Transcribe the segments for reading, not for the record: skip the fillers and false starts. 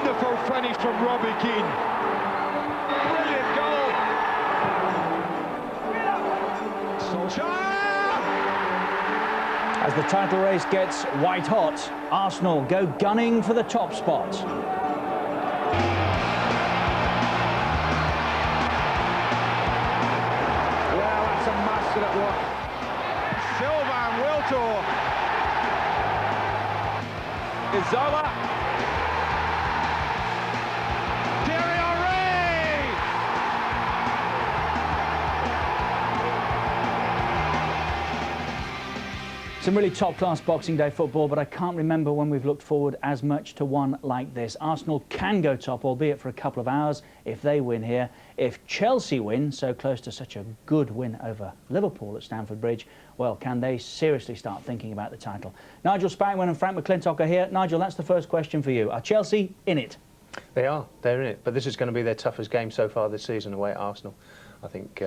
Wonderful finish from Robbie Keane. Brilliant goal. Solskjaer! As the title race gets white hot, Arsenal go gunning for the top spot. Well, that's a master at work. Silva and Wiltor. Izola. Some really top-class Boxing Day football, but I can't remember when we've looked forward as much to one like this. Arsenal can go top, albeit for a couple of hours, if they win here. If Chelsea win, so close to such a good win over Liverpool at Stamford Bridge, well, can they seriously start thinking about the title? Nigel Spangman and Frank McClintock are here. Nigel, that's the first question for you. Are Chelsea in it? They are. They're in it. But this is going to be their toughest game so far this season away at Arsenal. I think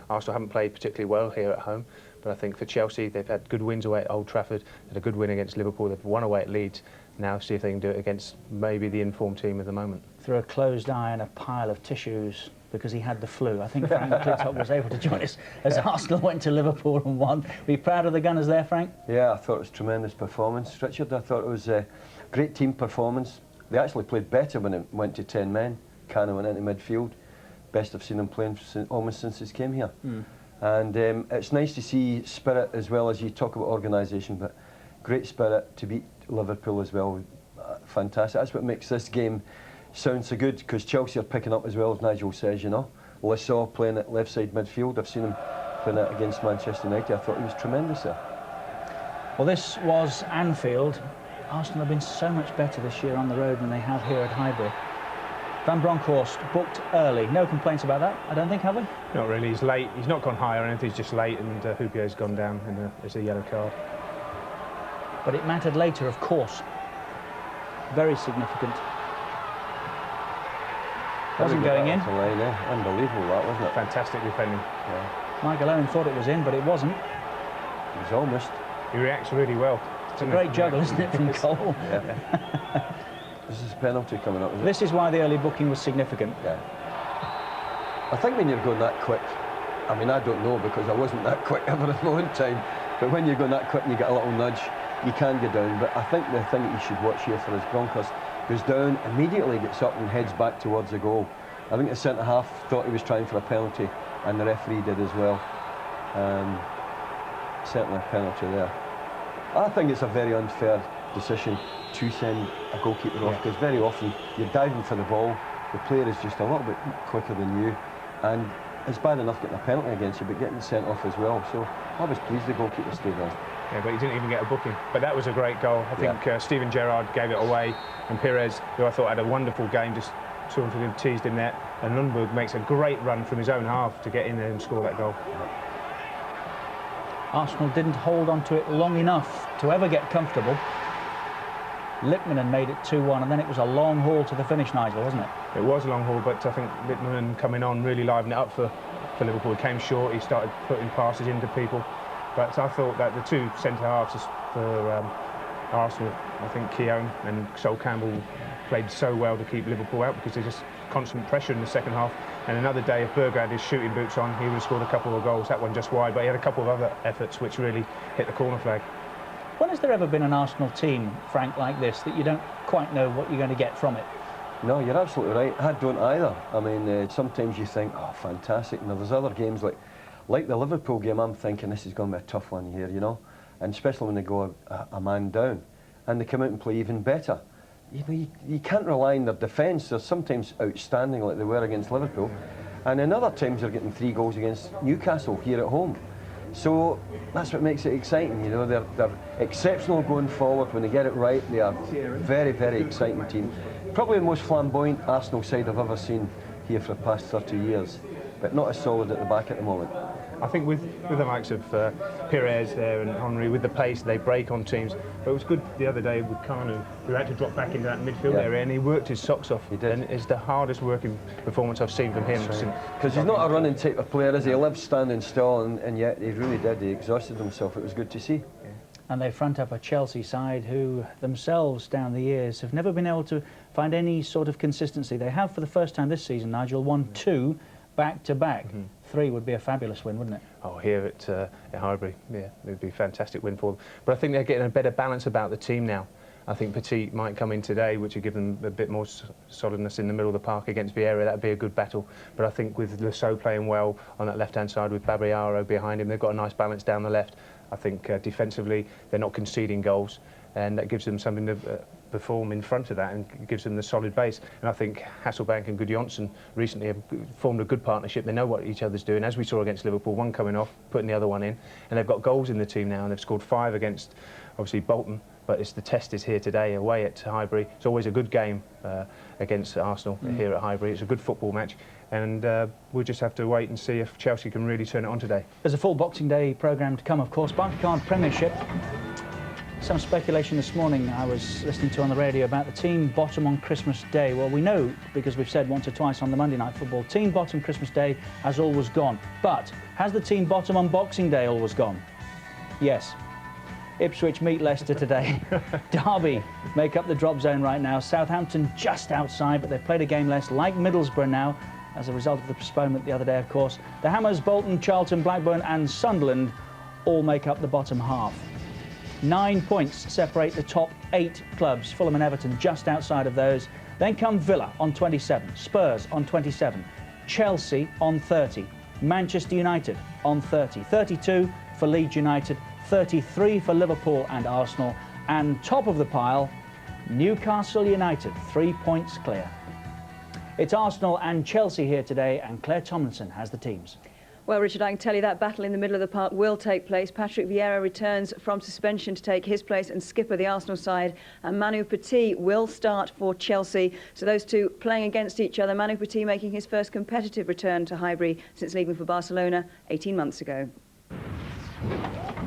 Arsenal haven't played particularly well here at home. But I think for Chelsea, they've had good wins away at Old Trafford, had a good win against Liverpool, they've won away at Leeds. Now see if they can do it against maybe the informed team of the moment. Through a closed eye and a pile of tissues because he had the flu. I think Frank McClintock was able to join us as Arsenal went to Liverpool and won. Were you proud of the Gunners there, Frank? Yeah, I thought it was a tremendous performance, Richard. I thought it was a great team performance. They actually played better when it went to 10 men. Cano went into midfield. Best I've seen them playing almost since he came here. And it's nice to see spirit as well, as you talk about organisation, but great spirit to beat Liverpool as well. Fantastic. That's what makes this game sound so good, because Chelsea are picking up as well, as Nigel says, you know. Lissaw playing at left side midfield. I've seen him playing it against Manchester United. I thought he was tremendous there. Well, this was Anfield. Arsenal have been so much better this year on the road than they have here at Highbury. Van Bronckhorst booked early. No complaints about that, I don't think, have we? Not really. He's late. He's not gone high or anything. He's just late, and Houpier's gone down, and it's a yellow card. But it mattered later, of course. Very significant. Wasn't going in. Unbelievable, that, wasn't it? Fantastic defending. Yeah. Michael Owen thought it was in, but it wasn't. It was almost. He reacts really well. It's a great juggle, isn't it, from Cole? Yeah. This is a penalty coming up, isn't it? This is why the early booking was significant. Yeah. I think when you're going that quick, I mean, I don't know, because I wasn't that quick ever in my own time, but when you're going that quick and you get a little nudge, you can go down. But I think the thing that you should watch here for is Bronckhorst goes down, immediately gets up and heads back towards the goal. I think the centre-half thought he was trying for a penalty, and the referee did as well. Certainly a penalty there. I think it's a very unfair decision to send a goalkeeper off, because very often you're diving for the ball, the player is just a little bit quicker than you, and it's bad enough getting a penalty against you, but getting sent off as well. So I was pleased the goalkeeper stayed on. Yeah, but he didn't even get a booking. But that was a great goal. I think Steven Gerrard gave it away, and Pires, who I thought had a wonderful game, just sort of teased him there, and Lundberg makes a great run from his own half to get in there and score that goal. Arsenal didn't hold on to it long enough to ever get comfortable. Lippmann made it 2-1, and then it was a long haul to the finish, Nigel, wasn't it? It was a long haul, but I think Lippmann coming on really livened it up for Liverpool. He came short, he started putting passes into people, but I thought that the two centre-halves for Arsenal, I think Keown and Sol Campbell played so well to keep Liverpool out, because there's just constant pressure in the second half. And another day, if Berger had his shooting boots on, he would have scored a couple of goals. That one just wide, but he had a couple of other efforts which really hit the corner flag. When has there ever been an Arsenal team, Frank, like this, that you don't quite know what you're going to get from it? No, you're absolutely right. I don't either. I mean, sometimes you think, oh, fantastic. And there's other games like the Liverpool game, I'm thinking this is going to be a tough one here, you know. And especially when they go a man down. And they come out and play even better. You know, you can't rely on their defence. They're sometimes outstanding, like they were against Liverpool. And then other times they're getting 3 goals against Newcastle here at home. So that's what makes it exciting, you know. They're exceptional going forward. When they get it right, they are a very, very exciting team. Probably the most flamboyant Arsenal side I've ever seen here for the past 30 years, but not as solid at the back at the moment. I think with the likes of Pires there and Henry, with the pace, they break on teams. But it was good the other day with Kanu, who had to drop back into that midfield area, and he worked his socks off. He did. And it's the hardest working performance I've seen from him. Because he's not a running type of player, is he? He lives standing still, and yet he really did. He exhausted himself. It was good to see. And they front up a Chelsea side who themselves down the years have never been able to find any sort of consistency. They have for the first time this season, Nigel, won 2 back-to-back. 3 would be a fabulous win, wouldn't it? Oh, here at Highbury, yeah, it would be a fantastic win for them. But I think they're getting a better balance about the team now. I think Petit might come in today, which would give them a bit more solidness in the middle of the park against Vieira. That would be a good battle. But I think with Lasso playing well on that left-hand side with Babayaro behind him, they've got a nice balance down the left. I think defensively they're not conceding goals, and that gives them something to perform in front of that and gives them the solid base. And I think Hasselbank and Gudjonsson recently have formed a good partnership. They know what each other's doing, as we saw against Liverpool, one coming off, putting the other one in, and they've got goals in the team now, and they've scored 5 against, obviously, Bolton. But the test is here today, away at Highbury. It's always a good game against Arsenal here at Highbury. It's a good football match, and we'll just have to wait and see if Chelsea can really turn it on today. There's a full Boxing Day programme to come, of course. Barclaycard Premiership. Some speculation this morning I was listening to on the radio about the team bottom on Christmas Day. Well, we know, because we've said once or twice on the Monday Night Football, team bottom Christmas Day has always gone. But has the team bottom on Boxing Day always gone? Yes. Ipswich meet Leicester today. Derby make up the drop zone right now. Southampton just outside, but they've played a game less, like Middlesbrough now, as a result of the postponement the other day, of course. The Hammers, Bolton, Charlton, Blackburn and Sunderland all make up the bottom half. 9 points separate the top 8 clubs. Fulham and Everton just outside of those. Then come Villa on 27, Spurs on 27, Chelsea on 30, Manchester United on 30, 32 for Leeds United, 33 for Liverpool and Arsenal, and top of the pile, Newcastle United, 3 points clear. It's Arsenal and Chelsea here today, and Claire Tomlinson has the teams. Well, Richard, I can tell you that battle in the middle of the park will take place. Patrick Vieira returns from suspension to take his place and skipper the Arsenal side, and Manu Petit will start for Chelsea. So those two playing against each other. Manu Petit making his first competitive return to Highbury since leaving for Barcelona 18 months ago.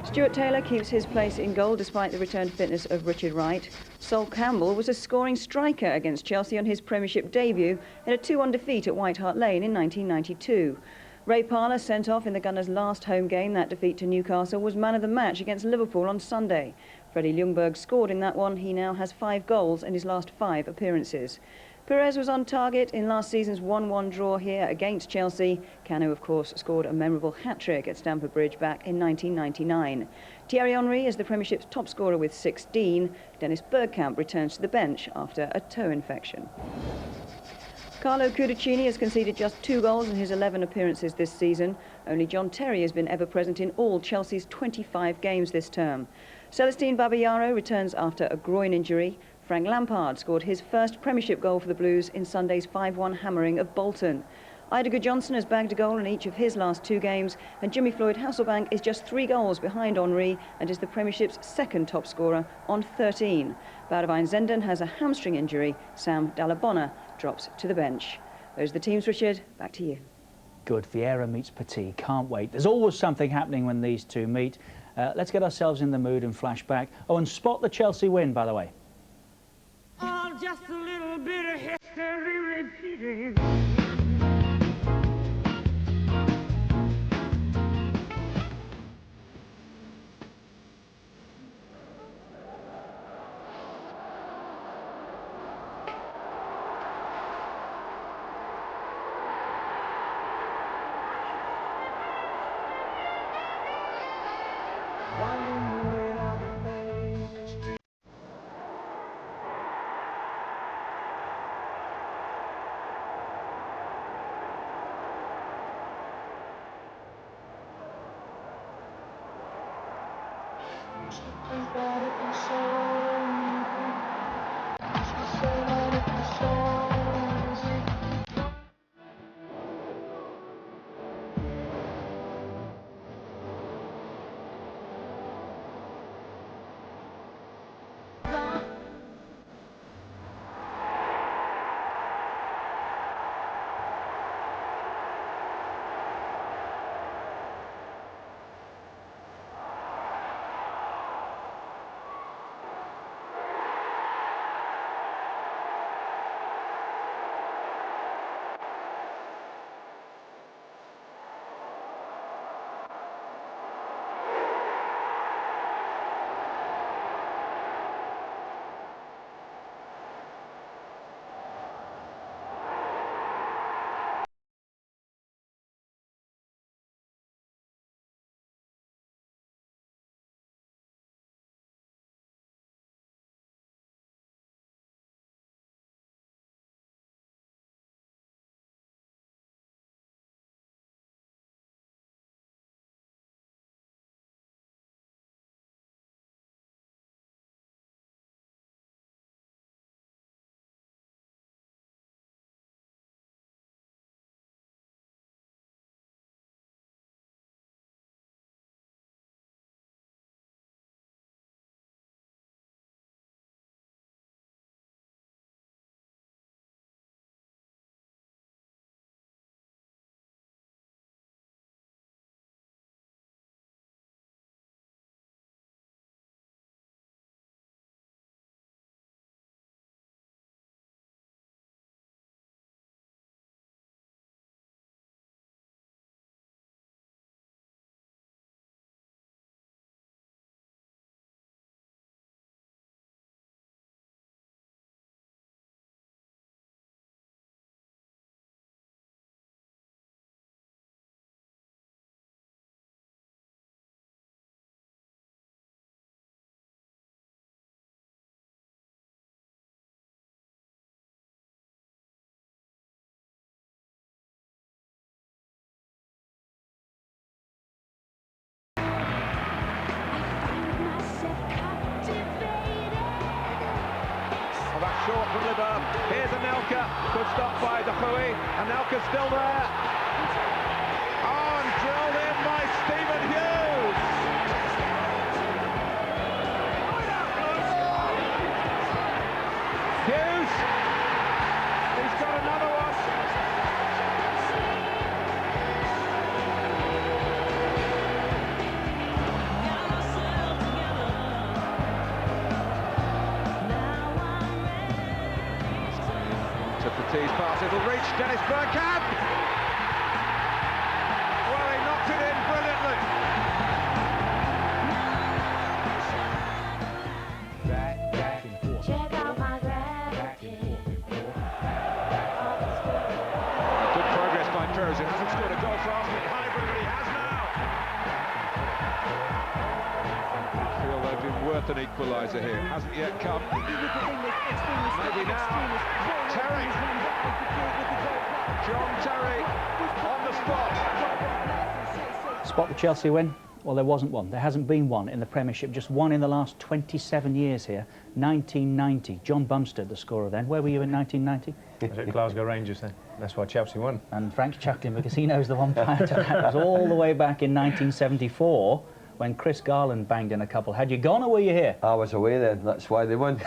Stuart Taylor keeps his place in goal despite the return to fitness of Richard Wright. Sol Campbell was a scoring striker against Chelsea on his Premiership debut in a 2-1 defeat at White Hart Lane in 1992. Ray Parlour, sent off in the Gunners' last home game, that defeat to Newcastle, was man of the match against Liverpool on Sunday. Freddie Ljungberg scored in that one. He now has 5 goals in his last 5 appearances. Perez was on target in last season's 1-1 draw here against Chelsea. Cano, of course, scored a memorable hat-trick at Stamford Bridge back in 1999. Thierry Henry is the Premiership's top scorer with 16. Dennis Bergkamp returns to the bench after a toe infection. Carlo Cudicini has conceded just 2 goals in his 11 appearances this season. Only John Terry has been ever present in all Chelsea's 25 games this term. Celestine Babayaro returns after a groin injury. Frank Lampard scored his first Premiership goal for the Blues in Sunday's 5-1 hammering of Bolton. Ida Gudjonsson has bagged a goal in each of his last 2 games, and Jimmy Floyd Hasselbank is just 3 goals behind Henry and is the Premiership's second top scorer on 13. Boudewijn Zenden has a hamstring injury. Sam Dallabonna drops to the bench. Those are the teams, Richard. Back to you. Good. Vieira meets Petit. Can't wait. There's always something happening when these two meet. Let's get ourselves in the mood and flash back. Oh, and spot the Chelsea win, by the way. Oh, just a little bit of history repeating. short from Liverpool. Here's Anelka, good stop by De Goey. Anelka's still there. Oh, and drilled in by Stephen Hughes. Hughes, he's got another one. Fatih's pass, it'll reach Dennis Bergkamp. Well, he knocked it in brilliantly. Good progress by Perez, who hasn't scored a goal for Arsenal at Highbury, but he has now. I feel they've been worth an equaliser here. Hasn't yet come. Maybe now. Terry. John Terry on the spot. Spot the Chelsea win? Well, there wasn't one. There hasn't been one in the Premiership, just one in the last 27 years here. 1990. John Bumstead, the scorer then. Where were you in 1990? I was at Glasgow Rangers then. That's why Chelsea won. And Frank's chuckling because he knows the one prior to that. It was all the way back in 1974 when Chris Garland banged in a couple. Had you gone or were you here? I was away then, that's why they won.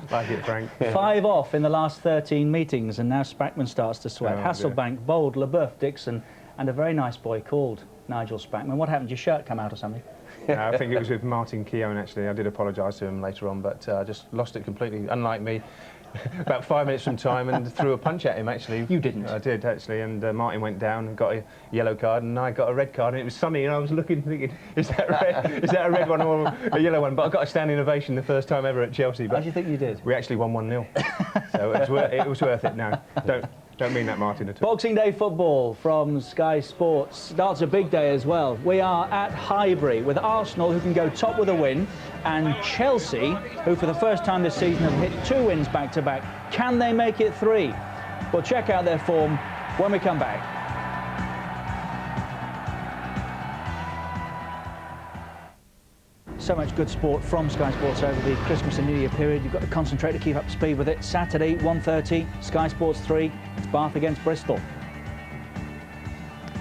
Like it, Frank. 5 off in the last 13 meetings, and now Spackman starts to sweat. Oh, Hasselbank, Bold, Leboeuf, Dixon, and a very nice boy called Nigel Spackman. What happened? Your shirt come out or something? I think it was with Martin Keown, actually. I did apologise to him later on, but I just lost it completely. Unlike me, about 5 minutes from time and threw a punch at him, actually. You didn't? I did, actually, and Martin went down and got a yellow card, and I got a red card, and it was sunny, and I was looking, thinking, is that red? Is that a red one or a yellow one? But I got a standing ovation the first time ever at Chelsea. But How do you think you did? we actually won 1-0. So it was worth it now. Don't mean that, Martin, at all. Boxing Day football from Sky Sports starts a big day as well. We are at Highbury with Arsenal, who can go top with a win, and Chelsea, who for the first time this season have hit 2 wins back-to-back. Can they make it 3? We'll check out their form when we come back. So much good sport from Sky Sports over the Christmas and New Year period. You've got to concentrate to keep up to speed with it. Saturday, 1:30, Sky Sports 3, it's Bath against Bristol.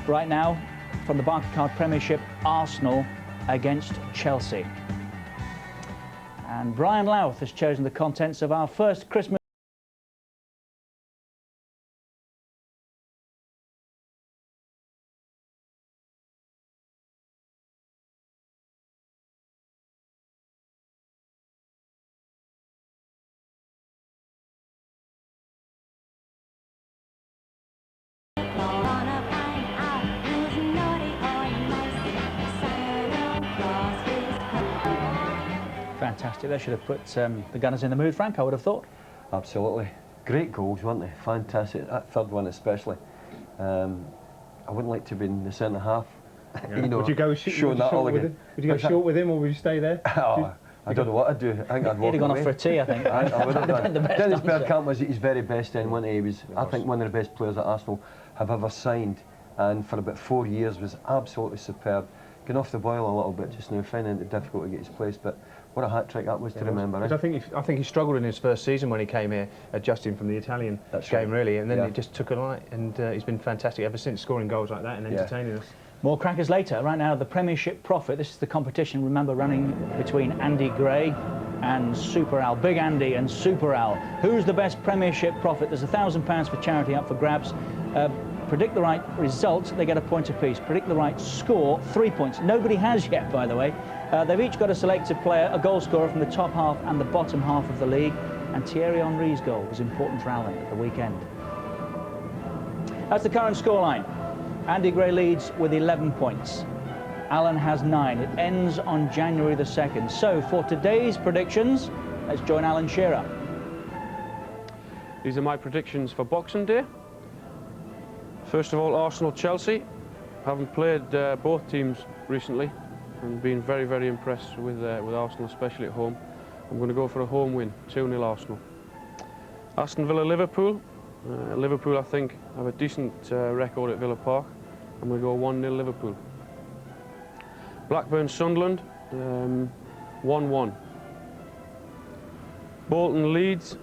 Right now, from the Barclaycard Premiership, Arsenal against Chelsea. And Brian Louth has chosen the contents of our first Christmas Fantastic. They should have put the Gunners in the mood, Frank, I would have thought. Absolutely. Great goals, weren't they? Fantastic. That third one especially. I wouldn't like to be in the centre half. Yeah. You know, would you go showing that all again. Would you go short with him, or would you stay there? Oh, I don't know what I'd do. I think I'd walk He'd have gone away. off for a tea, I think. I would have done. The best Dennis answer. Bergkamp was at his very best then, wasn't he? He was, I think, one of the best players that Arsenal have ever signed, and for about 4 years was absolutely superb. Getting off the boil a little bit just now, finding it difficult to get his place, but what a hat-trick that was to remember. I think he struggled in his first season when he came here, adjusting from the Italian game, really, and then it just took a light, and he's been fantastic ever since, scoring goals like that and entertaining us. More crackers later. Right now, the Premiership Prophet. This is the competition, remember, running between Andy Gray and Super Al. Big Andy and Super Al. Who's the best Premiership Prophet? There's £1,000 for charity up for grabs. Predict the right result, they get a point apiece. Predict the right score, 3 points. Nobody has yet, by the way. They've each got a selected player, a goal scorer from the top half and the bottom half of the league. And Thierry Henry's goal was important for Alan at the weekend. That's the current scoreline. Andy Gray leads with 11 points. Alan has 9. It ends on January the 2nd. So for today's predictions, let's join Alan Shearer. These are my predictions for Boxing Day. First of all, Arsenal-Chelsea. Having played both teams recently and been very, very impressed with Arsenal, especially at home, I'm going to go for a home win, 2-0 Arsenal. Aston Villa-Liverpool. Liverpool, I think, have a decent record at Villa Park. I'm going to go 1-0 Liverpool. Blackburn-Sunderland, 1-1. Bolton Leeds.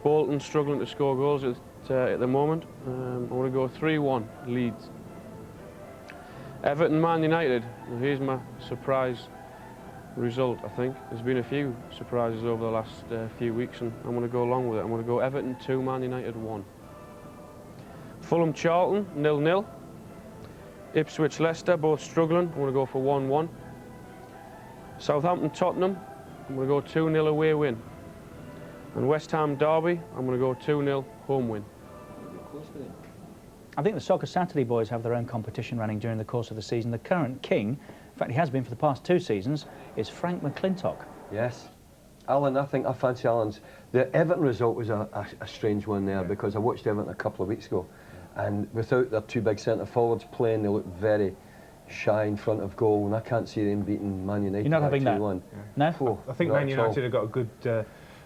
Bolton struggling to score goals at the moment. I'm going to go 3-1 Leeds. Everton Man United. Well, here's my surprise result, I think. There's been a few surprises over the last few weeks, and I'm going to go along with it. I'm going to go Everton 2, Man United 1. Fulham Charlton 0-0. Ipswich Leicester, both struggling. I'm going to go for 1-1. Southampton Tottenham. I'm going to go 2-0 away win. And West Ham Derby, I'm going to go 2-0 home win. I think the Soccer Saturday boys have their own competition running during the course of the season. The current king, in fact he has been for the past 2 seasons, is Frank McClintock. Yes. Alan, I fancy Alan's. The Everton result was a strange one there, because I watched Everton a couple of weeks ago, and without their 2 big centre forwards playing, they looked very shy in front of goal, and I can't see them beating Man United. You're not having that? Yeah. No? Oh, I think Man United have got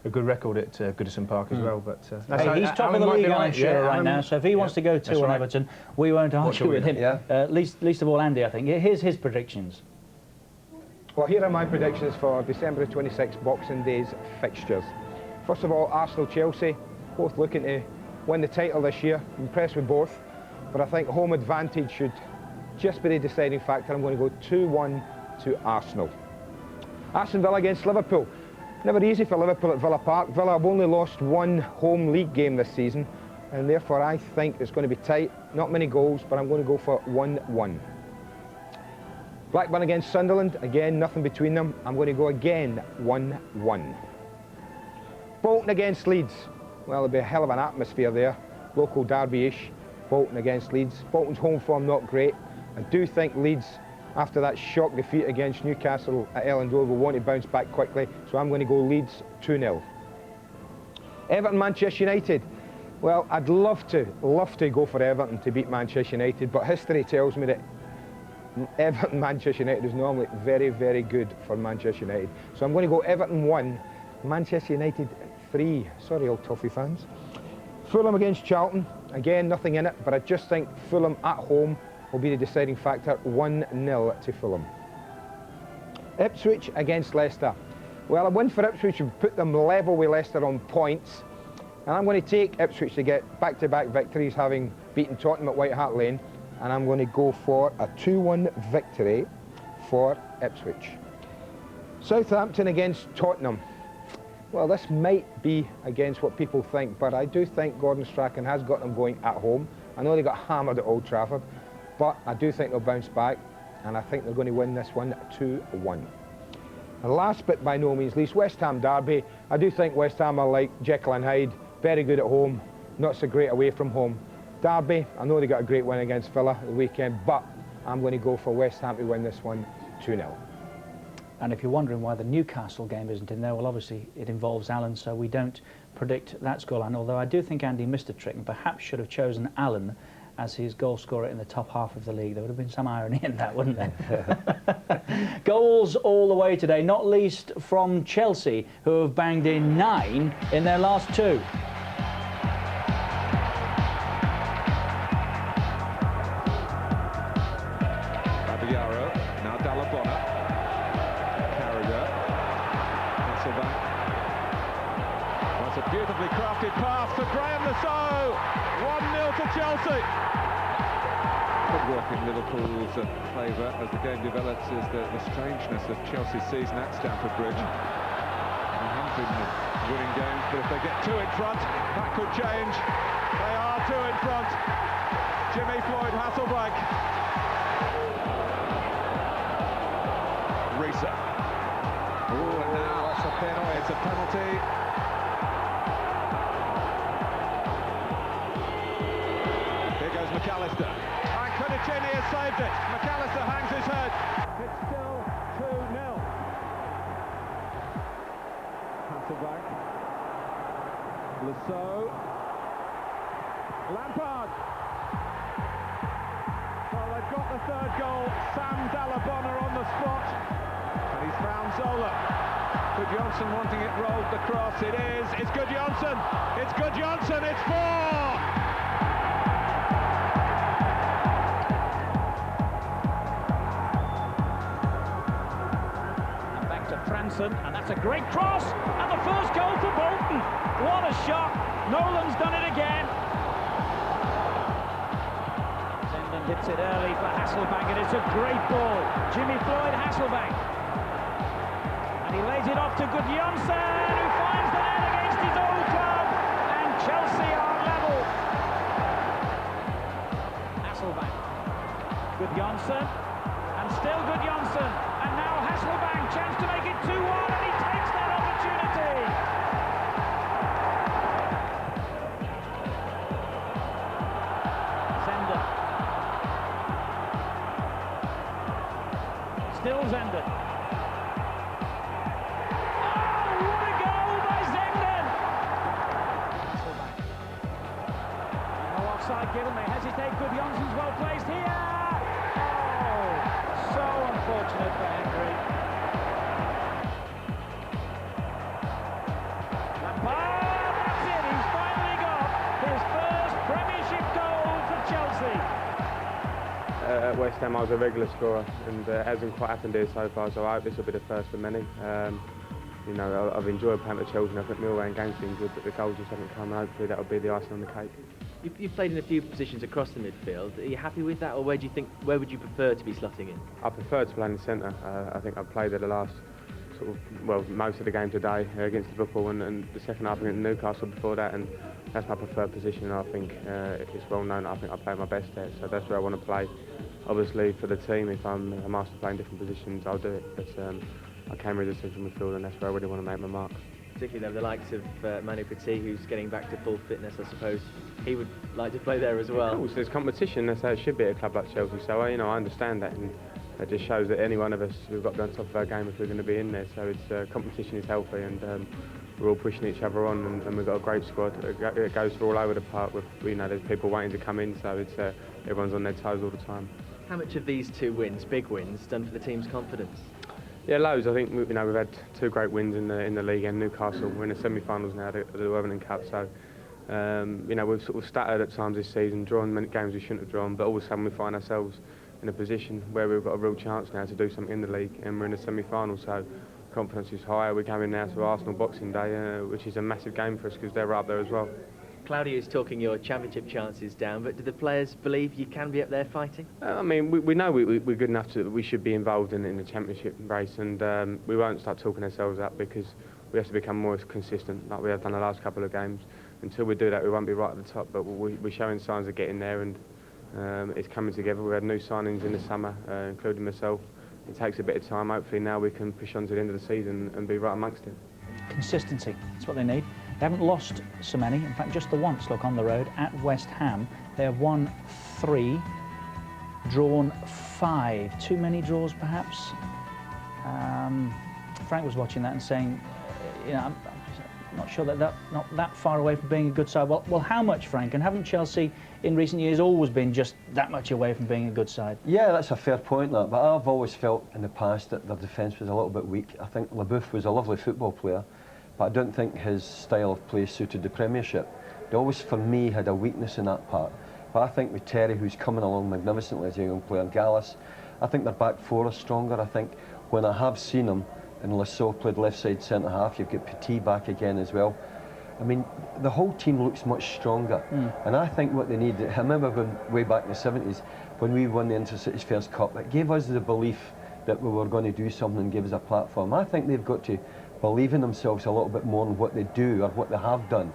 a good record at Goodison Park as well. But hey, he's top of the league, I'm sure, right now. So if he wants to go 2 on Everton, we won't argue with him. Yeah. Least of all Andy, I think. Here's his predictions. Well, here are my predictions for December 26th Boxing Day's fixtures. First of all, Arsenal-Chelsea, both looking to win the title this year. I'm impressed with both, but I think home advantage should just be the deciding factor. I'm going to go 2-1 to Arsenal. Aston Villa against Liverpool. Never easy for Liverpool at Villa Park. Villa have only lost 1 home league game this season, and therefore I think it's going to be tight. Not many goals, but I'm going to go for 1-1. Blackburn against Sunderland, again nothing between them. I'm going to go again 1-1. Bolton against Leeds. Well, there'll be a hell of an atmosphere there. Local derby-ish. Bolton against Leeds. Bolton's home form not great. I do think Leeds, after that shock defeat against Newcastle at Elland Road, will want to bounce back quickly, so I'm going to go Leeds 2-0. Everton Manchester United. Well, I'd love to go for Everton to beat Manchester United, but history tells me that Everton Manchester United is normally very, very good for Manchester United. So I'm going to go Everton 1, Manchester United 3. Sorry, old Toffee fans. Fulham against Charlton. Again, nothing in it, but I just think Fulham at home will be the deciding factor. 1-0 to Fulham. Ipswich against Leicester. Well, a win for Ipswich would put them level with Leicester on points, and I'm going to take Ipswich to get back-to-back victories, having beaten Tottenham at White Hart Lane, and I'm going to go for a 2-1 victory for Ipswich. Southampton against Tottenham. Well, this might be against what people think, but I do think Gordon Strachan has got them going at home. I know they got hammered at Old Trafford, but I do think they'll bounce back, and I think they're going to win this one 2-1. And last but by no means least, West Ham Derby. I do think West Ham are like Jekyll and Hyde, very good at home, not so great away from home. Derby, I know they got a great win against Villa the weekend, but I'm going to go for West Ham to win this one 2-0. And if you're wondering why the Newcastle game isn't in there, well, obviously it involves Alan, so we don't predict that scoreline, although I do think Andy missed a trick and perhaps should have chosen Alan as his goal scorer in the top half of the league. There would have been some irony in that, wouldn't there? Goals all the way today, not least from Chelsea, who have banged in 9 in their last 2. Now Dalabona, Carragher, Hasselbank. That's a beautifully crafted pass for Graham Lasso. 1-0 to Chelsea. Good work in Liverpool's favour as the game develops is the strangeness of Chelsea's season at Stamford Bridge. They haven't been winning games, but if they get 2 in front, that could change. They are 2 in front. Jimmy Floyd Hasselbank. Risa. Oh, and now it's a penalty. Here goes McAllister. And Cudicini has saved it. McAllister hangs his head. It's still 2-0. Hasselbank. Lasso. Lampard. Well, they've got the 3rd goal. Sam Dalabona on the spot. And he's found Zola. Good Johnson wanting it rolled across. It is. It's Good Johnson. It's Good Johnson. It's 4. And back to Franson, and that's a great cross. And the first goal for Nolan's done it again. Zenden hits it early for Hasselbank, and it's a great ball. Jimmy Floyd Hasselbank. And he lays it off to Gudjonsson, who finds the net against his old club, and Chelsea are level. Hasselbank. Gudjonsson, and still Gudjonsson, and now Hasselbank, chance to make it 2-1, and he takes that opportunity. Zenden. Still Zenden. Oh, what a goal by Zenden! Hasselbank. No offside given, they hesitate. Gudjonsson's well placed here. So unfortunate for Henry. Lampard, that's it, he's finally got his first Premiership goal for Chelsea. At West Ham I was a regular scorer, and it hasn't quite happened here so far, so I hope this will be the first for many. You know, I've enjoyed playing for Chelsea, and I think my all-round game's been good, but the goals just haven't come, and hopefully that'll be the icing on the cake. You've played in a few positions across the midfield. Are you happy with that, or where would you prefer to be slotting in? I prefer to play in the centre. I think I've played there the last most of the game today against Liverpool, and the second half against Newcastle before that, and that's my preferred position. I think it's well known. I think I play my best there, so that's where I want to play. Obviously, for the team, if I'm asked to play in different positions, I'll do it. But I came with the central midfield, and that's where I really want to make my mark. Particularly the likes of Manu Petit, who's getting back to full fitness, I suppose. He would like to play there as well. Of course, there's competition. That's how it should be at a club like Chelsea. So I understand that, and it just shows that any one of us, we've got to be on top of our game if we're going to be in there. So it's competition is healthy, and we're all pushing each other on, and we've got a great squad. It goes for all over the park. With there's people waiting to come in, so it's everyone's on their toes all the time. How much of these two wins, big wins, done for the team's confidence? Yeah, loads. I think we've had two great wins in the league, and Newcastle. We're in the semi-finals now, the Worthington Cup. So we've sort of stuttered at times this season, drawn many games we shouldn't have drawn, but all of a sudden we find ourselves in a position where we've got a real chance now to do something in the league, and we're in the semi-final. So confidence is higher. We're coming now to Arsenal Boxing Day, which is a massive game for us because they're right up there as well. Claudio's talking your championship chances down, but do the players believe you can be up there fighting? I mean, we know we're good enough to, we should be involved in the championship race, and we won't start talking ourselves up because we have to become more consistent like we have done the last couple of games. Until we do that, we won't be right at the top, but we're showing signs of getting there, and it's coming together. We had new signings in the summer, including myself. It takes a bit of time. Hopefully now we can push on to the end of the season and be right amongst it. Consistency, that's what they need. They haven't lost so many, in fact just the once, look, on the road at West Ham. They have won 3, drawn 5. Too many draws perhaps? Frank was watching that and saying, I'm not sure that not that far away from being a good side. Well, how much, Frank? And haven't Chelsea in recent years always been just that much away from being a good side? Yeah, that's a fair point, that. But I've always felt in the past that their defence was a little bit weak. I think LaBeouf was a lovely football player, but I don't think his style of play suited the Premiership. They always, for me, had a weakness in that part. But I think with Terry, who's coming along magnificently as a young player, Gallas, I think their back four is stronger. I think when I have seen them, and Lasso played left side centre half, you've got Petit back again as well. I mean, the whole team looks much stronger. And I think what they need, I remember going way back in the 70s, when we won the Intercity's first cup, it gave us the belief that we were going to do something and give us a platform. I think they've got to believe in themselves a little bit more in what they do or what they have done.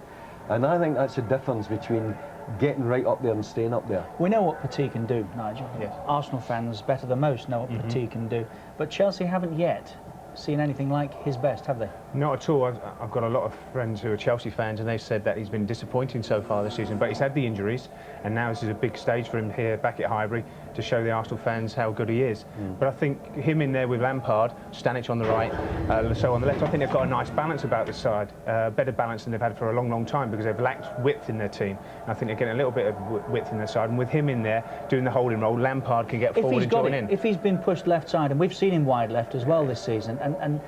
And I think that's the difference between getting right up there and staying up there. We know what Petit can do, Nigel. Yes. Arsenal fans, better than most, know what Petit can do. But Chelsea haven't yet seen anything like his best, have they? Not at all. I've got a lot of friends who are Chelsea fans, and they've said that he's been disappointing so far this season, but he's had the injuries, and now this is a big stage for him here back at Highbury to show the Arsenal fans how good he is. But I think him in there with Lampard, Stanic on the right, Lasso on the left, I think they've got a nice balance about this side, better balance than they've had for a long, long time, because they've lacked width in their team. And I think they're getting a little bit of width in their side, and with him in there doing the holding role, Lampard can get forward and join in. If he's been pushed left side, and we've seen him wide left as well this season, and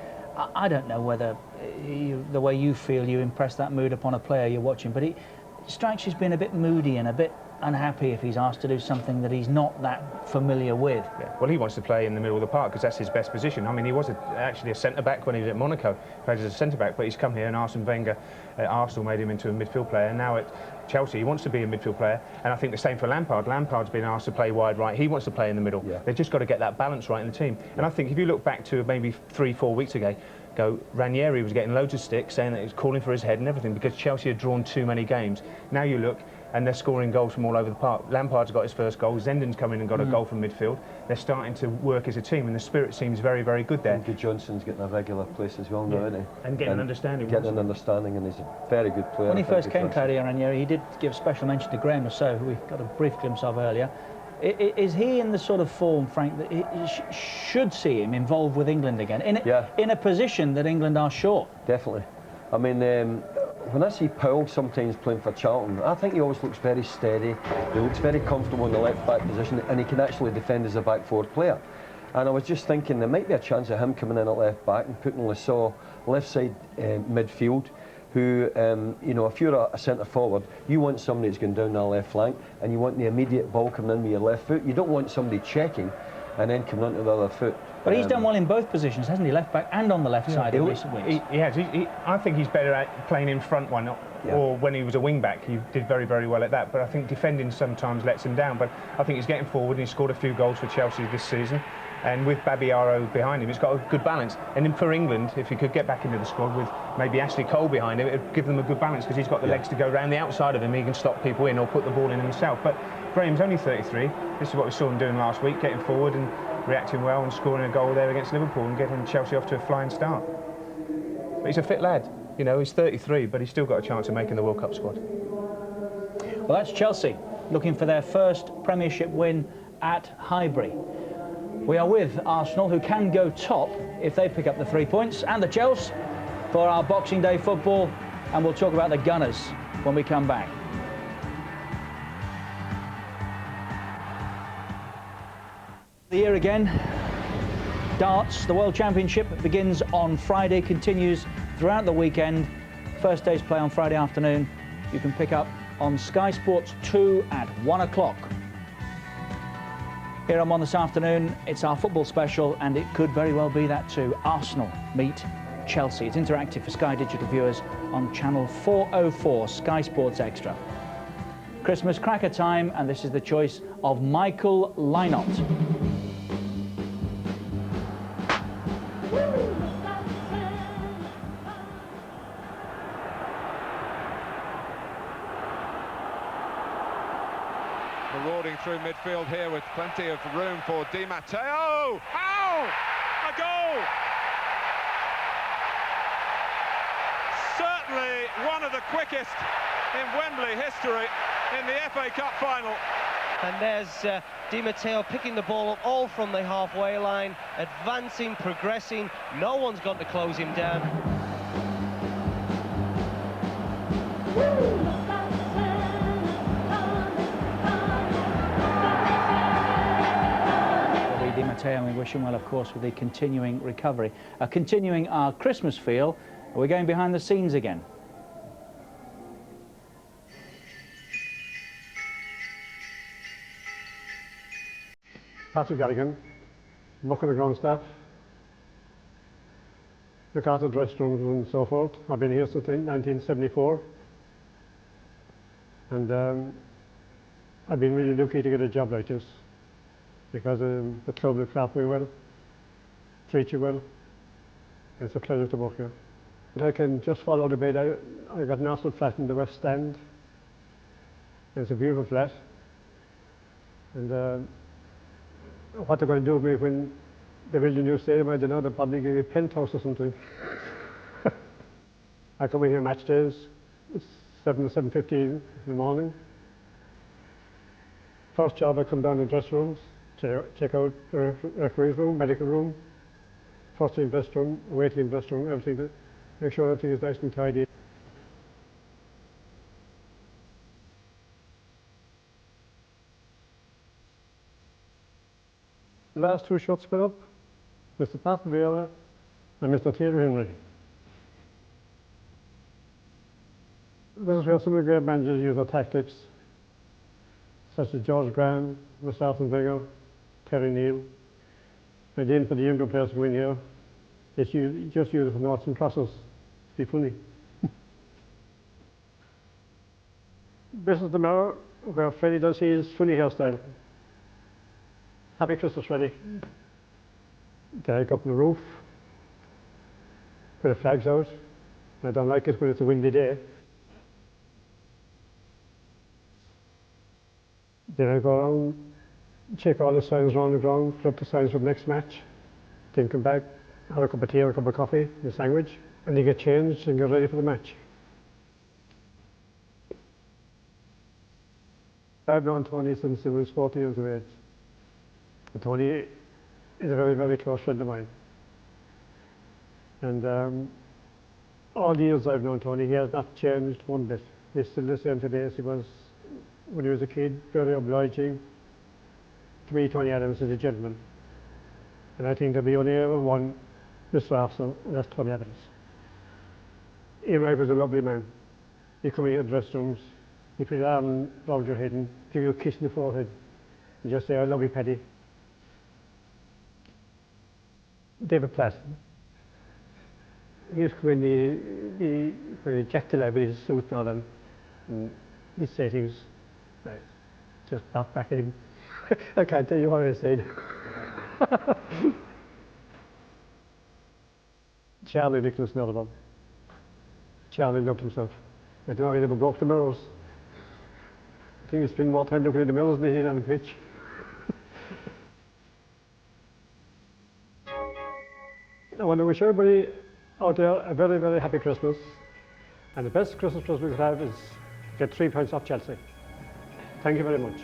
I don't know whether the way you feel you impress that mood upon a player you're watching, but strikes you as being a bit moody and a bit unhappy if he's asked to do something that he's not that familiar with. Yeah. Well, he wants to play in the middle of the park because that's his best position. I mean, he was actually a centre-back when he was at Monaco. He played as a centre-back, but he's come here and Arsene Wenger at Arsenal made him into a midfield player. And now at Chelsea, he wants to be a midfield player. And I think the same for Lampard. Lampard's been asked to play wide right. He wants to play in the middle. Yeah. They've just got to get that balance right in the team. And I think if you look back to maybe 3-4 weeks ago, Ranieri was getting loads of sticks saying that he was calling for his head and everything because Chelsea had drawn too many games. Now you look and they're scoring goals from all over the park. Lampard's got his first goal, Zenden's come in and got a goal from midfield. They're starting to work as a team and the spirit seems very, very good there. And Johnson's getting a regular place as well now, isn't he? And getting an understanding. Getting an understanding, and he's a very good player. When he first came, Claudio Ranieri, he did give special mention to Graham Rousseau, who we got a brief glimpse of earlier. Is he in the sort of form, Frank, that he should see him involved with England again, in a position that England are short? Definitely. I mean, when I see Powell sometimes playing for Charlton, I think he always looks very steady. He looks very comfortable in the left-back position, and he can actually defend as a back-forward player. And I was just thinking there might be a chance of him coming in at left-back and putting Rousseau left-side midfield, who, you know, if you're a centre-forward, you want somebody that's going down the left flank, and you want the immediate ball coming in with your left foot. You don't want somebody checking and then coming onto the other foot. But he's done well in both positions, hasn't he? Left back and on the left side in recent weeks. He has. I think he's better at playing in front one, or when he was a wing back, he did very, very well at that. But I think defending sometimes lets him down. But I think he's getting forward, and he's scored a few goals for Chelsea this season. And with Babiaro behind him, he's got a good balance. And then for England, if he could get back into the squad with maybe Ashley Cole behind him, it would give them a good balance because he's got the legs to go round the outside of him. He can stop people in or put the ball in himself. But Graham's only 33. This is what we saw him doing last week, getting forward and reacting well and scoring a goal there against Liverpool and getting Chelsea off to a flying start. But he's a fit lad. You know, he's 33, but he's still got a chance of making the World Cup squad. Well, that's Chelsea looking for their first Premiership win at Highbury. We are with Arsenal, who can go top if they pick up the 3 points, and the Chelsea for our Boxing Day football, and we'll talk about the Gunners when we come back. The year again, darts, the World Championship begins on Friday, continues throughout the weekend. First day's play on Friday afternoon. You can pick up on Sky Sports 2 at 1 o'clock. Here I'm on this afternoon, it's our football special, and it could very well be that too. Arsenal meet Chelsea. It's interactive for Sky Digital viewers on channel 404, Sky Sports Extra. Christmas cracker time, and this is the choice of Michael Lynott. Marauding through midfield here with plenty of room for Di Matteo. Ow! A goal! Certainly one of the quickest in Wembley history in the FA Cup final. And there's Di Matteo picking the ball up all from the halfway line, advancing, progressing. No one's got to close him down. Di Matteo, and we wish him well, of course, with the continuing recovery. Continuing our Christmas feel, we're going behind the scenes again. Patrick Garrigan, look at the ground staff, look after the restrooms and so forth. I've been here since 1974, and I've been really lucky to get a job like this because the club looks after me well, treat you well. It's a pleasure to work here. But I can just fall out of bed. I got an Arsenal flat in the West Stand. It's a beautiful flat, and what they're going to do with me when they build a new stadium, I don't know, they'll probably give me a penthouse or something. I come in here match days, it's 7 to 7:15 in the morning. First job, I come down to dress rooms, check out the referee's room, medical room, first team dress room, away team dress room, everything, to make sure everything is nice and tidy. The last two shots put up, Mr. Pat Vieira and Mr. Thierry Henry. This is where some of the great managers use their tactics, such as George Graham, myself and Wenger, Terry Neal. And then for the younger players to win here, it's just use it for noughts and crosses to be funny. This is the mirror where Freddie does his funny hairstyle. Happy Christmas, Freddie. Derek up on the roof, with the flags out. I don't like it when it's a windy day. Then I go around, check all the signs around the ground, put up the signs for the next match, then come back, have a cup of tea or a cup of coffee, a sandwich, and you get changed and get ready for the match. I've known Tony since he was 40 years of age. And Tony is a very, very close friend of mine. And all the years I've known Tony, he has not changed one bit. He's still the same today as he was when he was a kid, very obliging. To me, Tony Adams is a gentleman. And I think there'll be only ever one Mr. Arsenal, and that's Tony Adams. Ian Wright was a lovely man. He'd come into the dressing rooms, he'd put his arm around your head and give you a kiss in the forehead and just say, I love you, Paddy. David Platt. He used to come in the Jack the Lad with his suit and all that, and he'd say things, right, just laugh back at him. I can't tell you what I said. Charlie Nicholas, another one. Charlie loved himself. I don't know, he never broke the mirrors. I think he spent more time looking at the mirrors than he did on the pitch. I want to wish everybody out there a very, very happy Christmas. And the best Christmas present we could have is get 3 points off Chelsea. Thank you very much.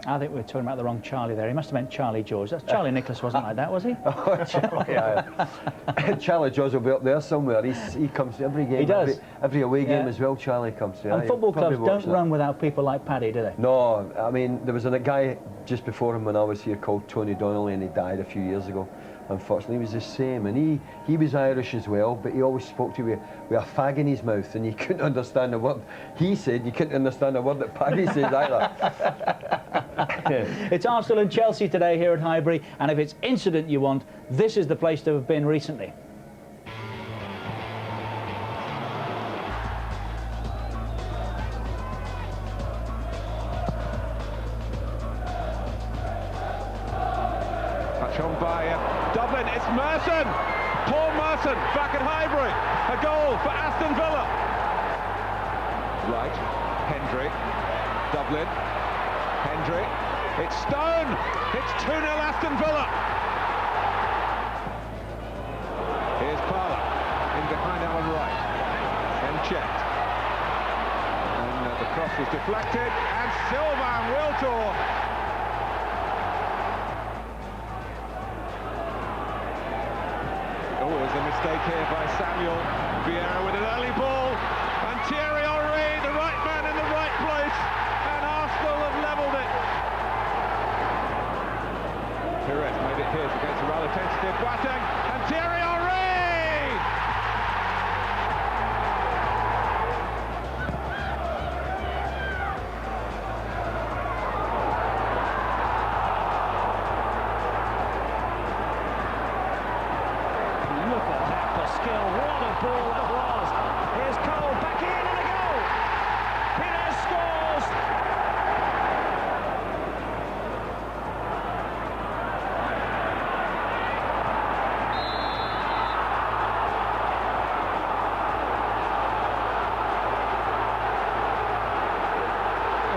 I think we're talking about the wrong Charlie there. He must have meant Charlie George. That's Charlie Nicholas wasn't like that, was he? Oh, yeah. Charlie George will be up there somewhere. He comes to every game. He does. Every away game as well, Charlie comes to. And football clubs don't run without people like Paddy, do they? No, I mean, there was a guy just before him when I was here called Tony Donnelly, and he died a few years ago. Unfortunately, he was the same, and he was Irish as well, but he always spoke to you with a fag in his mouth, and you couldn't understand a word he said. You couldn't understand a word that Paddy says either. It's Arsenal and Chelsea today here at Highbury, and if it's incident you want, this is the place to have been recently. Touch on by Dublin, it's Merson! Paul Merson, back at Highbury. A goal for Aston Villa. Right, Hendry, Dublin, Hendry, it's Stone! It's 2-0 Aston Villa. Here's Parler, in behind Alan Wright, and checked. And the cross was deflected, and Sylvain Wiltord. Oh, there's a mistake here by Samuel Vieira with an early ball, and Thierry Henry, the right man in the right place, and Arsenal have levelled it. Perez made it his against a rather tentative Boateng, and Thierry Henry! Ball that was. Here's Cole back in and a goal. Perez scores.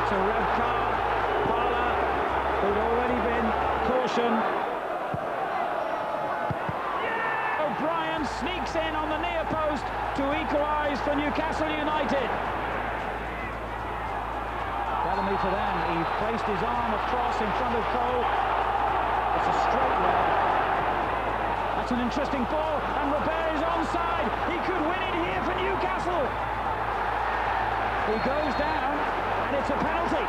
It's a red card. Parler, who'd already been cautioned. O'Brien sneaks in on the near post to equalise for Newcastle United. Academy for them. He placed his arm across in front of Cole. It's a straight red. That's an interesting ball, and Robert is onside. He could win it here for Newcastle. He goes down, and it's a penalty.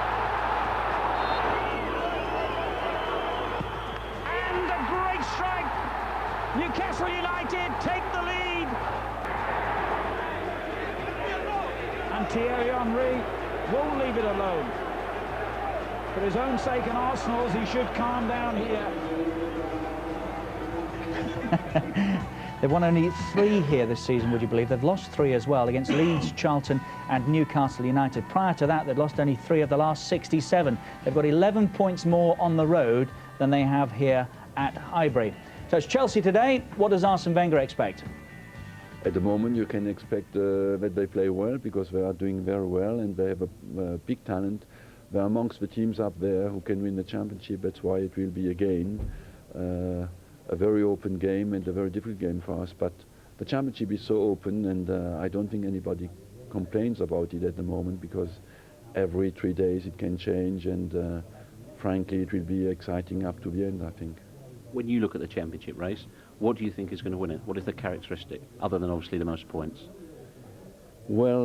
And a great strike. Newcastle United take the lead. And And Thierry Henry won't leave it alone. For his own sake and Arsenal's, he should calm down here. They've won only 3 here this season, would you believe? They've lost 3 as well, against Leeds, Charlton and Newcastle United. Prior to that, they'd lost only 3 of the last 67. They've got 11 points more on the road than they have here at Highbury. So it's Chelsea today. What does Arsene Wenger expect? At the moment, you can expect that they play well, because they are doing very well and they have a big talent. They're amongst the teams up there who can win the championship. That's why it will be again a very open game and a very difficult game for us. But the championship is so open, and I don't think anybody complains about it at the moment, because every 3 days it can change, and frankly it will be exciting up to the end, I think. When you look at the championship race, what do you think is going to win it? What is the characteristic, other than obviously the most points? Well,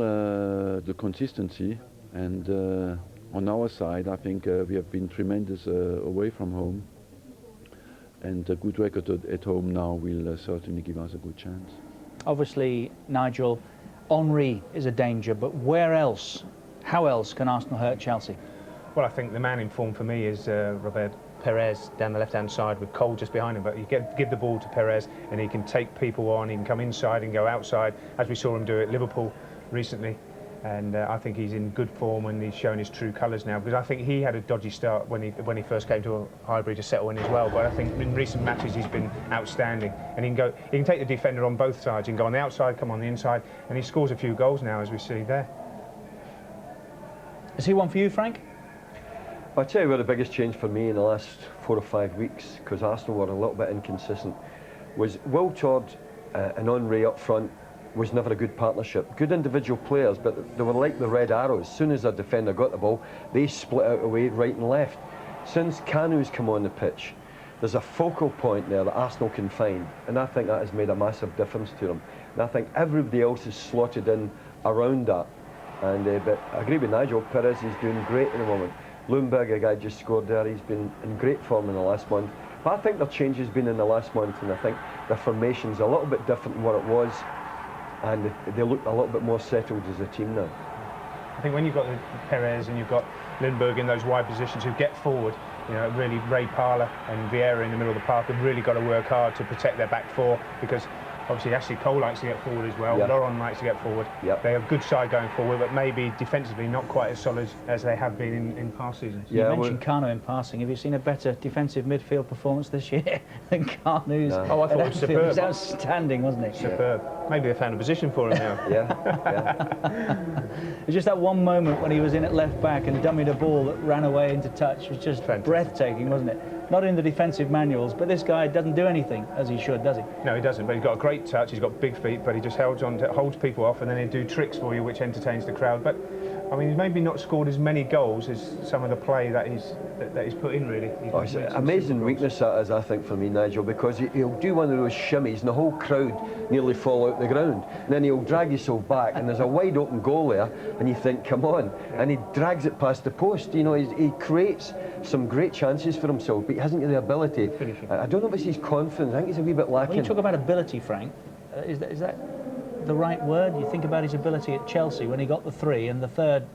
the consistency, and on our side I think we have been tremendous away from home, and a good record at home now will certainly give us a good chance. Obviously, Nigel, Henry is a danger, but where else, how else can Arsenal hurt Chelsea? Well, I think the man in form for me is Robert Perez down the left-hand side with Cole just behind him. But you give the ball to Perez and he can take people on, he can come inside and go outside, as we saw him do at Liverpool recently. And I think he's in good form and he's shown his true colours now, because I think he had a dodgy start when he first came to Highbury to settle in as well. But I think in recent matches he's been outstanding, and he can take the defender on both sides. He can go on the outside, come on the inside, and he scores a few goals now, as we see there. Is he one for you, Frank? I'll tell you what the biggest change for me in the last 4 or 5 weeks, because Arsenal were a little bit inconsistent, was Will Todd and Henry up front was never a good partnership. Good individual players, but they were like the red arrows. As soon as a defender got the ball, they split out away right and left. Since Kanu's come on the pitch, there's a focal point there that Arsenal can find, and I think that has made a massive difference to them. And I think everybody else is slotted in around that. And but I agree with Nigel, Perez is doing great at the moment. Lundberg, a guy just scored there, he's been in great form in the last month. But I think their change has been in the last month, and I think the formation's a little bit different than what it was, and they look a little bit more settled as a team now. I think when you've got Perez and you've got Lundberg in those wide positions who get forward, you know, really Ray Parlour and Vieira in the middle of the park have really got to work hard to protect their back four, because obviously Ashley Cole likes to get forward as well, Laurent likes to get forward. They have a good side going forward, but maybe defensively not quite as solid as they have been in past seasons. You mentioned Kanu in passing. Have you seen a better defensive midfield performance this year than Kanu's? No. Oh, I thought it was superb. It was outstanding, wasn't it? Superb. Maybe they found a position for him now. It was just that one moment when he was in at left back and dummied a ball that ran away into touch. It was just breathtaking, wasn't it? Not in the defensive manuals, but this guy doesn't do anything as he should, does he? No, he doesn't, but he's got a great touch, he's got big feet, but he just holds people off, and then he'll do tricks for you which entertains the crowd. But I mean, he's maybe not scored as many goals as some of the play that he's put in, really. It's an amazing weakness that is, I think, for me, Nigel, because he'll do one of those shimmies and the whole crowd nearly fall out the ground, and then he'll drag himself back and there's a wide open goal there and you think, come on, and he drags it past the post. You know, he creates some great chances for himself, but he hasn't got the ability. I don't know if it's his confidence. I think he's a wee bit lacking. When you talk about ability, Frank, is that the right word? You think about his ability at Chelsea when he got the 3 and the third.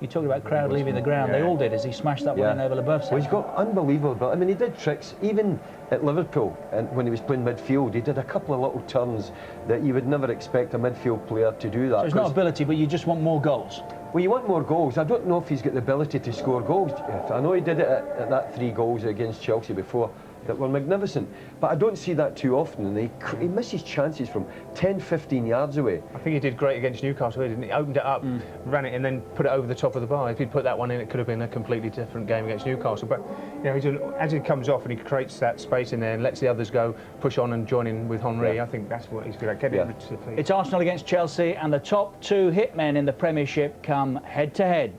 You talked about crowd leaving the ground. They all did as he smashed that one in over LaBeouf's. Well, he's got unbelievable. I mean, he did tricks even at Liverpool, and when he was playing midfield, he did a couple of little turns that you would never expect a midfield player to do that. So it's not ability, but you just want more goals. Well, you want more goals. I don't know if he's got the ability to score goals. I know he did it at that 3 goals against Chelsea before that were magnificent, but I don't see that too often, and he misses chances from 10, 15 yards away. I think he did great against Newcastle, didn't he? Opened it up, ran it, and then put it over the top of the bar. If he'd put that one in, it could have been a completely different game against Newcastle. But you know, as he comes off and he creates that space in there and lets the others go, push on and join in with Henry, I think that's what he's good at. Getting it to the feet. It's Arsenal against Chelsea, and the top 2 hitmen in the Premiership come head to head.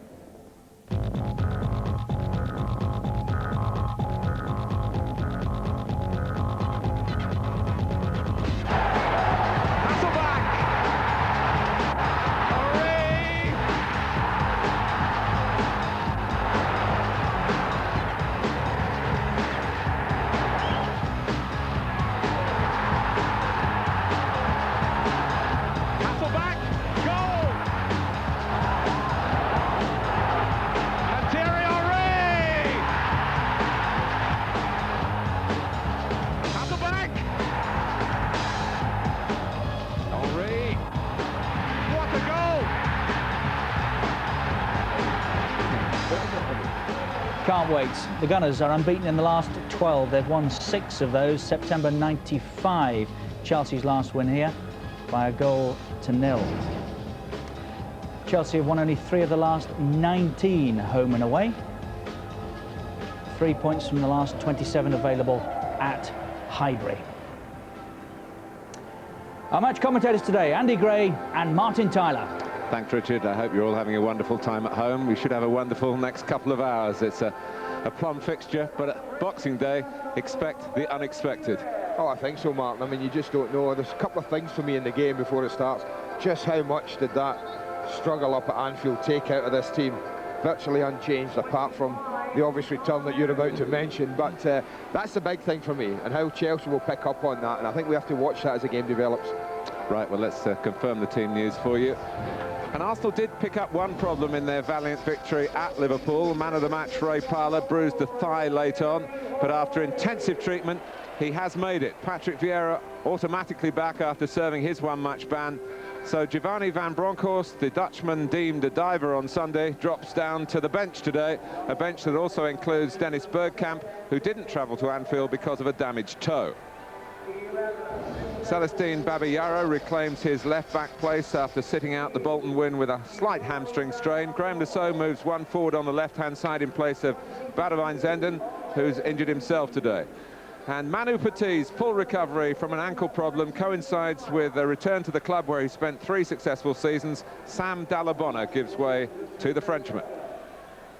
Can't wait. The Gunners are unbeaten in the last 12. They've won 6 of those. September 95, Chelsea's last win here by 1-0. Chelsea have won only 3 of the last 19 home and away. 3 points from the last 27 available at Highbury. Our match commentators today, Andy Gray and Martin Tyler. Thanks, Richard. I hope you're all having a wonderful time at home. We should have a wonderful next couple of hours. It's a plum fixture, but at Boxing Day, expect the unexpected. Oh, I think so, Martin. I mean, you just don't know. There's a couple of things for me in the game before it starts. Just how much did that struggle up at Anfield take out of this team? Virtually unchanged, apart from the obvious return that you're about to mention. But that's the big thing for me, and how Chelsea will pick up on that. And I think we have to watch that as the game develops. Right, well, let's confirm the team news for you. And Arsenal did pick up one problem in their valiant victory at Liverpool. Man of the match, Ray Parlour, bruised the thigh late on, but after intensive treatment, he has made it. Patrick Vieira automatically back after serving his one-match ban. So Giovanni van Bronckhorst, the Dutchman deemed a diver on Sunday, drops down to the bench today, a bench that also includes Dennis Bergkamp, who didn't travel to Anfield because of a damaged toe. Celestine Babayaro reclaims his left-back place after sitting out the Bolton win with a slight hamstring strain. Graham Lasso moves one forward on the left-hand side in place of Badewijn Zenden, who's injured himself today. And Manu Petit's full recovery from an ankle problem coincides with a return to the club where he spent 3 successful seasons. Sam Dallabonna gives way to the Frenchman.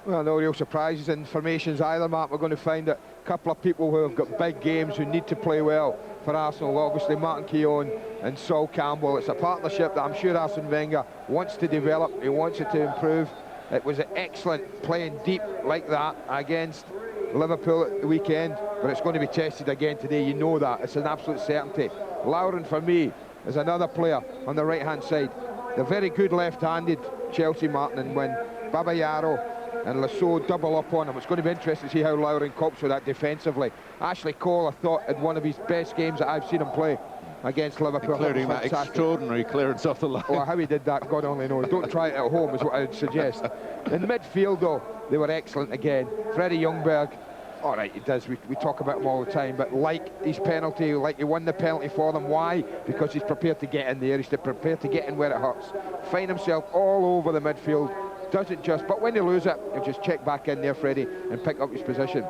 Well, no real surprises in formations either, Mark. We're going to find a couple of people who have got big games who need to play well for Arsenal. Obviously, Martin Keown and Sol Campbell. It's a partnership that I'm sure Arsene Wenger wants to develop. He wants it to improve. It was excellent playing deep like that against Liverpool at the weekend, but it's going to be tested again today. You know that. It's an absolute certainty. Lauren, for me, is another player on the right-hand side. They're very good left-handed, Chelsea, Martin, and when Babayaro and Lasso double up on him, it's going to be interesting to see how Lauren copes with that defensively. Ashley Cole, I thought, had one of his best games that I've seen him play against Liverpool. Including that extraordinary clearance off the line. Oh, how he did that, God only knows. Don't try it at home, is what I would suggest. In the midfield, though, they were excellent again. Freddie Ljungberg, all right, he does. We talk about him all the time, but like his penalty, like he won the penalty for them. Why? Because he's prepared to get in there. He's prepared to get in where it hurts. Find himself all over the midfield. Doesn't just, but when they lose it, he'll just check back in there, Freddie, and pick up his position.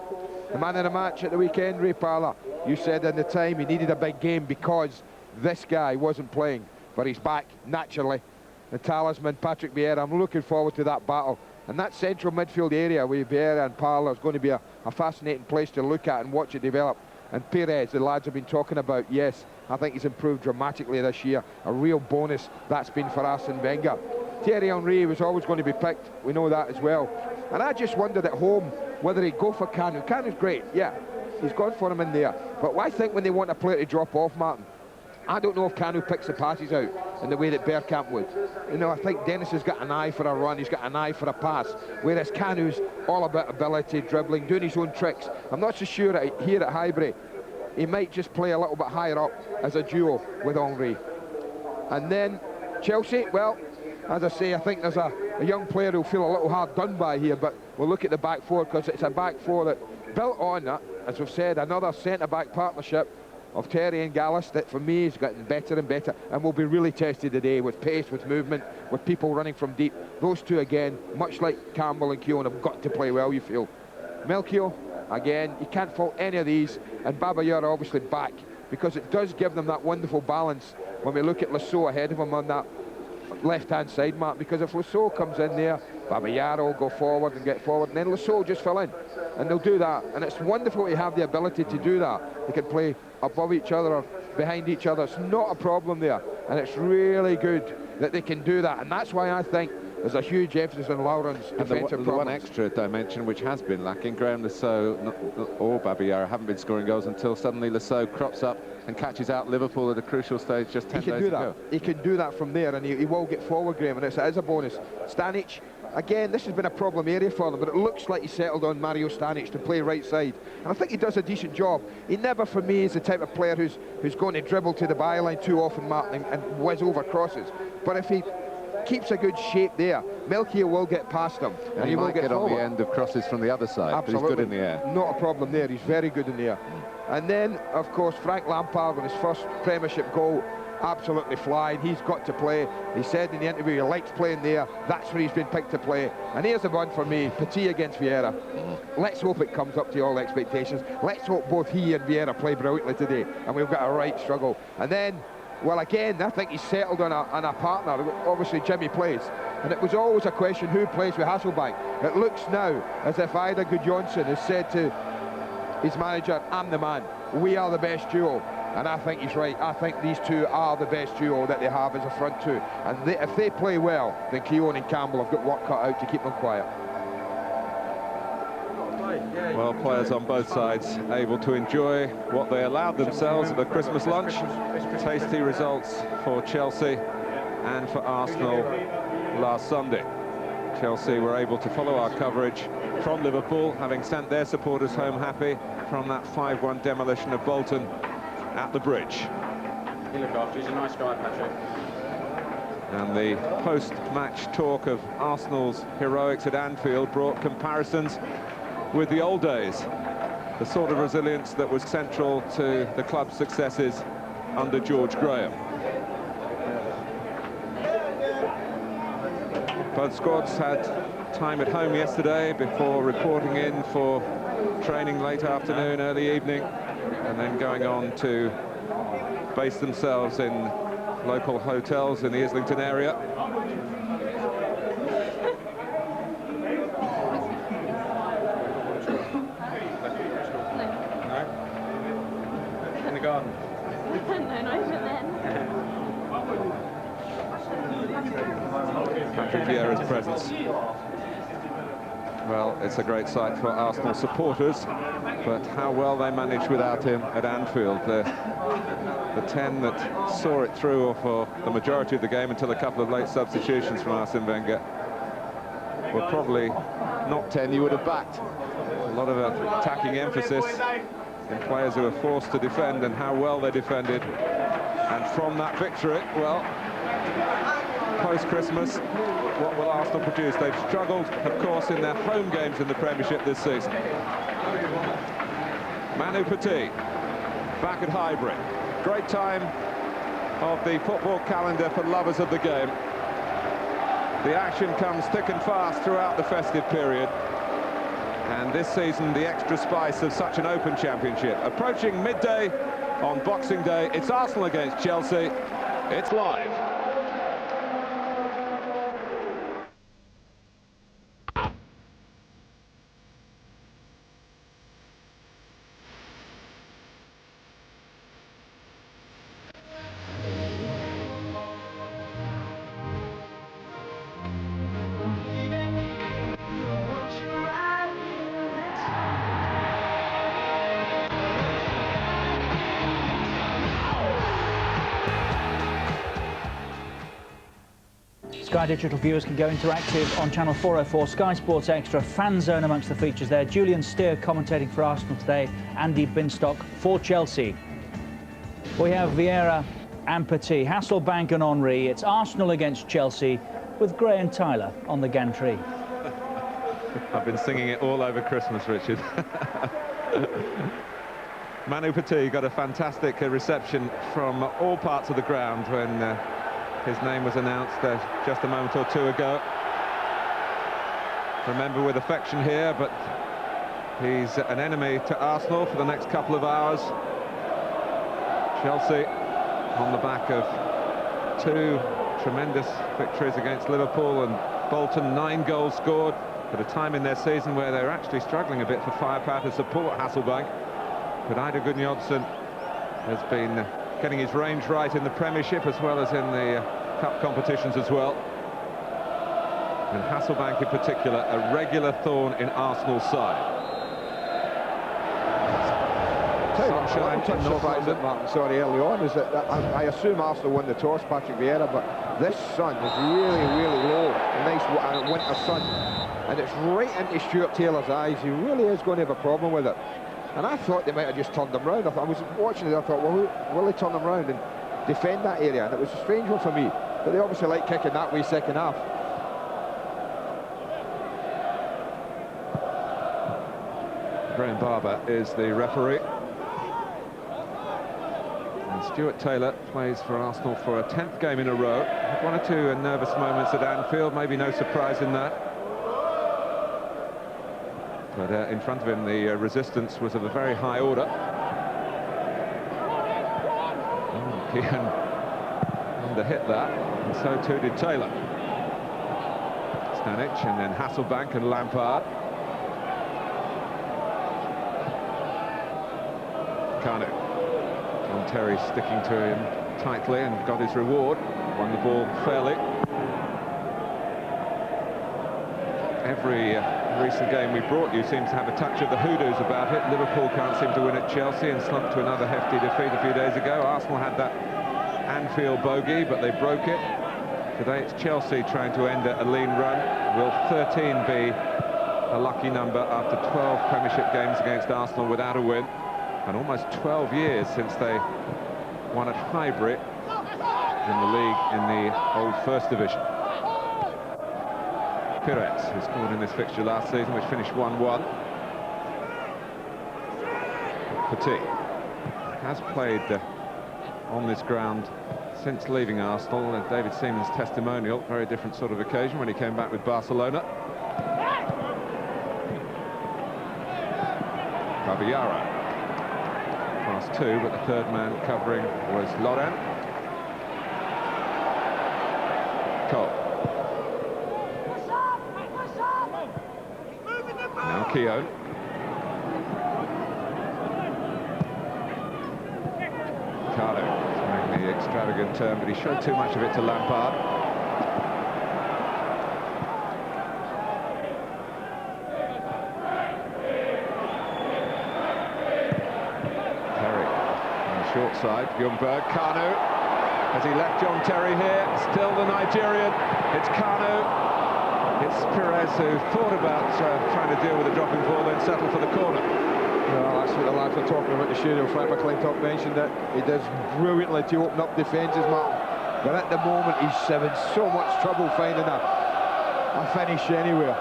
The man of the match at the weekend, Ray Parlour. You said in the time he needed a big game because this guy wasn't playing, but he's back naturally. The talisman, Patrick Vieira. I'm looking forward to that battle. And that central midfield area with Vieira and Parlour is going to be a fascinating place to look at and watch it develop. And Perez, the lads have been talking about, yes, I think he's improved dramatically this year. A real bonus that's been for Arsene Wenger. Thierry Henry was always going to be picked, we know that as well. And I just wondered at home whether he'd go for Kanu. Kanu's great, yeah, he's gone for him in there. But I think when they want a player to drop off, Martin, I don't know if Kanu picks the passes out in the way that Bergkamp would. You know, I think Dennis has got an eye for a run, he's got an eye for a pass, whereas Kanu's all about ability, dribbling, doing his own tricks. I'm not so sure that here at Highbury, he might just play a little bit higher up as a duo with Henry. And then Chelsea, well, as I say, I think there's a young player who'll feel a little hard done by here, but we'll look at the back four because it's a back four that built on that, as we've said, another centre-back partnership of Terry and Gallus that for me is getting better and better and will be really tested today with pace, with movement, with people running from deep. Those two again, much like Campbell and Keown, have got to play well, you feel. Melchior, again, you can't fault any of these, and Babayaro obviously back because it does give them that wonderful balance when we look at Lasso ahead of him on that left-hand side, Mark, because if Lasso comes in there, Babayaro will go forward and get forward, and then Lasso will just fill in, and they'll do that. And it's wonderful to have the ability to do that. They can play above each other or behind each other. It's not a problem there, and it's really good that they can do that. And that's why I think there's a huge emphasis on Lauren's defensive the one extra dimension which has been lacking. Graham Lasso or Babayaro haven't been scoring goals until suddenly Lasso crops up and catches out Liverpool at a crucial stage just 10 days ago. He can do that from there, and he will get forward, Graham, and it is a bonus. Stanic, again, this has been a problem area for them, but it looks like he settled on Mario Stanic to play right side, and I think he does a decent job. He never, for me, is the type of player who's going to dribble to the byline too often, Martin, and whiz over crosses. But if he keeps a good shape there, Melchior will get past him. And he will might get on forward. the end of crosses from the other side, Absolutely. but he's good in the air. Not a problem there, he's very good in the air. And then, of course, Frank Lampard with his first Premiership goal, absolutely flying. He's got to play. He said in the interview he likes playing there. That's where he's been picked to play. And here's the one for me, Petit against Vieira. Let's hope it comes up to all expectations. Let's hope both he and Vieira play brilliantly today, and we've got a right struggle. And then, well, again, I think he's settled on a partner. Obviously Jimmy plays, and it was always a question who plays with Hasselbank. It looks now as if Ida Gudjonsson has said to his manager, I'm the man, we are the best duo. And I think he's right. I think these two are the best duo that they have as a front two. And if they play well, then Keown and Campbell have got work cut out to keep them quiet. Well, players on both sides able to enjoy what they allowed themselves at the Christmas lunch. Tasty results for Chelsea and for Arsenal last Sunday. Chelsea were able to follow our coverage from Liverpool, having sent their supporters home happy from that 5-1 demolition of Bolton at the Bridge. You look after, he's a nice guy, Patrick. And the post-match talk of Arsenal's heroics at Anfield brought comparisons with the old days, the sort of resilience that was central to the club's successes under George Graham. Both squads had time at home yesterday before reporting in for training late afternoon, early evening, and then going on to base themselves in local hotels in the Islington area. In the garden. No, not even then. Patrick Vieira's presence. Well, it's a great sight for Arsenal supporters, but how well they managed without him at Anfield. The 10 that saw it through for the majority of the game until a couple of late substitutions from Arsene Wenger were probably not 10 you would have backed. A lot of attacking emphasis in players who were forced to defend, and how well they defended. And from that victory, well, post-Christmas, what will Arsenal produce? They've struggled, of course, in their home games in the Premiership this season. Manu Petit, back at Highbury. Great time of the football calendar for lovers of the game. The action comes thick and fast throughout the festive period. And this season, the extra spice of such an open championship. Approaching midday on Boxing Day, it's Arsenal against Chelsea. It's live. Sky Digital viewers can go interactive on channel 404, Sky Sports Extra, Fan Zone amongst the features there. Julian Steer commentating for Arsenal today, Andy Binstock for Chelsea. We have Vieira and Petit, Hasselbank and Henry. It's Arsenal against Chelsea with Gray and Tyler on the gantry. I've been singing it all over Christmas, Richard. Manu Petit got a fantastic reception from all parts of the ground when his name was announced just a moment or two ago. Remember with affection here, but he's an enemy to Arsenal for the next couple of hours. Chelsea on the back of 2 tremendous victories against Liverpool and Bolton, 9 goals scored at a time in their season where they're actually struggling a bit for firepower to support Hasselbank. But Ida Gudjonsson has been getting his range right in the Premiership as well as in the cup competitions as well. And Hasselbank in particular, a regular thorn in Arsenal's side. I'm just surprised at Martin, sorry, early on, is that I assume Arsenal won the toss, Patrick Vieira, but this sun is really, really low, a nice winter sun, and it's right into Stuart Taylor's eyes. He really is going to have a problem with it. And I thought they might have just turned him round. I was watching it, I thought, well, will they turn him round and defend that area? And it was a strange one for me. but they obviously like kicking that way second half. Graham Barber is the referee. And Stuart Taylor plays for Arsenal for a 10th game in a row. Had one or two nervous moments at Anfield, maybe no surprise in that. But in front of him, the resistance was of a very high order. Keane underhit that, and so too did Taylor. Stanic, and then Hasselbank and Lampard. Kanu. John Terry sticking to him tightly and got his reward. Won the ball fairly. Every recent game we brought you seems to have a touch of the hoodoos about it. Liverpool can't seem to win at Chelsea and slumped to another hefty defeat a few days ago. Arsenal had that Anfield bogey, but they broke it. Today it's Chelsea trying to end a lean run. Will 13 be a lucky number after 12 Premiership games against Arsenal without a win? And almost 12 years since they won at Highbury in the league in the old First Division. Pires, who scored in this fixture last season, which finished 1-1. Petit has played on this ground since leaving Arsenal. David Seaman's testimonial, very different sort of occasion when he came back with Barcelona. Babayaro. Past two, but the third man covering was Laurent. Cole. Now Keown. Ricardo trying the extravagant turn, but he showed too much of it to Lampard. Terry on the short side. Ljungberg, Kanu. Has he left John Terry here? Still the Nigerian. It's Kanu. It's Pires who thought about trying to deal with a dropping ball, then settled for the corner. Well, that's what the lads were talking about the studio. Frank McClintock mentioned that he does brilliantly to open up defences, Mark. But at the moment, he's having so much trouble finding a finish anywhere.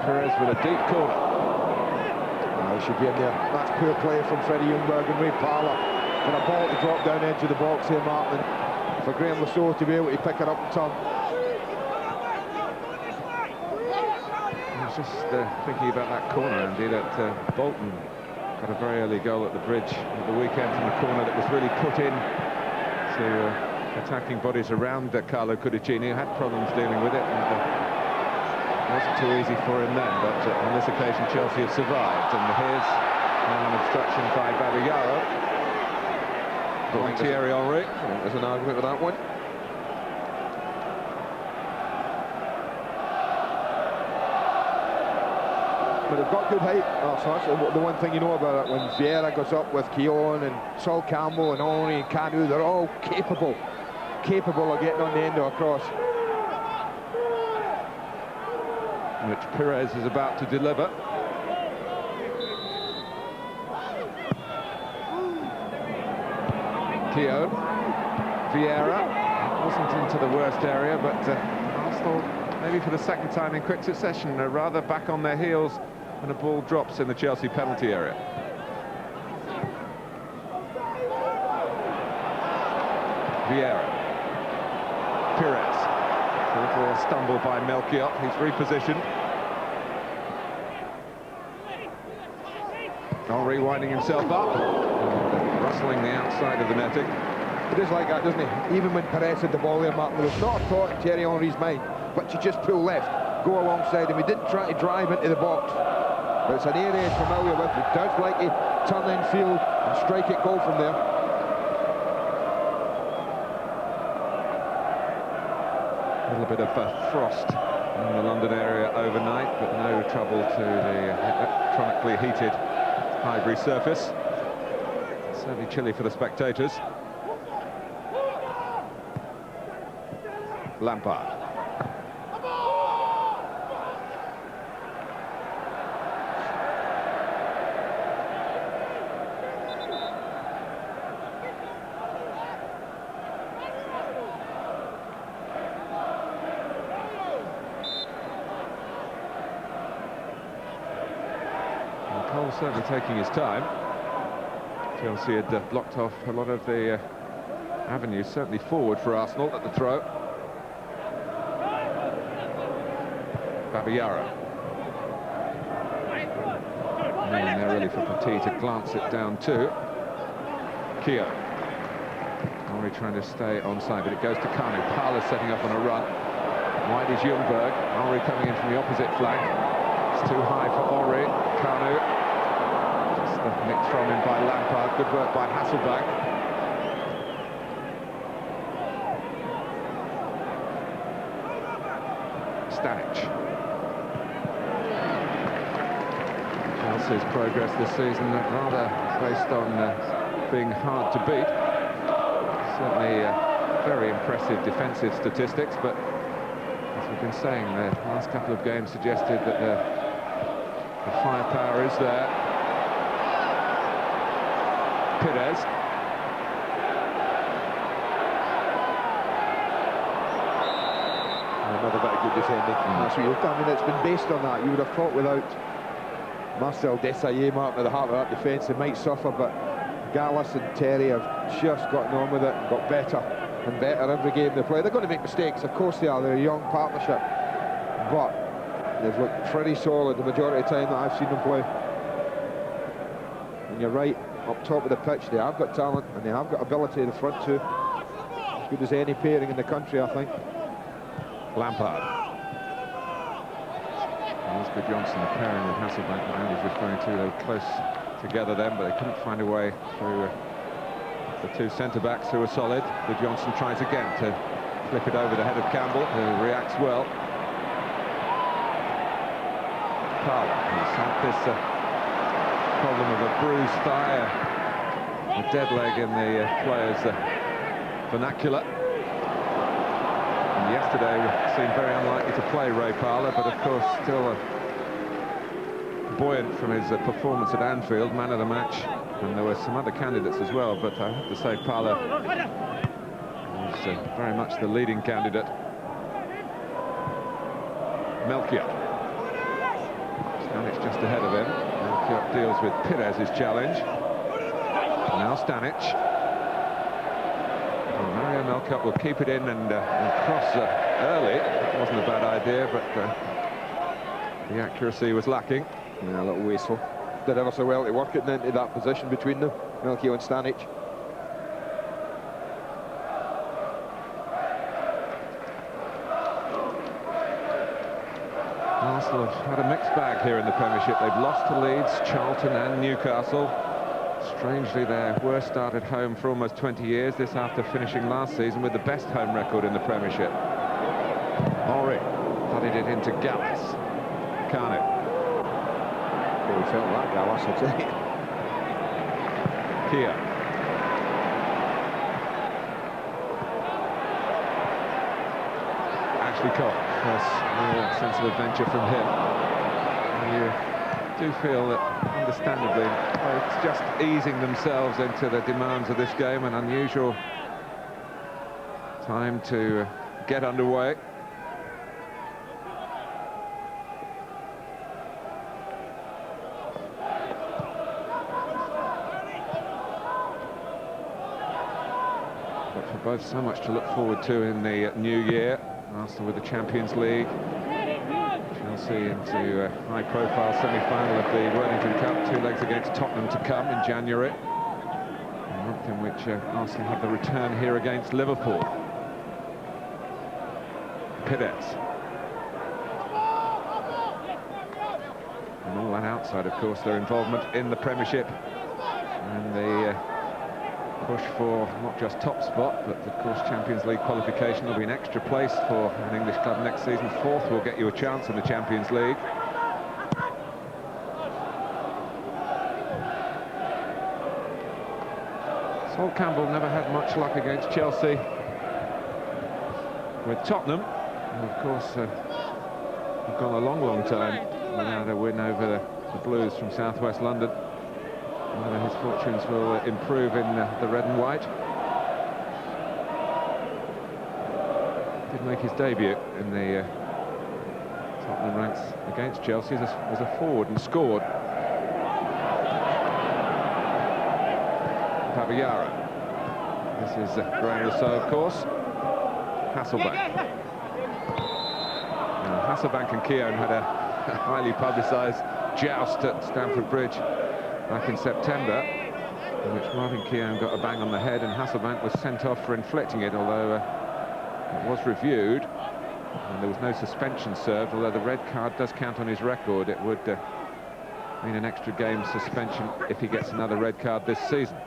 Pires with a deep corner. He should be in there. That's poor play from Freddie Ljungberg and Ray Parlour. And a ball to drop down into the box here, Martin. For Graham Lasso to be able to pick it up and turn. I was just thinking about that corner, Andy, that Bolton got a very early goal at the Bridge at the weekend from a corner that was really put in to attacking bodies around Carlo Cudicini, who had problems dealing with it, and it wasn't too easy for him then, but on this occasion Chelsea have survived, and here's now an obstruction by Babayaro. Thierry Henry. There's an argument with that one. But they've got good height. Oh, so that's the one thing you know about it. When Vieira goes up with Keown and Sol Campbell and Henry and Kanu, they're all capable of getting on the end of a cross. Which Pires is about to deliver. Keown, Vieira, wasn't into the worst area, but Arsenal, maybe for the second time in quick succession, are rather back on their heels when a ball drops in the Chelsea penalty area. Vieira, Pires, a little stumble by Melchiot, he's repositioned. Henry winding himself up, rustling the outside of the netting. It is like that, doesn't he? Even when Pires had the ball there, Martin, there was not a thought in Thierry Henry's mind, but to just pull left, go alongside him. He didn't try to drive into the box. But it's an area he's familiar with. He does like to turn in field and strike it goal from there. A little bit of frost in the London area overnight, but no trouble to the electronically heated Highbury surface. Certainly chilly for the spectators. Lampard. Cole certainly taking his time. Chelsea had blocked off a lot of the avenues, certainly forward for Arsenal at the throw. Babayara. And they're really for Petit to glance it down to. Keogh. Henry trying to stay onside, but it goes to Kanu. Parler's setting up on a run. Wide is Ljungberg. Henry coming in from the opposite flank. It's too high for Henry. Kanu. Just nicked from him by Lampard. Good work by Hasselbank. Stanic. Chelsea's progress this season rather based on being hard to beat. Certainly very impressive defensive statistics, but as we've been saying, the last couple of games suggested that the firepower is there. Pires. Another bit of good defending. That's what I mean, it's been based on that. You would have thought without Marcel Desailly marking at the heart of that defence, they might suffer, but Gallas and Terry have just gotten on with it and got better and better every game they play. They're going to make mistakes, of course they are. They're a young partnership, but they've looked pretty solid the majority of the time that I've seen them play. And you're right, up top of the pitch, they have got talent and they have got ability in the front too. As good as any pairing in the country, I think. Lampard. Oscar Johnson, the pairing with Hasselbank that Andy's referring to, they were close together then, but they couldn't find a way through the two centre-backs who were solid. But Johnson tries again to flip it over the head of Campbell, who reacts well. Parler, who's had this problem of a bruised thigh, a dead leg in the players' vernacular. And yesterday seemed very unlikely to play Ray Parler, but of course still buoyant from his performance at Anfield, man of the match. And there were some other candidates as well, but I have to say Parler was very much the leading candidate. Melchior. Stanic just ahead of him. Melchior deals with Pires' challenge. Now Stanic. Well, Mario Melchior will keep it in and cross early. It wasn't a bad idea, but the accuracy was lacking. Yeah, a little wasteful. Did ever so well to work it into that position between them, Melchior and Stanic. Arsenal have had a mixed bag here in the Premiership. They've lost to Leeds, Charlton and Newcastle. Strangely, their worst start at home for almost 20 years, this after finishing last season with the best home record in the Premiership. Henry thudded it into Gallas. Kanu. We felt that, Gallas, I'd say. Keogh. Ashley Cole. First real sense of adventure from him. And you do feel that, understandably, it's just easing themselves into the demands of this game. An unusual time to get underway. But for both, so much to look forward to in the new year. Arsenal with the Champions League. Chelsea into a high-profile semi-final of the Worthington Cup. 2 legs against Tottenham to come in January. A month in which Arsenal have the return here against Liverpool. Pires. And all that outside, of course, their involvement in the Premiership. And the push for not just top spot, but of course Champions League qualification. Will be an extra place for an English club next season. 4th will get you a chance in the Champions League. Sol Campbell never had much luck against Chelsea with Tottenham. And of course, we've gone a long time without a win over the Blues from southwest London. Whether his fortunes will improve in the red and white. Did make his debut in the Tottenham ranks against Chelsea as a forward and scored. Babayara. This is Graham Rousseau, of course. Hasselbank. Now, Hasselbank and Keown had a highly publicised joust at Stamford Bridge back in September, in which Marvin Keown got a bang on the head and Hasselbank was sent off for inflicting it, although it was reviewed and there was no suspension served. Although the red card does count on his record, it would mean an extra game suspension if he gets another red card this season.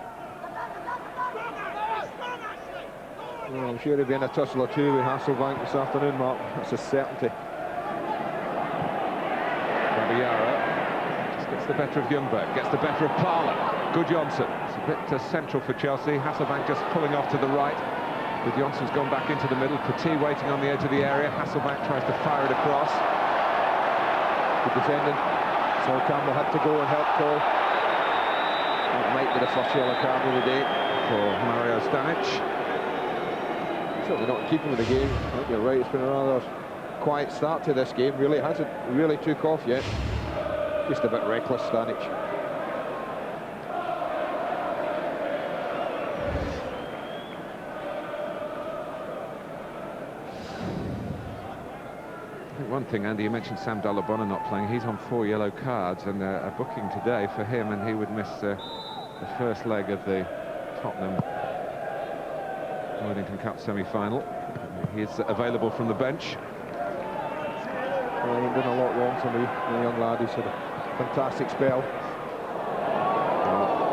Well, I'm sure he'll be in a tussle or two with Hasselbank this afternoon, Mark. That's a certainty. Babayara just gets the better of Ljungberg, gets the better of Parler. Gudjonsson, it's a bit central for Chelsea. Hasselbank just pulling off to the right. Gudjonsson's gone back into the middle. Petit waiting on the edge of the area. Hasselbank tries to fire it across. Good defending. So Campbell had to go and help Cole. That might be the first yellow card of the day for Mario Stanic. Certainly not keeping with the game. I think you're right, it's been a rather quiet start to this game. Really hasn't really took off yet. Just a bit reckless, Stanic. I think one thing, Andy, you mentioned Sam Dallabona not playing. He's on 4 yellow cards and a booking today for him, and he would miss the first leg of the Tottenham Worthington Cup semi-final. He's available from the bench. Well, he ain't done a lot wrong for me, the young lad. He's had a fantastic spell.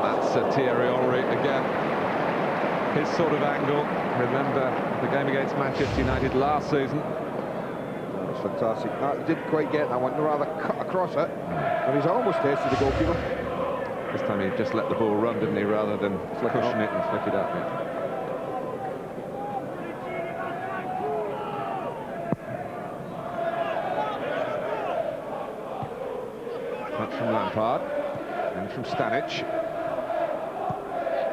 That's Thierry Henry again. His sort of angle. Remember the game against Manchester United last season. That was fantastic. Didn't quite get that one, rather cut across it. But he's almost tested the goalkeeper. This time he just let the ball run, didn't he, rather than cushion it and flick it up. Yeah. From Lampard and from Stanic,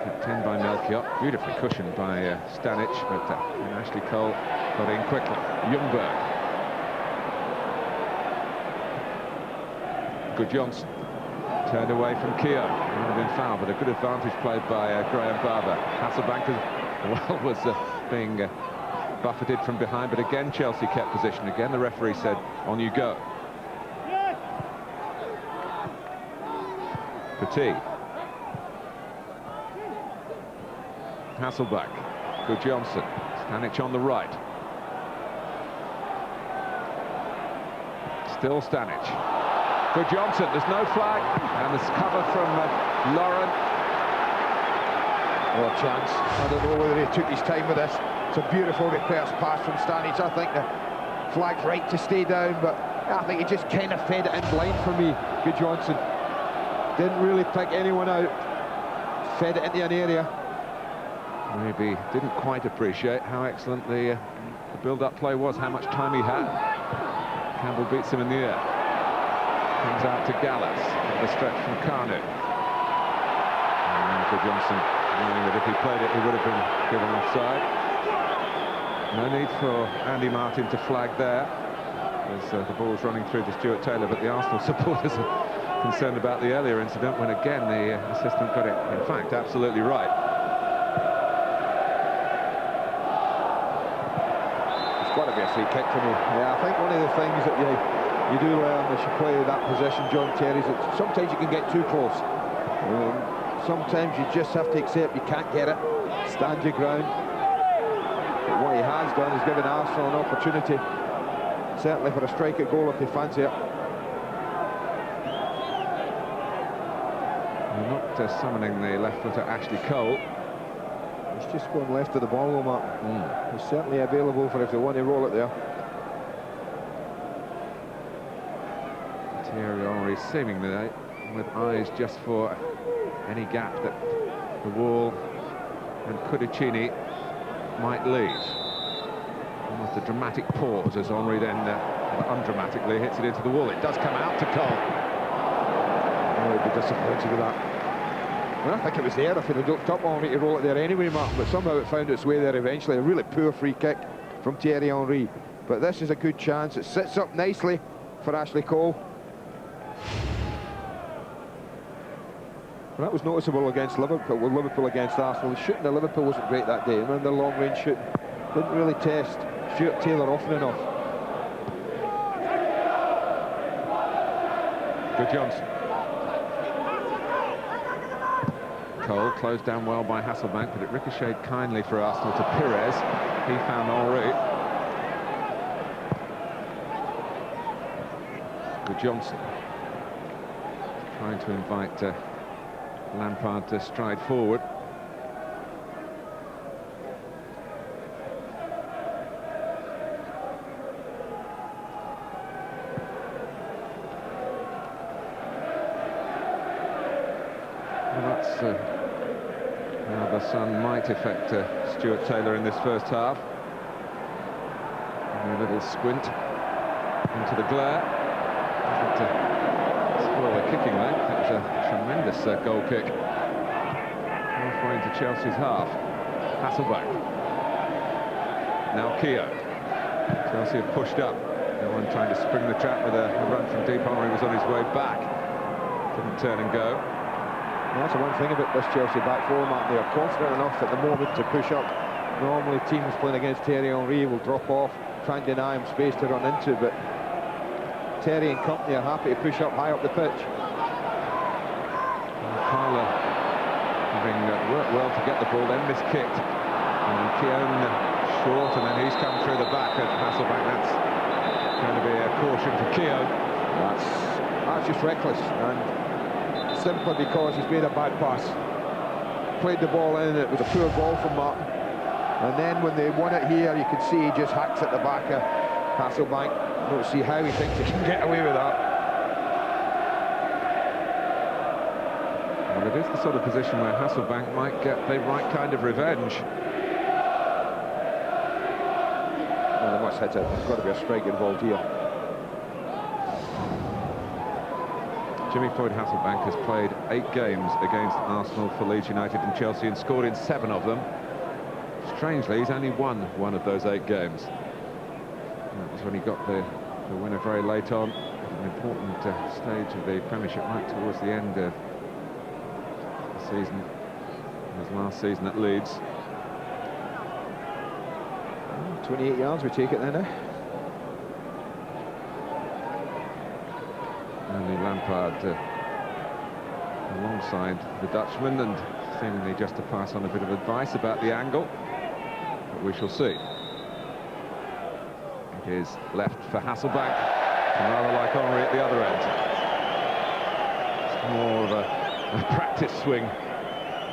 kept in by Melchior, beautifully cushioned by Stanic, but and Ashley Cole got in quickly. Ljungberg, Gudjonsson turned away from Keown, might have been fouled, but a good advantage played by Graham Barber. Hasselbank as well was being buffeted from behind, but again Chelsea kept possession. Again the referee said, on you go. Petit. Hasselbank. Gudjonsson. Stanic on the right. Still Stanic. Gudjonsson, there's no flag. And there's cover from Lauren. What a chance. I don't know whether he took his time with this. It's a beautiful reverse pass from Stanic. I think the flag's right to stay down, but I think he just kind of fed it in blind for me, Gudjonsson. Didn't really pick anyone out, fed it into an area. Maybe didn't quite appreciate how excellent the build-up play was, how much time he had. Campbell beats him in the air. Comes out to Gallas, the stretch from Kanu. And Gudjonsson, knowing that if he played it, he would have been given offside. No need for Andy Martin to flag there, as the ball's running through to Stuart Taylor, but the Arsenal supporters are concerned about the earlier incident when again the assistant got it, in fact, absolutely right. It's got to be a free kick for me. Yeah, I think one of the things that you do learn as you play that position, John Terry, is that sometimes you can get too close. Sometimes you just have to accept you can't get it, stand your ground. But what he has done is given Arsenal an opportunity, certainly for a strike at goal if they fancy it. Not summoning the left footer Ashley Cole. He's just going left of the ball, though, Mark. He's certainly available for if they want to roll it there. Thierry Henry seemingly with eyes just for any gap that the wall and Cudicini might leave. Almost a dramatic pause as Henry then undramatically hits it into the wall. It does come out to Cole. Oh, he'd be disappointed with that. Well, I think it was there if he'd looked up on me to roll it there anyway, Mark, but somehow it found its way there eventually. A really poor free kick from Thierry Henry. But this is a good chance. It sits up nicely for Ashley Cole. And that was noticeable against Liverpool, with Liverpool against Arsenal. The shooting at Liverpool wasn't great that day. Remember the long-range shooting? Didn't really test Stuart Taylor often enough. Good Johnson. Cole closed down well by Hasselbank, but it ricocheted kindly for Arsenal to Pires. He found Henry. Good Johnson. Trying to invite Lampard to stride forward. How the sun might affect Stuart Taylor in this first half. And a little squint into the glare. Spoil the kicking length. It was a tremendous goal kick. Halfway into Chelsea's half. Hasselbank. Now Keogh. Chelsea have pushed up. No one trying to spring the trap with a run from deep. Henry was on his way back. Didn't turn and go. That's the one thing about this Chelsea back four, Mark. They are confident enough at the moment to push up. Normally teams playing against Thierry Henry will drop off, try and deny him space to run into, but Terry and company are happy to push up high up the pitch. Parlour having worked well to get the ball, then miskicked. And Keown short, and then he's come through the back at Hasselbank. That's going to be a caution for Keown. That's just reckless, and simply because he's made a bad pass. Played the ball in, and it was a poor ball from Martin. And then when they won it here, you could see he just hacks at the back of Hasselbank. I don't see how he thinks he can get away with that. Well, it is the sort of position where Hasselbank might get the right kind of revenge. Well, they must hit it. There's got to be a strike involved here. Jimmy Floyd Hasselbank has played 8 games against Arsenal for Leeds United and Chelsea and scored in 7 of them. Strangely, he's only won one of those 8 games. That was when he got the winner very late on, an important stage of the Premiership, right towards the end of the season, his last season at Leeds. 28 yards, we take it then, eh? Only Lampard alongside the Dutchman, and seemingly just to pass on a bit of advice about the angle, but we shall see. It is left for Hasselbank, and rather like Henry at the other end. It's more of a practice swing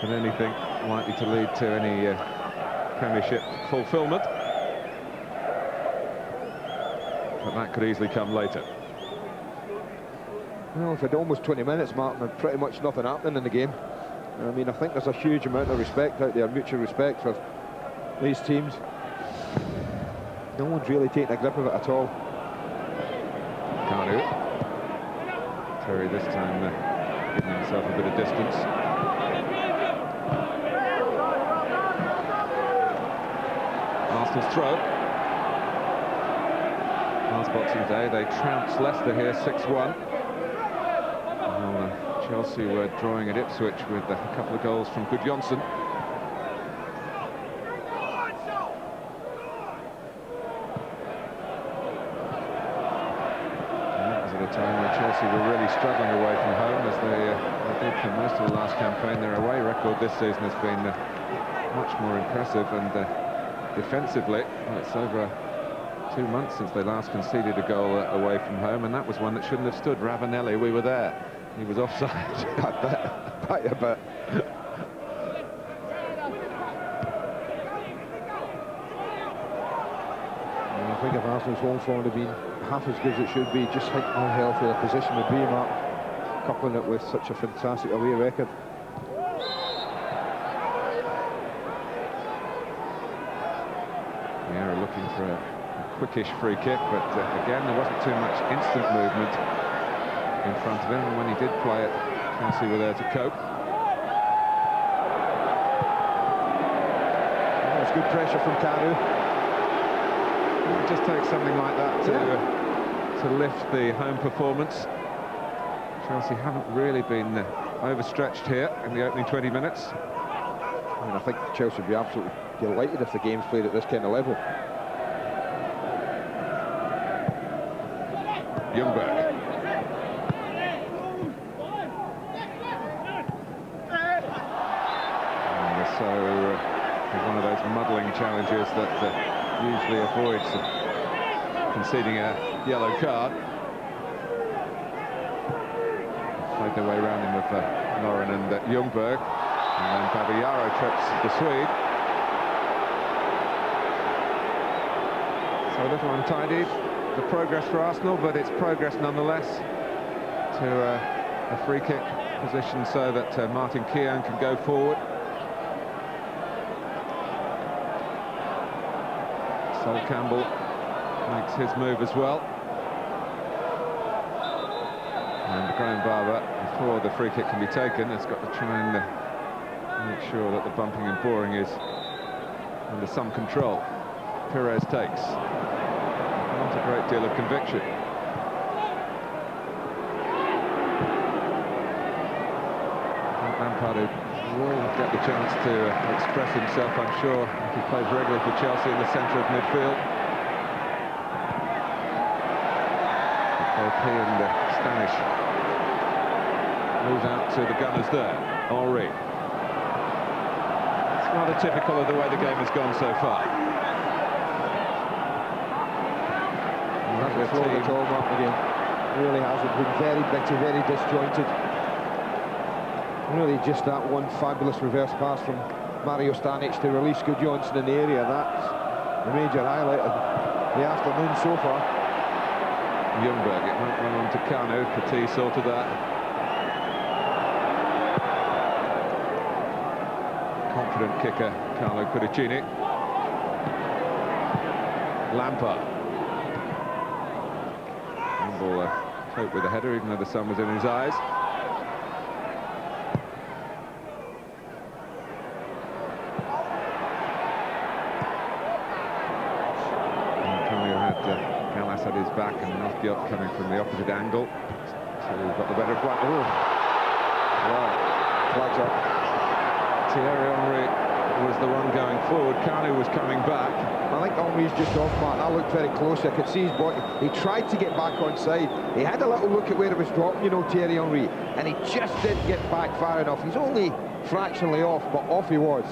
than anything likely to lead to any Premiership fulfilment, but that could easily come later. Well, for almost 20 minutes, Martin, and pretty much nothing happening in the game. I mean, I think there's a huge amount of respect out there, mutual respect for these teams. No one's really taking a grip of it at all. Can't do it. Terry this time giving himself a bit of distance. Arsenal's throw. Last Boxing Day, they trounced Leicester here 6-1. Chelsea were drawing at Ipswich with a couple of goals from Good Johnson. And that was at a time when Chelsea were really struggling away from home, as they did for most of the last campaign. Their away record this season has been much more impressive, and defensively, well, it's over 2 months since they last conceded a goal away from home, and that was one that shouldn't have stood. Ravanelli, we were there. He was offside. I bet. I think if Arsenal's home form had been half as good as it should be, just think how healthy their position would be, Mark, coupling it with such a fantastic away record. Yeah, looking for a quickish free kick, but again, there wasn't too much instant movement in front of him, and when he did play it, Chelsea were there to cope. That's good pressure from Carew. It just takes something like that to lift the home performance. Chelsea haven't really been overstretched here in the opening 20 minutes. And I think Chelsea would be absolutely delighted if the game's played at this kind of level. Ljungberg. So one of those muddling challenges that usually avoids conceding a yellow card. Played their way around him with Lauren and Ljungberg, and then Babayaro trips the Swede. So a little untidy, the progress for Arsenal, but it's progress nonetheless to a free kick position so that Martin Keown can go forward. Sol Campbell makes his move as well. And Graham Barber, before the free kick can be taken, has got to try and make sure that the bumping and boring is under some control. Perez takes. Not a great deal of conviction. Lampard will get the chance to express himself, I'm sure, if he plays regularly for Chelsea in the centre of midfield. Both he and Stanish moves out to the gunners there. Henry. It's rather typical of the way the game has gone so far. Hasn't flowed at all, Mark, again. Really hasn't been very bitter, very disjointed. Really just that one fabulous reverse pass from Mario Stanic to release Johnson in the area. That's the major highlight of the afternoon so far. Ljungberg, it won't run on to Kanu. Petit sorted that. Confident kicker, Carlo Cudicini. Lampard. Ball cope with the header, even though the sun was in his eyes. Gallas had his back and Northgate coming from the opposite angle. So we've got the better of Black. Oh, wow, flags up. Thierry Henry was the one going forward. Kanu was coming back. I think Henry's just off, Martin. I looked very closely. I could see his body. He tried to get back on side. He had a little look at where it was dropping, you know, Thierry Henry, and he just didn't get back far enough. He's only fractionally off, but off he was.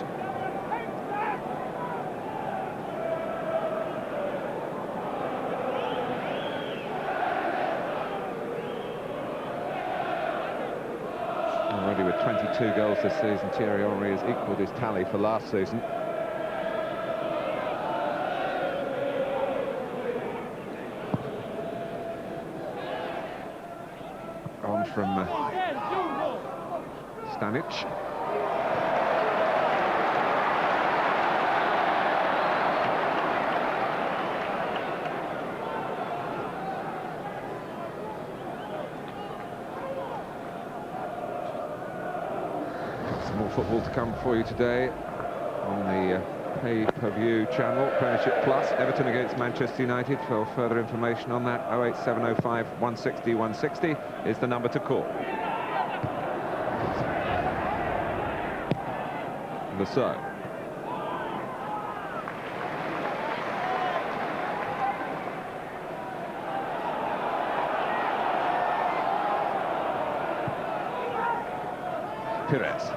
Already with 22 goals this season, Thierry Henry has equalled his tally for last season. On from Stanic. More football to come for you today on the pay-per-view channel, Premiership Plus. Everton against Manchester United. For further information on that, 08705 160 160 is the number to call. Lasso. Perez.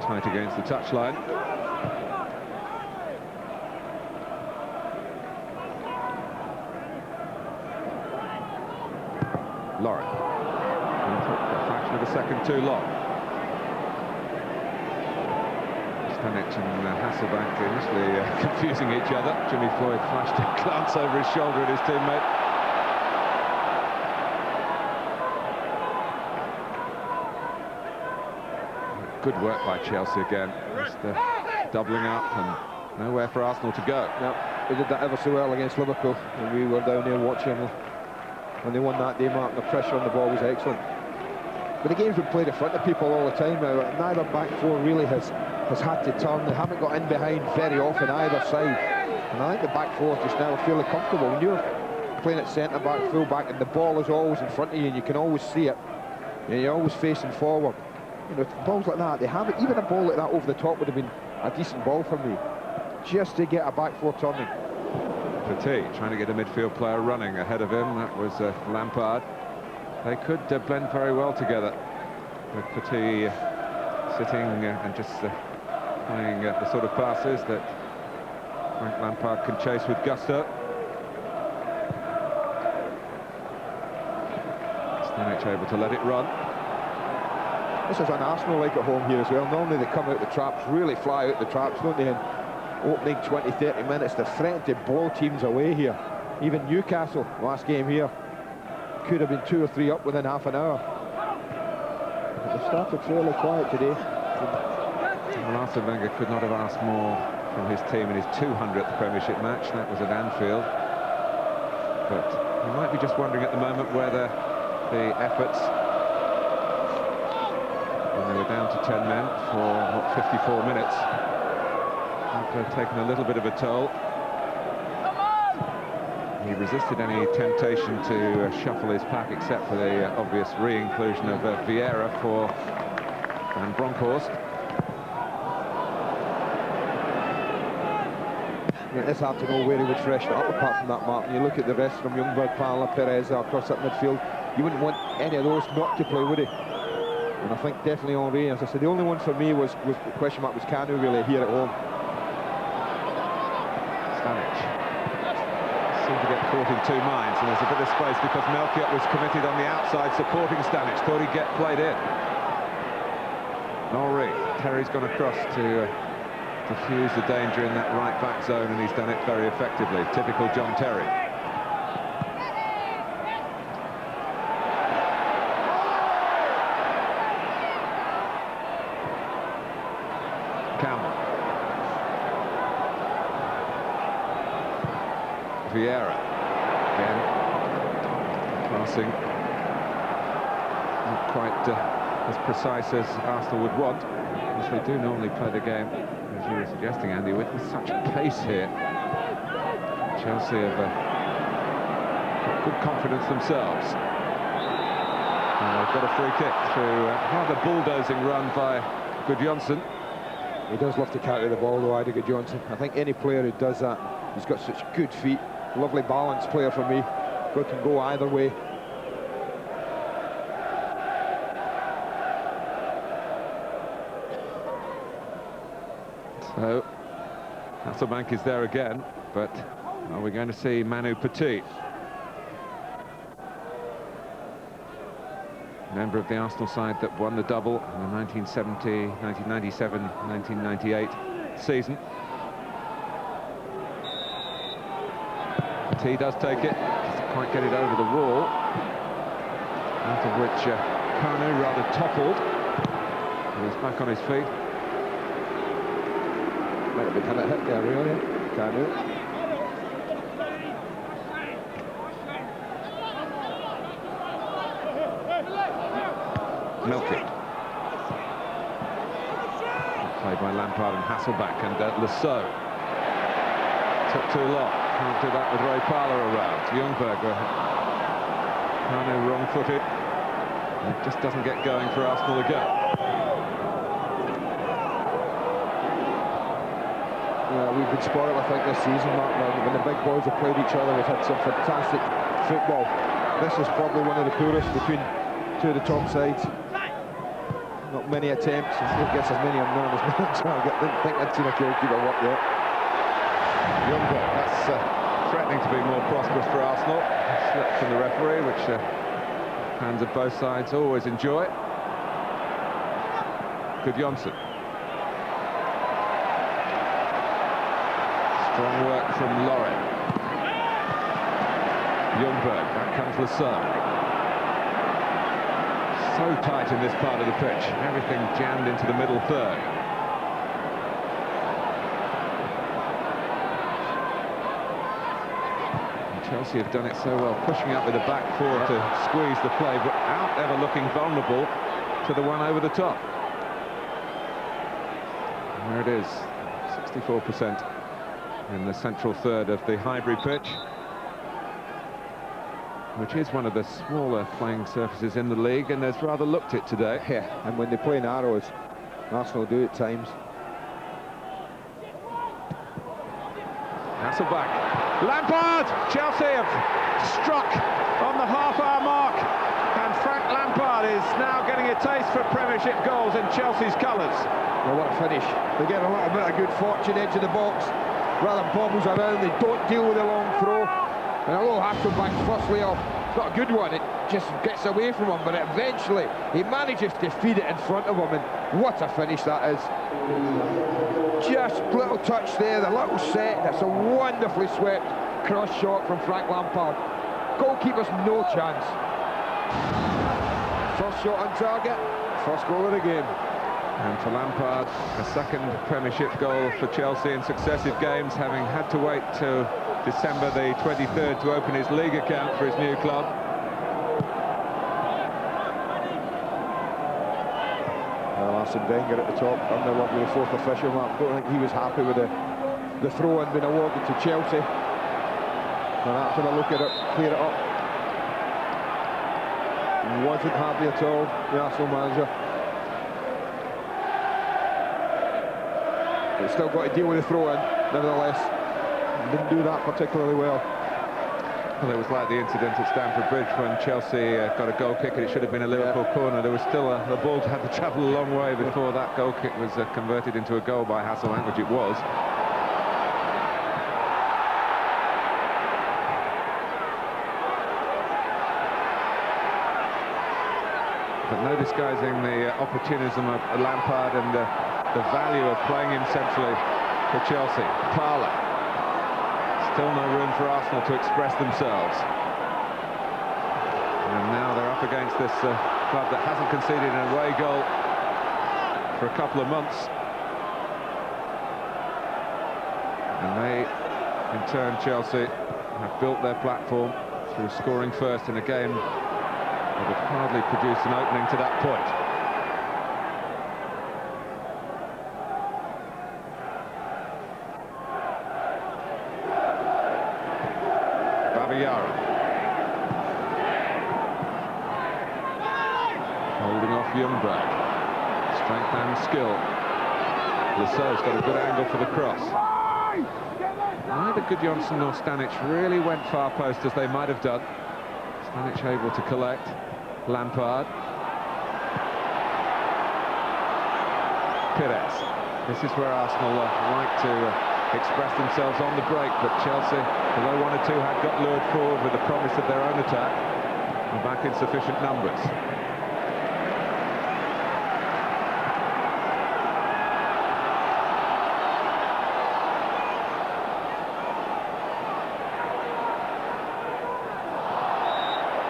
Tight against the touchline. Lauren. A fraction of a second too long. Stanic and Hasselbank initially confusing each other. Jimmy Floyd flashed a glance over his shoulder at his teammate. Good work by Chelsea again. Just doubling up and nowhere for Arsenal to go. No, they did that ever so well against Liverpool, and we were down there watching them when they won that day, Mark. The pressure on the ball was excellent. But the game's been played in front of people all the time now. Neither back four really has had to turn. They haven't got in behind very often either side. And I think the back four just now are fairly comfortable. When you're playing at centre-back, full-back, and the ball is always in front of you and you can always see it, You're always facing forward. You know, balls like that, they have it. Even a ball like that over the top would have been a decent ball for me, just to get a back four turning. Petit trying to get a midfield player running ahead of him. That was Lampard. They could blend very well together, with Petit sitting and just playing the sort of passes that Frank Lampard can chase with gusto. Stanic able to let it run. This is an Arsenal like at home here as well. Normally they come out the traps, really fly out the traps, don't they? In opening 20-30 minutes, they threaten to blow teams away here. Even Newcastle, last game here, could have been 2 or 3 up within half an hour. But they started fairly quiet today. Well, Arsene Wenger could not have asked more from his team in his 200th Premiership match. That was at Anfield. But you might be just wondering at the moment whether the efforts, when they were down to 10 men for, what, 54 minutes, have taken a little bit of a toll. He resisted any temptation to shuffle his pack, except for the obvious re-inclusion of Vieira for Van Bronckhorst. It's hard to know where he would freshen it up apart from that, Martin. You look at the rest from Ljungberg, Parla, Perez across that midfield, you wouldn't want any of those not to play, would he? And I think definitely Henry. As I said, the only one for me was the question mark was Kanu really here at home. Stanic seemed to get caught in two minds, and there's a bit of space because Melchiot was committed on the outside supporting Stanic, thought he'd get played in. Henry, Terry's gone across to diffuse the danger in that right back zone, and he's done it very effectively. Typical John Terry. Campbell. Vieira. Again. Passing. Not quite as precise as Arsenal would want, as they do normally play the game, as you were suggesting, Andy, with such pace here. Chelsea have got good confidence themselves. And they've got a free kick through a rather bulldozing run by Gudjohnsen. He does love to carry the ball, though, Ida Gudjohnsen. I think any player who does that, he's got such good feet. Lovely balanced player for me. Good, can go either way. So, Hasselbank is there again, but are we going to see Manu Petit? Member of the Arsenal side that won the double in the 1970, 1997, 1998 season. Petit does take it, doesn't quite get it over the wall, out of which Kanu rather toppled. He's back on his feet. Might have been hit there, really. Kanu. Melchiot. Played by Lampard and Hasselbank, and Lasso. Took too long. Can't do that with Ray Parler around. Ljungberg. Kanu wrong-footed. It just doesn't get going for Arsenal again. We've been spoiled, I think, this season, Mark. When the big boys have played each other, we've had some fantastic football. This is probably one of the poorest between two of the top sides. Not many attempts. I guess as many of them as many target. Didn't think I'd seen a goalkeeper work yet. Ljungberg, that's threatening to be more prosperous for Arsenal. Slip from the referee, which fans of both sides always enjoy. Gudjohnsen. Strong work from Lauren. Ljungberg, back comes Lasso. So tight in this part of the pitch, everything jammed into the middle third. And Chelsea have done it so well, pushing up with the back four to squeeze the play, but without ever looking vulnerable to the one over the top. And there it is, 64% in the central third of the Highbury pitch. which is one of the smaller playing surfaces in the league, and has rather looked it today. Yeah, and when they play narrow, as Arsenal do at times. Hasselback. Lampard! Chelsea have struck on the half-hour mark, and Frank Lampard is now getting a taste for Premiership goals in Chelsea's colours. Well, what a finish. They get a little bit of good fortune edge of the box. Rather bobbles around, they don't deal with a long throw. And although Hasselback's first layoff, it's not a good one, it just gets away from him, but eventually he manages to feed it in front of him, and what a finish that is. Just little touch there, the little set, that's a wonderfully swept cross shot from Frank Lampard. Goalkeeper's no chance. First shot on target, first goal of the game. And for Lampard, a second Premiership goal for Chelsea in successive games, having had to wait till December the 23rd to open his league account for his new club. Arsene Wenger at the top, under one with the fourth official mark. Don't think he was happy with the throw-in being awarded to Chelsea. And after a look at it, clear it up. Wasn't happy at all, the Arsenal manager. But still got to deal with the throw-in, nevertheless. Didn't do that particularly well. Well, it was like the incident at Stamford Bridge when Chelsea got a goal kick and it should have been a Liverpool corner. There was still the ball had to travel a long way before that goal kick was converted into a goal by Hasselback, which it was. But no disguising the opportunism of Lampard and the value of playing him centrally for Chelsea. Parlour. Still no room for Arsenal to express themselves. And now they're up against this club that hasn't conceded an away goal for a couple of months. And they, in turn, Chelsea, have built their platform through scoring first in a game that have hardly produced an opening to that point. Holding off Ljungberg. Strength and skill. Lasso's got a good angle for the cross. Neither Gudjohnsen nor Stanic really went far post as they might have done. Stanic able to collect. Lampard. Pires. This is where Arsenal like to express themselves on the break, but Chelsea, although one or two had got lured forward with the promise of their own attack, are back in sufficient numbers.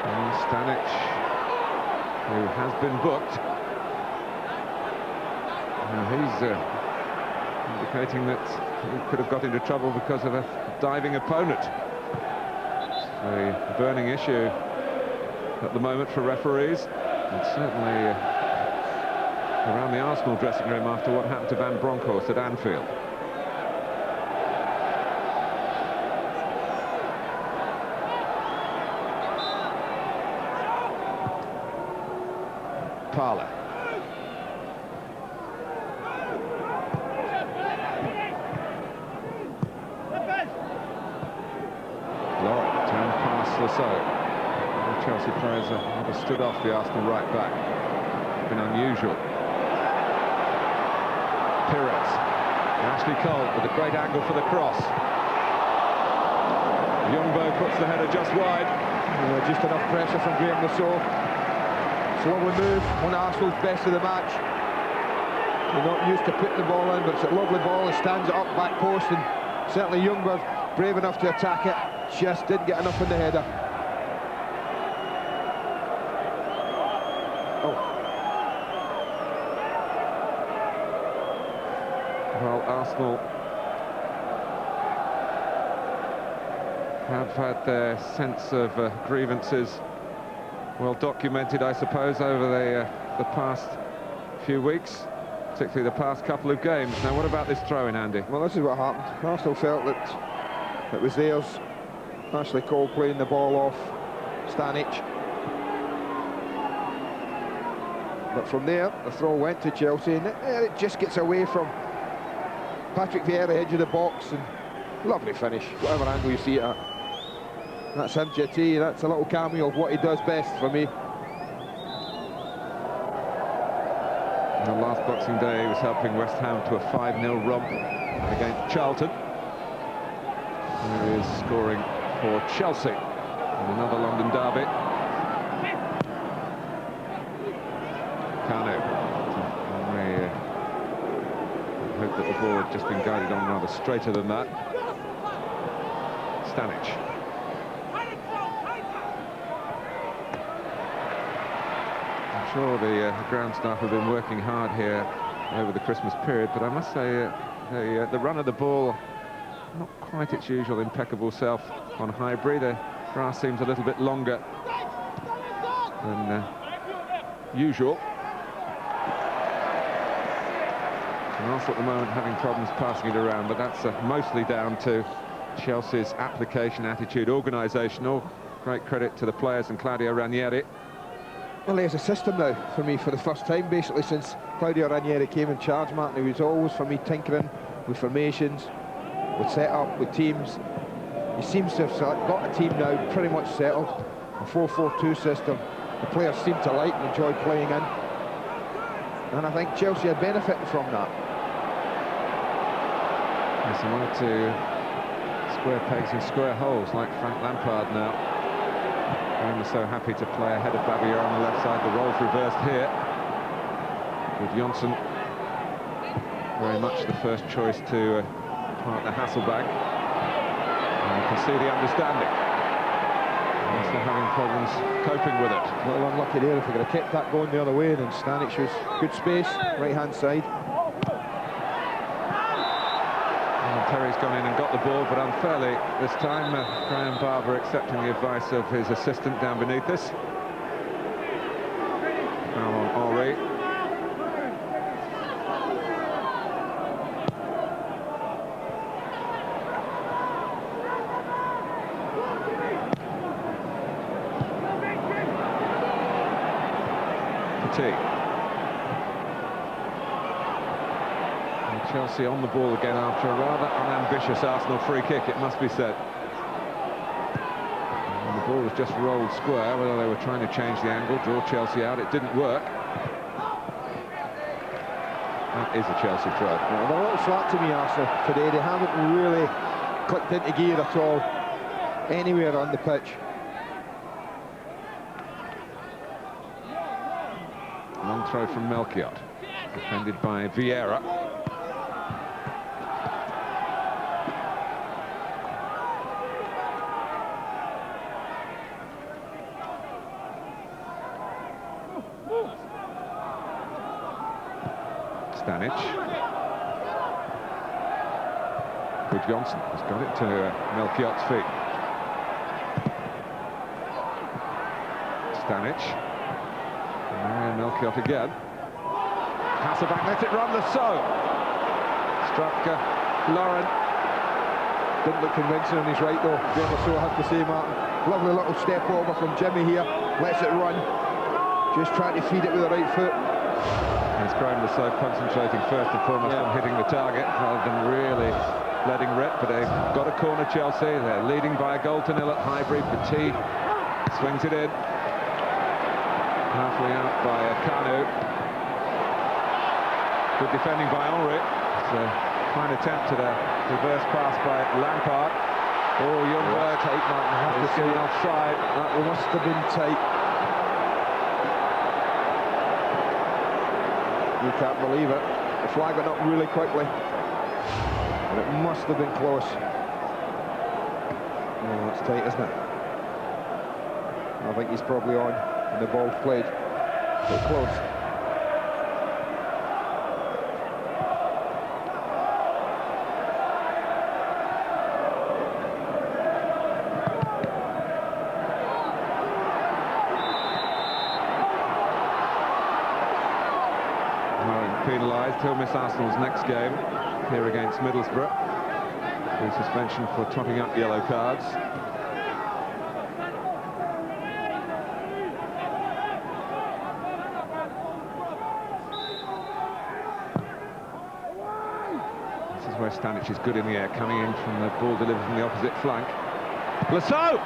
And Stanic, who has been booked, he's indicating that he could have got into trouble because of a diving opponent. A burning issue at the moment for referees, and certainly around the Arsenal dressing room after what happened to Van Bronckhorst at Anfield. Parlour. So the Chelsea players have stood off the Arsenal right back. It's been unusual. Pires. Ashley Cole with a great angle for the cross. Ljungberg puts the header just wide. Just enough pressure from Graham Lassow. It's a lovely move, one of Arsenal's best of the match. They're not used to putting the ball in, but it's a lovely ball. He stands it up back post, and certainly Ljungberg brave enough to attack it. Just didn't get enough in the header. Well, Arsenal have had their sense of grievances well documented, I suppose, over the past few weeks, particularly the past couple of games. Now, what about this throw-in, Andy? Well, this is what happened. Arsenal felt that it was theirs. Ashley Cole playing the ball off Stanic. But from there, the throw went to Chelsea, and it just gets away from Patrick Vieira, edge of the box, and lovely finish, whatever angle you see it at. That's him, JT. That's a little cameo of what he does best for me. The last Boxing Day, he was helping West Ham to a 5-0 romp against Charlton. Here he is scoring for Chelsea in another London derby. Kanu. I hope that the ball had just been guided on rather straighter than that. Stanic. I'm sure the ground staff have been working hard here over the Christmas period, but I must say the run of the ball, not quite its usual impeccable self on Highbury. The grass seems a little bit longer than usual. And also at the moment having problems passing it around, but that's mostly down to Chelsea's application, attitude, organisation. All great credit to the players and Claudio Ranieri. Well, he has a system now for me for the first time, basically, since Claudio Ranieri came in charge, Martin. He was always, for me, tinkering with formations, with set-up, with teams. He seems to have got a team now pretty much settled. A 4-4-2 system. The players seem to like and enjoy playing in. And I think Chelsea had benefited from that. Yes, I wanted to square pegs in square holes like Frank Lampard now. I'm so happy to play ahead of Babier on the left side. The role's reversed here with Jonsson very much the first choice to partner Hasselbank. And you can see the understanding. And still having problems coping with it. A little unlucky there. If we could have kept that going the other way, then Stanic was good space, right-hand side. Terry's gone in and got the ball, but unfairly this time. Graham Barber accepting the advice of his assistant down beneath us. Foul on Henry. Petit. Chelsea on the ball again after a rather unambitious Arsenal free kick, it must be said. And the ball was just rolled square, whether they were trying to change the angle, draw Chelsea out, it didn't work. That is a Chelsea try. Well, they're a little flat to me, Arsenal, today. They haven't really clicked into gear at all, anywhere on the pitch. Long throw from Melchiot, defended by Vieira. Stanic. Good Jonsson has got it to Melchiot's feet. Stanic. And Melchiot again. Hasselbank lets it run, the so. Struck Lauren. Didn't look convincing on his right though, so I have to say, Martin. Lovely little step over from Jimmy here. Lets it run. Just trying to feed it with the right foot. As Graham was so concentrating first and foremost on hitting the target rather than really letting rip, but they've got a corner, Chelsea. They're leading by a goal to nil at Highbury. Petit swings it in. Halfway out by Kanu. Good defending by Henry. It's a fine attempt at a reverse pass by Lampard. Oh, Youngberg tight, Martin. I have to say, offside. That must have been tight. You can't believe it. The flag went up really quickly. And it must have been close. Oh, that's tight, isn't it? I think he's probably on, and the ball's played. So close. Penalised, he'll miss Arsenal's next game here against Middlesbrough. Through suspension for totting up yellow cards. where Stanic is good in the air, coming in from the ball delivered from the opposite flank. Lasso!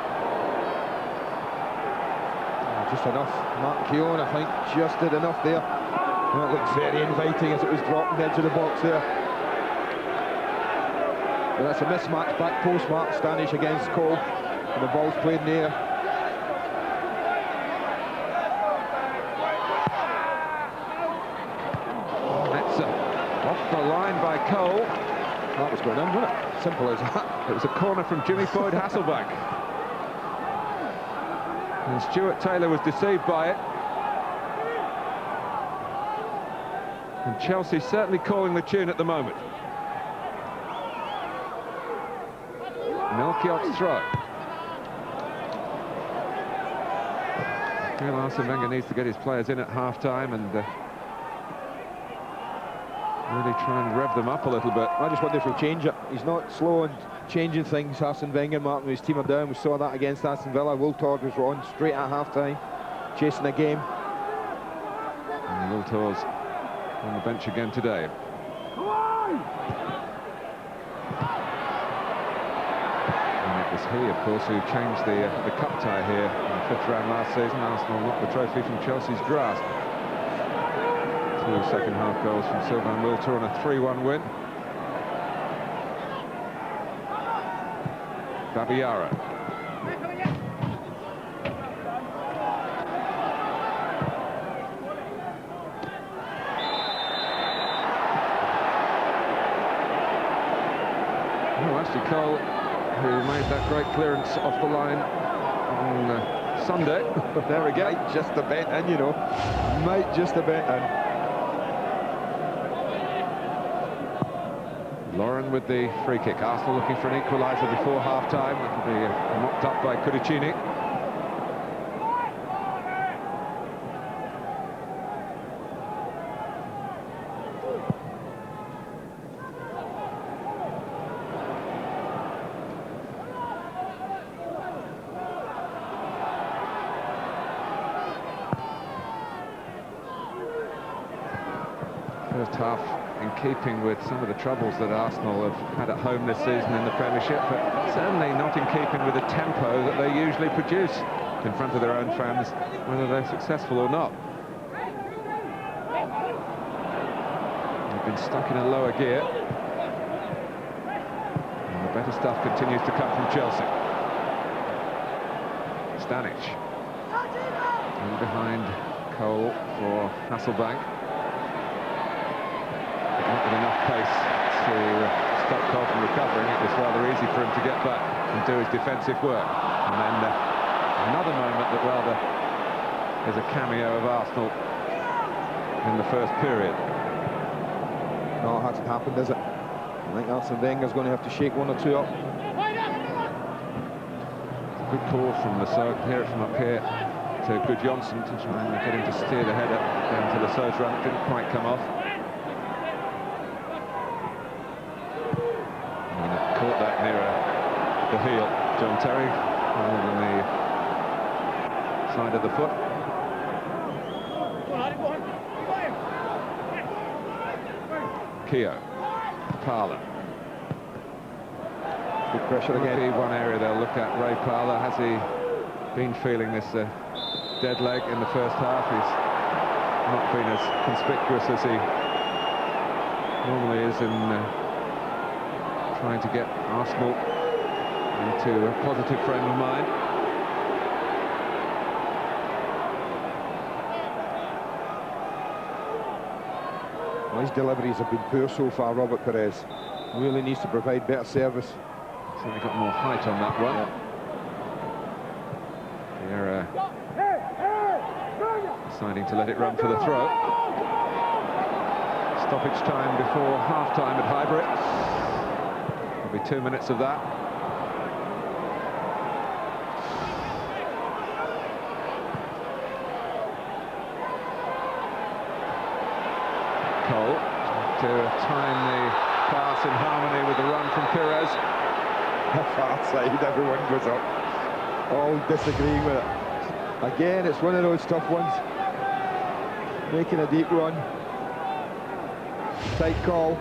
Just enough. Mark Keown, I think, just did enough there. That looked very inviting as it was dropped into the box there. But that's a mismatch back post, Mark Stanic against Cole. And the ball's played in the air. That's off the line by Cole. That was going in, wasn't it? Simple as that. It was a corner from Jimmy Boyd Hasselbank. And Stuart Taylor was deceived by it. And Chelsea certainly calling the tune at the moment. Melchiot's throw. Well, Arsene Wenger needs to get his players in at half-time and really try and rev them up a little bit. I just wonder if he'll change it. He's not slow and changing things. Arsene Wenger, Martin, his team are down. We saw that against Aston Villa. Wiltord was on straight at half-time, chasing the game. And Wiltord's on the bench again today. And it was he, of course, who changed the cup tie here in the 5th round last season. Arsenal knocked the trophy from Chelsea's grasp. 2 second-half goals from Sylvain Wiltord and a 3-1 win. Babayaro. Oh, actually Cole, who made that great clearance off the line on Sunday. There we go. Might just a bit in, you know. Might just a bit in. Lauren with the free kick. Arsenal looking for an equaliser before half-time. That'll be mopped up by Cudicini. First half in keeping with some of the troubles that Arsenal have had at home this season in the Premiership, but certainly not in keeping with the tempo that they usually produce in front of their own fans, whether they're successful or not. They've been stuck in a lower gear, and the better stuff continues to come from Chelsea. Stanic. In behind Cole for Hasselbank. Not with enough pace to stop Cole from recovering. It was rather easy for him to get back and do his defensive work. And then another moment that rather is a cameo of Arsenal in the first period. No, it hasn't happened, is it? I think Arsene Wenger's going to have to shake 1 or 2 up. Good call from Lasso. Hear it from up here to Gudjonsson to try and get him to steer the header down to Lasso's run. It didn't quite come off. Caught that nearer the heel, John Terry, rather than the side of the foot. Keogh, Parler. Good pressure again. Might be one area they'll look at. Ray Parler, has he been feeling this dead leg in the first half? He's not been as conspicuous as he normally is in trying to get Arsenal into a positive frame of mind. Well, his deliveries have been poor so far, Robert Perez. Really needs to provide better service. Certainly got more height on that one. Vieira deciding to let it run for the throw. Stoppage time before half-time at Highbury. Be 2 minutes of that. Cole to time the pass in harmony with the run from Pires. The far side, everyone goes up. All disagreeing with it. Again, it's one of those tough ones. Making a deep run. Tight call.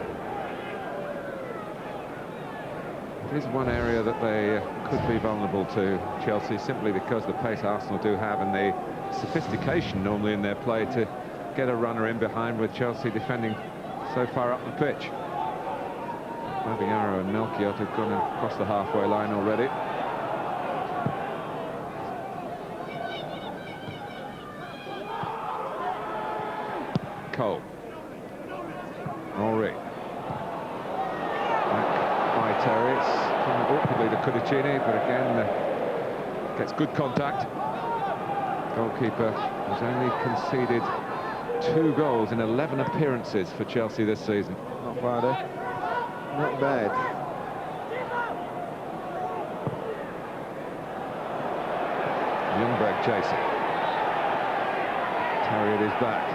It is one area that they could be vulnerable to, Chelsea, simply because the pace Arsenal do have and the sophistication normally in their play to get a runner in behind, with Chelsea defending so far up the pitch. Babiaro and Melchiot have gone across the halfway line already. Cole. Henri. Back by Terry. It's coming awkwardly to Cudicini, but again gets good contact. Goalkeeper has only conceded 2 goals in 11 appearances for Chelsea this season. Not bad, eh? Not bad. Ljungberg chasing. Terry at his back.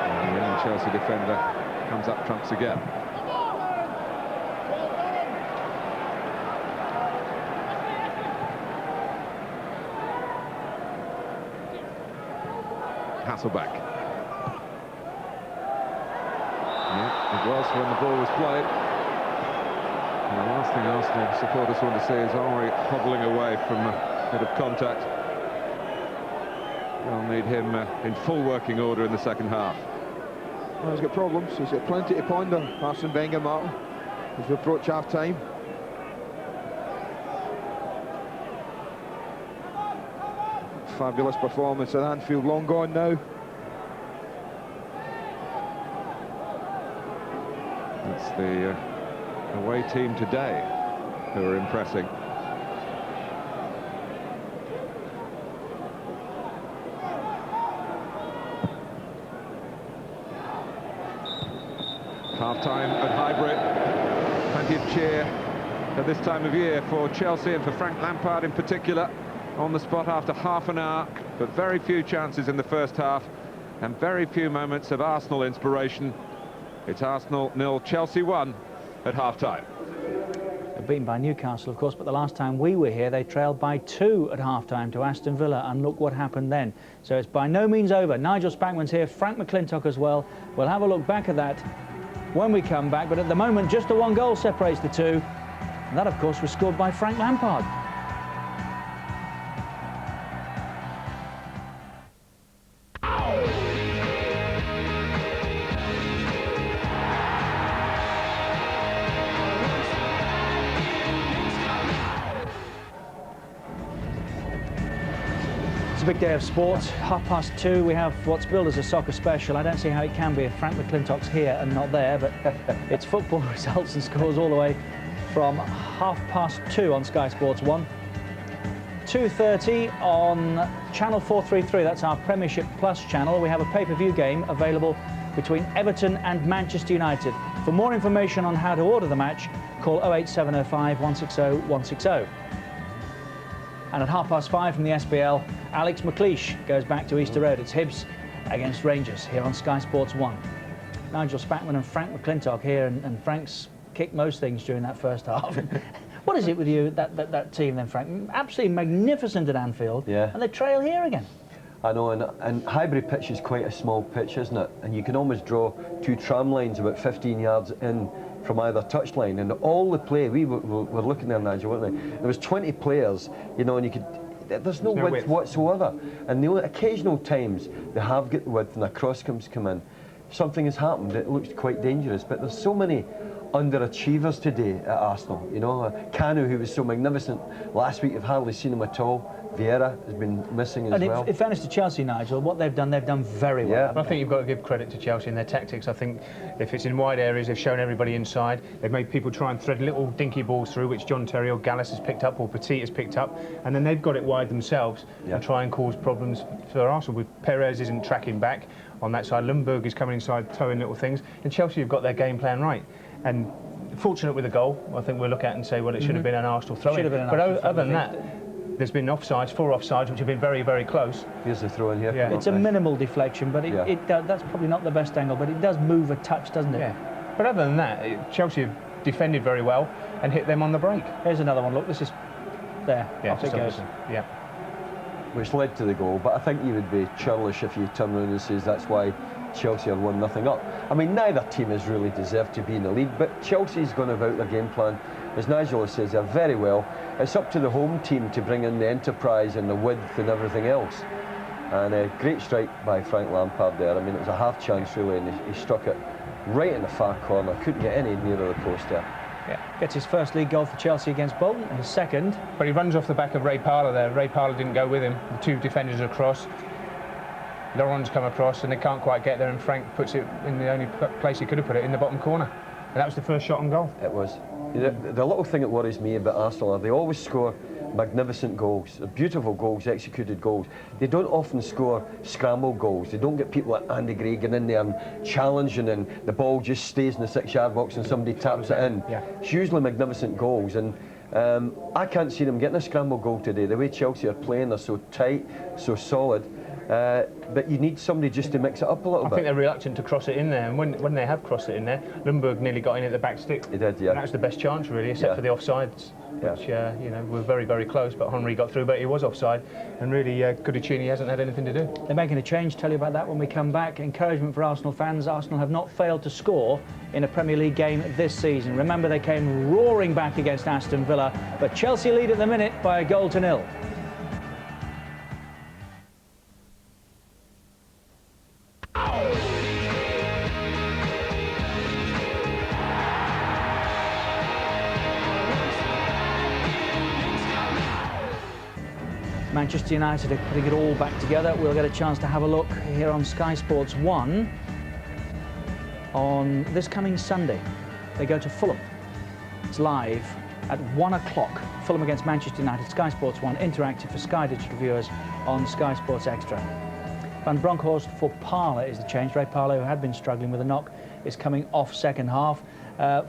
And the young Chelsea defender comes up trumps again. Hasselback. Yeah, it was when the ball was played. And the last thing Arsenal supporters want to see is Henri hobbling away from a bit of contact. They'll need him in full working order in the second half. Well, he's got problems. He's got plenty to ponder, Arsene Wenger, Martin, as we approach half-time. Fabulous performance at Anfield, long gone now. That's the away team today who are impressing. Half-time at Highbury. Plenty of cheer at this time of year for Chelsea and for Frank Lampard in particular. On the spot after half an hour, but very few chances in the first half and very few moments of Arsenal inspiration. It's Arsenal 0, Chelsea 1 at half-time. They're beaten by Newcastle, of course, but the last time we were here, they trailed by 2 at half-time to Aston Villa, and look what happened then. So it's by no means over. Nigel Spackman's here, Frank McClintock as well. We'll have a look back at that when we come back, but at the moment, just the 1 goal separates the two. And that, of course, was scored by Frank Lampard. It's a big day of sport. 2:30, we have what's billed as a soccer special. I don't see how it can be if Frank McClintock's here and not there, but it's football results and scores all the way from 2:30 on Sky Sports 1. 2:30 on Channel 433, that's our Premiership Plus channel. We have a pay-per-view game available between Everton and Manchester United. For more information on how to order the match, call 08705 160 160. And at 5:30 from the SPL, Alex McLeish goes back to Easter Road. It's Hibs against Rangers here on Sky Sports 1. Nigel Spackman and Frank McClintock here, and Frank's kicked most things during that first half. What is it with you, that team then, Frank? Absolutely magnificent at Anfield, yeah. And they trail here again. I know, and Highbury pitch is quite a small pitch, isn't it? And you can almost draw 2 tram lines about 15 yards in from either touchline, and all the play, we were looking there, Nigel, weren't we? There was 20 players, you know, and you could, there's no width whatsoever. And the only occasional times they have got the width and a cross comes come in, something has happened. It looks quite dangerous, but there's so many underachievers today at Arsenal. You know, Kanu, who was so magnificent last week, I've hardly seen him at all. Vieira has been missing as well. In fairness to Chelsea, Nigel, what they've done very well. I think you've got to give credit to Chelsea and their tactics. I think if it's in wide areas, they've shown everybody inside. They've made people try and thread little dinky balls through, which John Terry or Gallas has picked up or Petit has picked up, and then they've got it wide themselves and try and cause problems for Arsenal. With Perez isn't tracking back on that side, Ljungberg is coming inside, towing little things, and Chelsea have got their game plan right. And fortunate with the goal, I think we'll look at and say, well, it should have been an Arsenal throw-in. But other than that, there's been offsides, 4 offsides, which have been very, very close. Here's the throw in here. Yeah. It's a minimal deflection, but that's probably not the best angle, but it does move a touch, doesn't it? Yeah. But other than that, Chelsea have defended very well and hit them on the break. Here's another one. Look, this is there. Yeah, off it goes. Yeah. Which led to the goal, but I think you would be churlish if you turn around and says that's why Chelsea are 1-0 up. I mean, neither team has really deserved to be in the lead, but Chelsea's gone about their game plan as Nigel says, they're very well. It's up to the home team to bring in the enterprise and the width and everything else. And a great strike by Frank Lampard there. I mean, it was a half chance really, and he struck it right in the far corner. Couldn't get any nearer the post there. Yeah, gets his first league goal for Chelsea against Bolton, his second. But he runs off the back of Ray Parlour there. Ray Parlour didn't go with him. The two defenders across. Laurent's come across and they can't quite get there, and Frank puts it in the only place he could have put it, in the bottom corner. And that was the first shot on goal. It was. The little thing that worries me about Arsenal are they always score magnificent goals, beautiful goals, executed goals. They don't often score scramble goals. They don't get people like Andy Gray getting in there and challenging, and the ball just stays in the 6-yard box and somebody taps it in. Yeah. It's usually magnificent goals, and I can't see them getting a scramble goal today. The way Chelsea are playing, they're so tight, so solid. But you need somebody just to mix it up a little bit. I think they're reluctant to cross it in there, and when they have crossed it in there, Lundberg nearly got in at the back stick. He did, yeah. And that was the best chance really, except for the offsides, which you know, were very, very close. But Henry got through, but he was offside, and really Cudicini hasn't had anything to do. They're making a change. Tell you about that when we come back. Encouragement for Arsenal fans. Arsenal have not failed to score in a Premier League game this season. Remember, they came roaring back against Aston Villa, but Chelsea lead at the minute by 1-0. Manchester United are putting it all back together. We'll get a chance to have a look here on Sky Sports 1 on this coming Sunday. They go to Fulham. It's live at 1 o'clock. Fulham against Manchester United. Sky Sports 1, interactive for Sky Digital viewers on Sky Sports Extra. Van Bronckhorst for Parlour is the change. Ray Parlour, who had been struggling with a knock, is coming off second half.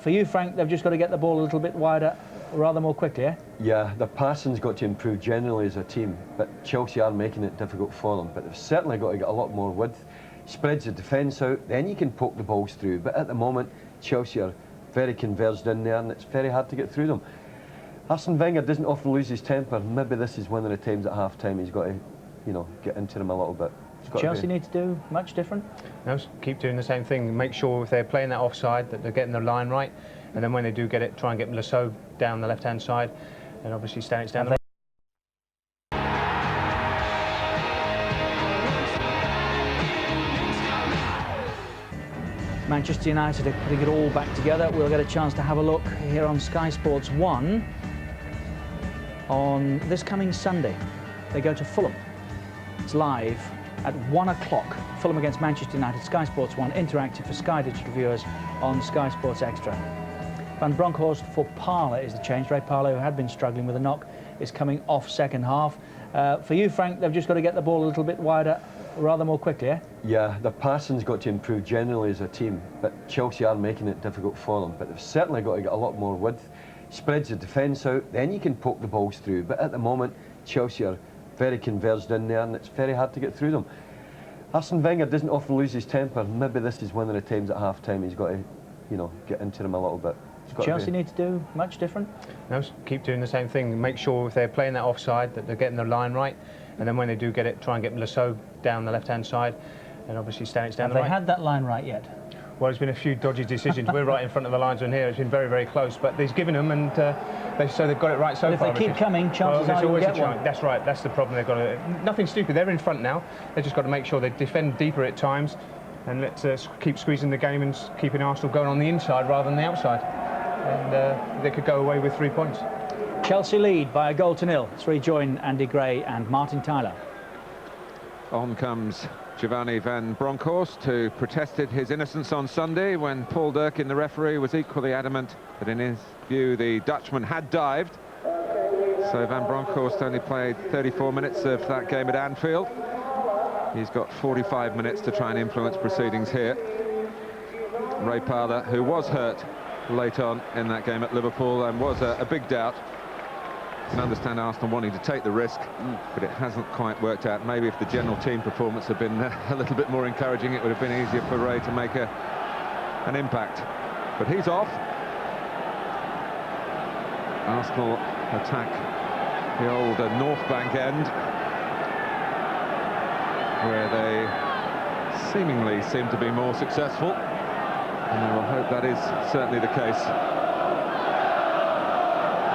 For you, Frank, they've just got to get the ball a little bit wider, rather more quickly, eh? Yeah, their passing's got to improve generally as a team, but Chelsea are making it difficult for them. But they've certainly got to get a lot more width, spreads the defence out, then you can poke the balls through. But at the moment, Chelsea are very converged in there, and it's very hard to get through them. Arsene Wenger doesn't often lose his temper. Maybe this is one of the times at half-time he's got to, you know, get into them a little bit. Chelsea need to do much different? No, keep doing the same thing. Make sure if they're playing that offside that they're getting the line right, and then when they do get it, try and get Lasso down the left-hand side, and obviously Stanich down the right. Manchester United are putting it all back together. We'll get a chance to have a look here on Sky Sports 1 on this coming Sunday. They go to Fulham. It's live at 1 o'clock. Fulham against Manchester United. Sky Sports 1, interactive for Sky Digital viewers on Sky Sports Extra. Van Bronckhorst for Parlour is the change. Ray Parlour, who had been struggling with a knock, is coming off second half. For you, Frank, they've just got to get the ball a little bit wider, rather more quickly, eh? Yeah, their passing's got to improve generally as a team, but Chelsea are making it difficult for them. But they've certainly got to get a lot more width, spreads the defence out, then you can poke the balls through. But at the moment, Chelsea are very converged in there, and it's very hard to get through them. Arsene Wenger doesn't often lose his temper. Maybe this is one of the times at half-time he's got to, you know, get into them a little bit. Chelsea need to do much different? No, keep doing the same thing. Make sure if they're playing that offside that they're getting the line right, and then when they do get it, try and get Lasso down the left-hand side, and obviously Stanich down the right. Have they had that line right yet? Well, there's been a few dodgy decisions. We're right in front of the linesman here. It's been very, very close, but he's given them, and so they've got it right so far. But if they keep coming, chances are you'll get one. That's right. That's the problem. They've got to. Nothing stupid. They're in front now. They've just got to make sure they defend deeper at times, and let's keep squeezing the game and keeping Arsenal going on the inside rather than the outside. And they could go away with 3 points. Chelsea lead by 1-0. Let's rejoin Andy Gray and Martin Tyler. On comes Giovanni Van Bronckhorst, who protested his innocence on Sunday when Paul Durkin, the referee, was equally adamant that in his view the Dutchman had dived. So Van Bronckhorst only played 34 minutes of that game at Anfield. He's got 45 minutes to try and influence proceedings here. Ray Parlour, who was hurt late on in that game at Liverpool and was a big doubt. I can understand Arsenal wanting to take the risk, but it hasn't quite worked out. Maybe if the general team performance had been a little bit more encouraging, it would have been easier for Ray to make an impact. But he's off. Arsenal attack the old North Bank end, where they seemingly seem to be more successful. And I will hope that is certainly the case.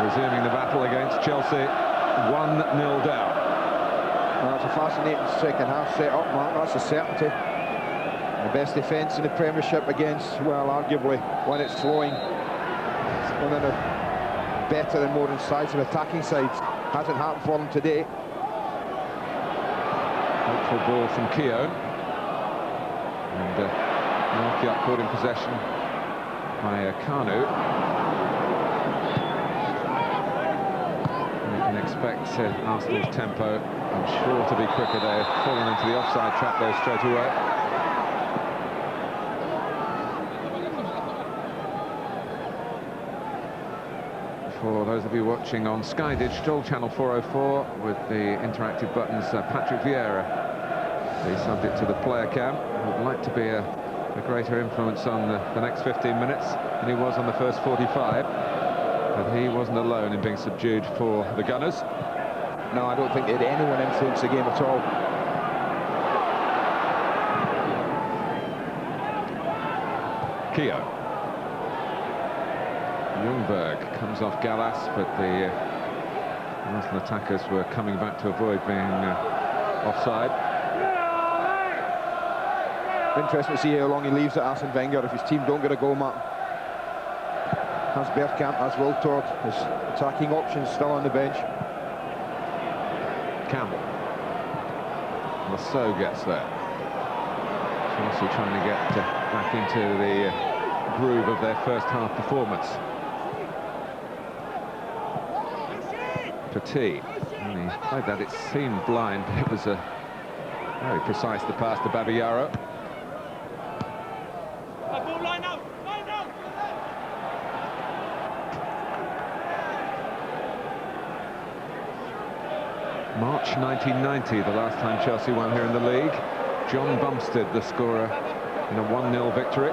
resuming the battle against Chelsea, 1-0 down. Well, that's a fascinating second half set up, Mark. That's a certainty. The best defence in the Premiership against, well, arguably, when it's flowing, one of the better and more incisive attacking sides. Hasn't happened for them today. Hopeful ball from Keogh. And Melchiot caught in possession by Kanu. You can expect Arsenal's tempo, I'm sure, to be quicker. They've fallen into the offside trap there straight away. For those of you watching on Sky Digital, channel 404, with the interactive buttons, Patrick Vieira, the subject to the player cam, would like to be a greater influence on the next 15 minutes than he was on the first 45. But he wasn't alone in being subdued for the Gunners. No, I don't think they had anyone influence the game at all. Keogh. Ljungberg comes off Gallas, but the Arsenal attackers were coming back to avoid being offside. Interesting to see how long he leaves at Arsene Wenger if his team don't get a goal, Martin. Has Bergkamp, has Wiltord, his attacking options still on the bench. Campbell. Lasso gets there. Chelsea trying to get back into the groove of their first half performance. Petit. When he played that, it seemed blind, but it was very precise, the pass to Babayaro. March 1990, the last time Chelsea won here in the league. John Bumstead, the scorer in a 1-0 victory.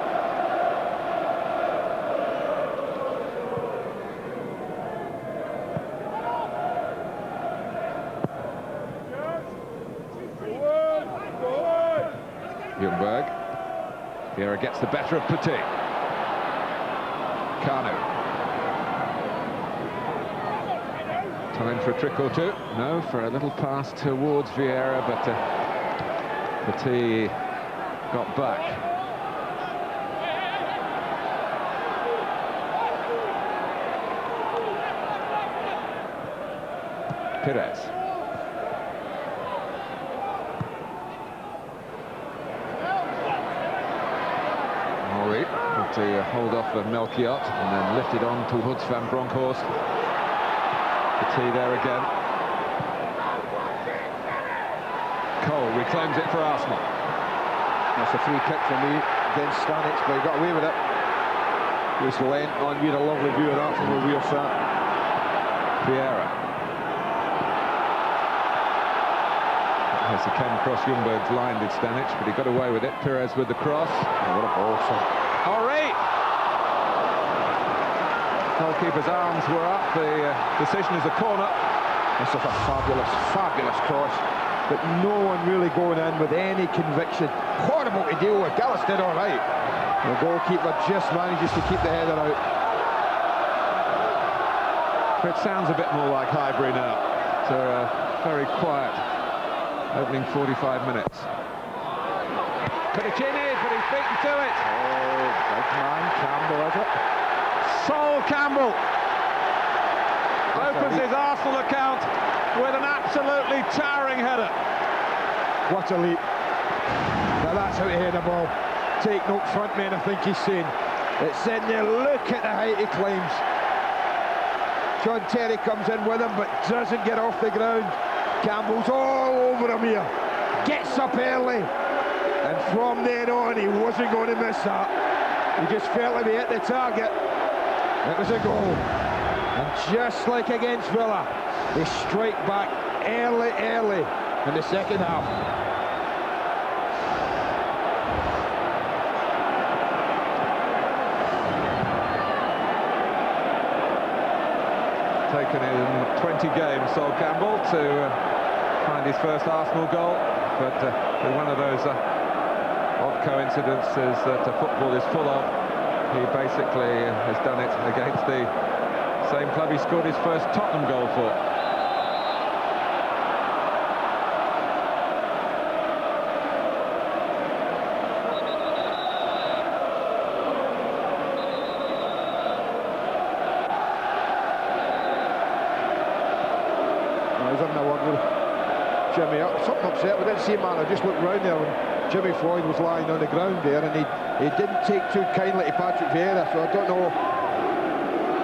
Ljungberg. Vieira gets the better of Petit. Kanu. Time for a trick or two. No, for a little pass towards Vieira, but Petit got back. Perez. Mori to hold off of Melchiot and then lifted on towards Van Bronckhorst. Petit there again. Cole reclaims it for Arsenal. That's a free kick for me against Stanic, but he got away with it. He was lent on. We had a lovely view of that from where we were sat. Vieira. Yes, he came across Ljungberg's line, did Stanic, but he got away with it. Perez with the cross. Oh, what a ball, son. Henri! Goalkeeper's arms were up. The decision is a corner. This is a fabulous, fabulous cross. But no one really going in with any conviction. Horrible to deal with. Gallas did all right. The goalkeeper just manages to keep the header out. It sounds a bit more like Highbury now. So very quiet opening 45 minutes. Pedicini, but he's beaten to it. Oh, big man, Campbell, is it? Sol Campbell opens his Arsenal account with an absolutely towering header. What a leap. Now that's how to head a ball. Take note, front men, I think he's saying. It's in there, look at the height he climbs. John Terry comes in with him, but doesn't get off the ground. Campbell's all over him here. Gets up early. And from then on, he wasn't going to miss that. He just felt like he hit the target. It was a goal. And just like against Villa, they strike back early in the second half. Taken in 20 games, Sol Campbell, to find his first Arsenal goal, but with one of those odd coincidences that football is full of, he basically has done it against the Same club he scored his first Tottenham goal for. I was having a word with Jimmy. Something upset. We didn't see him, man. I just looked round there when Jimmy Floyd was lying on the ground there, and he didn't take too kindly to Patrick Vieira, so I don't know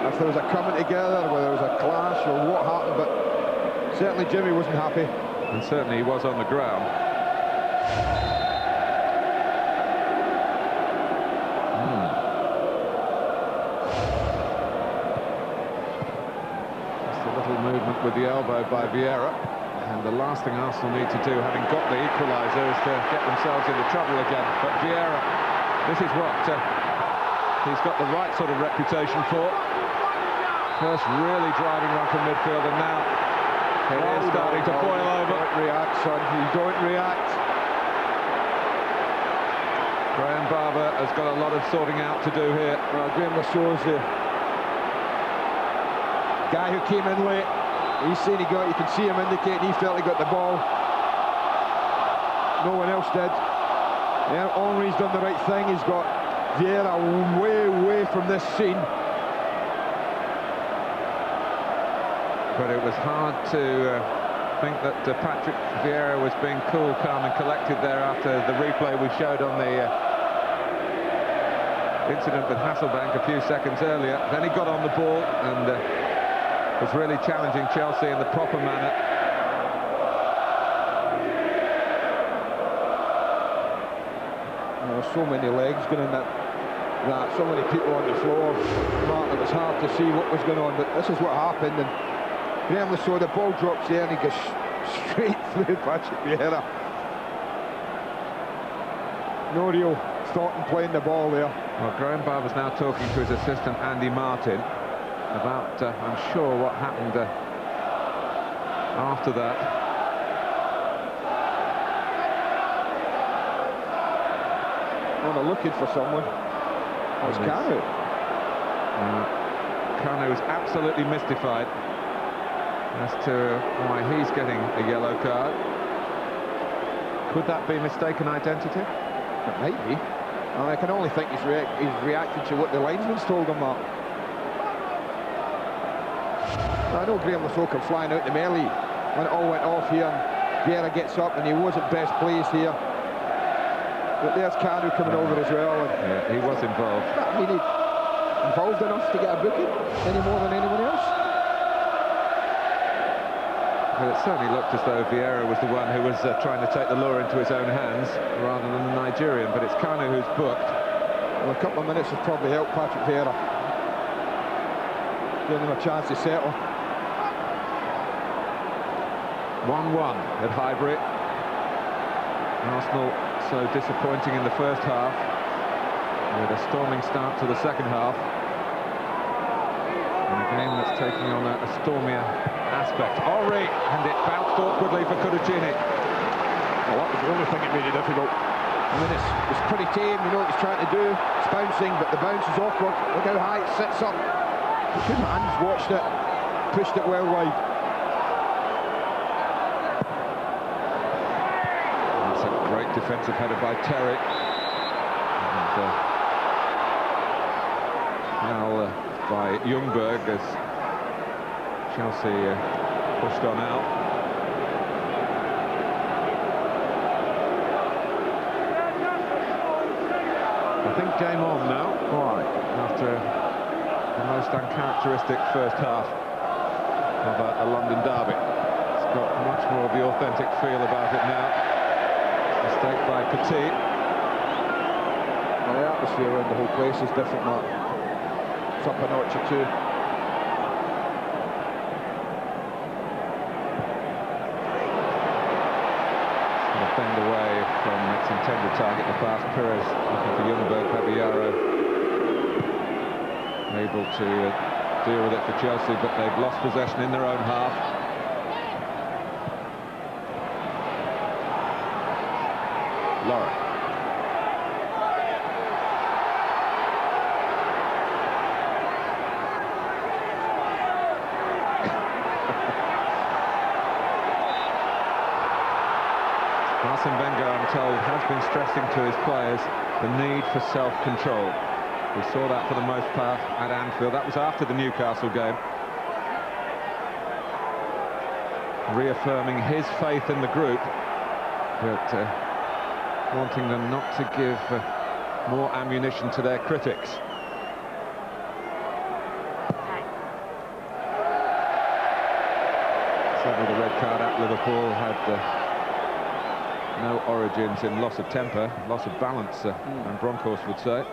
if there was a coming together, whether there was a clash or what happened, but certainly Jimmy wasn't happy. And certainly he was on the ground. Just a little movement with the elbow by Vieira. And the last thing Arsenal need to do, having got the equaliser, is to get themselves into trouble again. But Vieira, this is what he's got the right sort of reputation for. First really driving one from midfield, and now it is starting to boil over. Don't react, son. You don't react. Graham Barber has got a lot of sorting out to do here. Graham Lassau's the guy who came in late. He's saying you can see him indicating he felt he got the ball. No one else did. Yeah, Henry's done the right thing. He's got Vieira way away from this scene. But it was hard to think that Patrick Vieira was being cool, calm and collected there after the replay we showed on the incident with Hasselbank a few seconds earlier. Then he got on the ball and was really challenging Chelsea in the proper manner. There were so many legs going in that, so many people on the floor. Martin, it was hard to see what was going on, but this is what happened. And Graham Lassau, the ball drops there and he goes straight through Patrick Vieira. No real thought in playing the ball there. Well, Graham Barber's now talking to his assistant Andy Martin about, I'm sure, what happened after that. Well, they're looking for someone. That's Kanu. Kanu is absolutely mystified as to why he's getting a yellow card. Could that be mistaken identity? It might be. I can only think he's reacting to what the linesman's told him, Mark. I know Graham Lassau came flying out the melee when it all went off here, and Vieira gets up and he wasn't best pleased here. But there's Kanu coming over as well. And yeah, he was involved. I mean, he involved enough to get a booking any more than anyone else. Well, it certainly looked as though Vieira was the one who was trying to take the law into his own hands rather than the Nigerian, but it's Kanu who's booked. Well, a couple of minutes has probably helped Patrick Vieira, giving him a chance to settle. 1-1 at Highbury. Arsenal so disappointing in the first half, with a storming start to the second half. And a game that's taking on a stormier aspect. Henry, and it bounced awkwardly for Cudicini. Well, that was the only thing that made it difficult. I mean, it's pretty tame, you know what he's trying to do. It's bouncing, but the bounce is awkward. Look how high it sits up. Good hands, watched it, pushed it well wide. That's a great defensive header by Terry. And now by Ljungberg as Chelsea pushed on out. I think game on now. Right. After the most uncharacteristic first half of a London derby. It's got much more of the authentic feel about it now. Mistake by Petit. Well, the atmosphere around the whole place is different, Mark. It's up a notch or two. Defend away from its intended target, the pass. Perez looking for Ljungberg. Caballero able to deal with it for Chelsea, but they've lost possession in their own half. Lauren. Arsene Wenger, I'm told, has been stressing to his players the need for self-control. We saw that for the most part at Anfield. That was after the Newcastle game. Reaffirming his faith in the group, but wanting them not to give more ammunition to their critics. Certainly the red card at Liverpool had no origins in loss of temper, loss of balance, and Bronckhorst would say.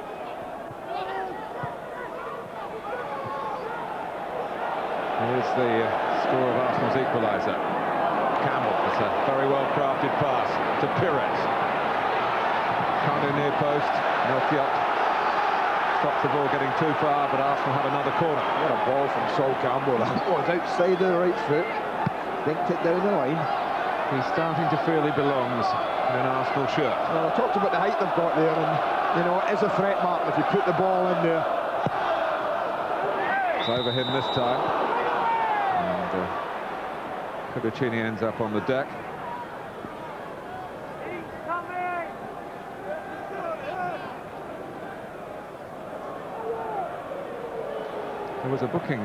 Here's the score of Arsenal's equaliser. Campbell, it's a very well-crafted pass to Pires. Kanu near post, Melchiot stops the ball getting too far, but Arsenal have another corner. What a ball from Sol Campbell. That was outside the right foot, dinked it down the line. He's starting to feel he belongs in an Arsenal shirt. Well, I talked about the height they've got there, and, you know, it is a threat, Martin, if you put the ball in there. It's over him this time. And Cudicini ends up on the deck. There was a booking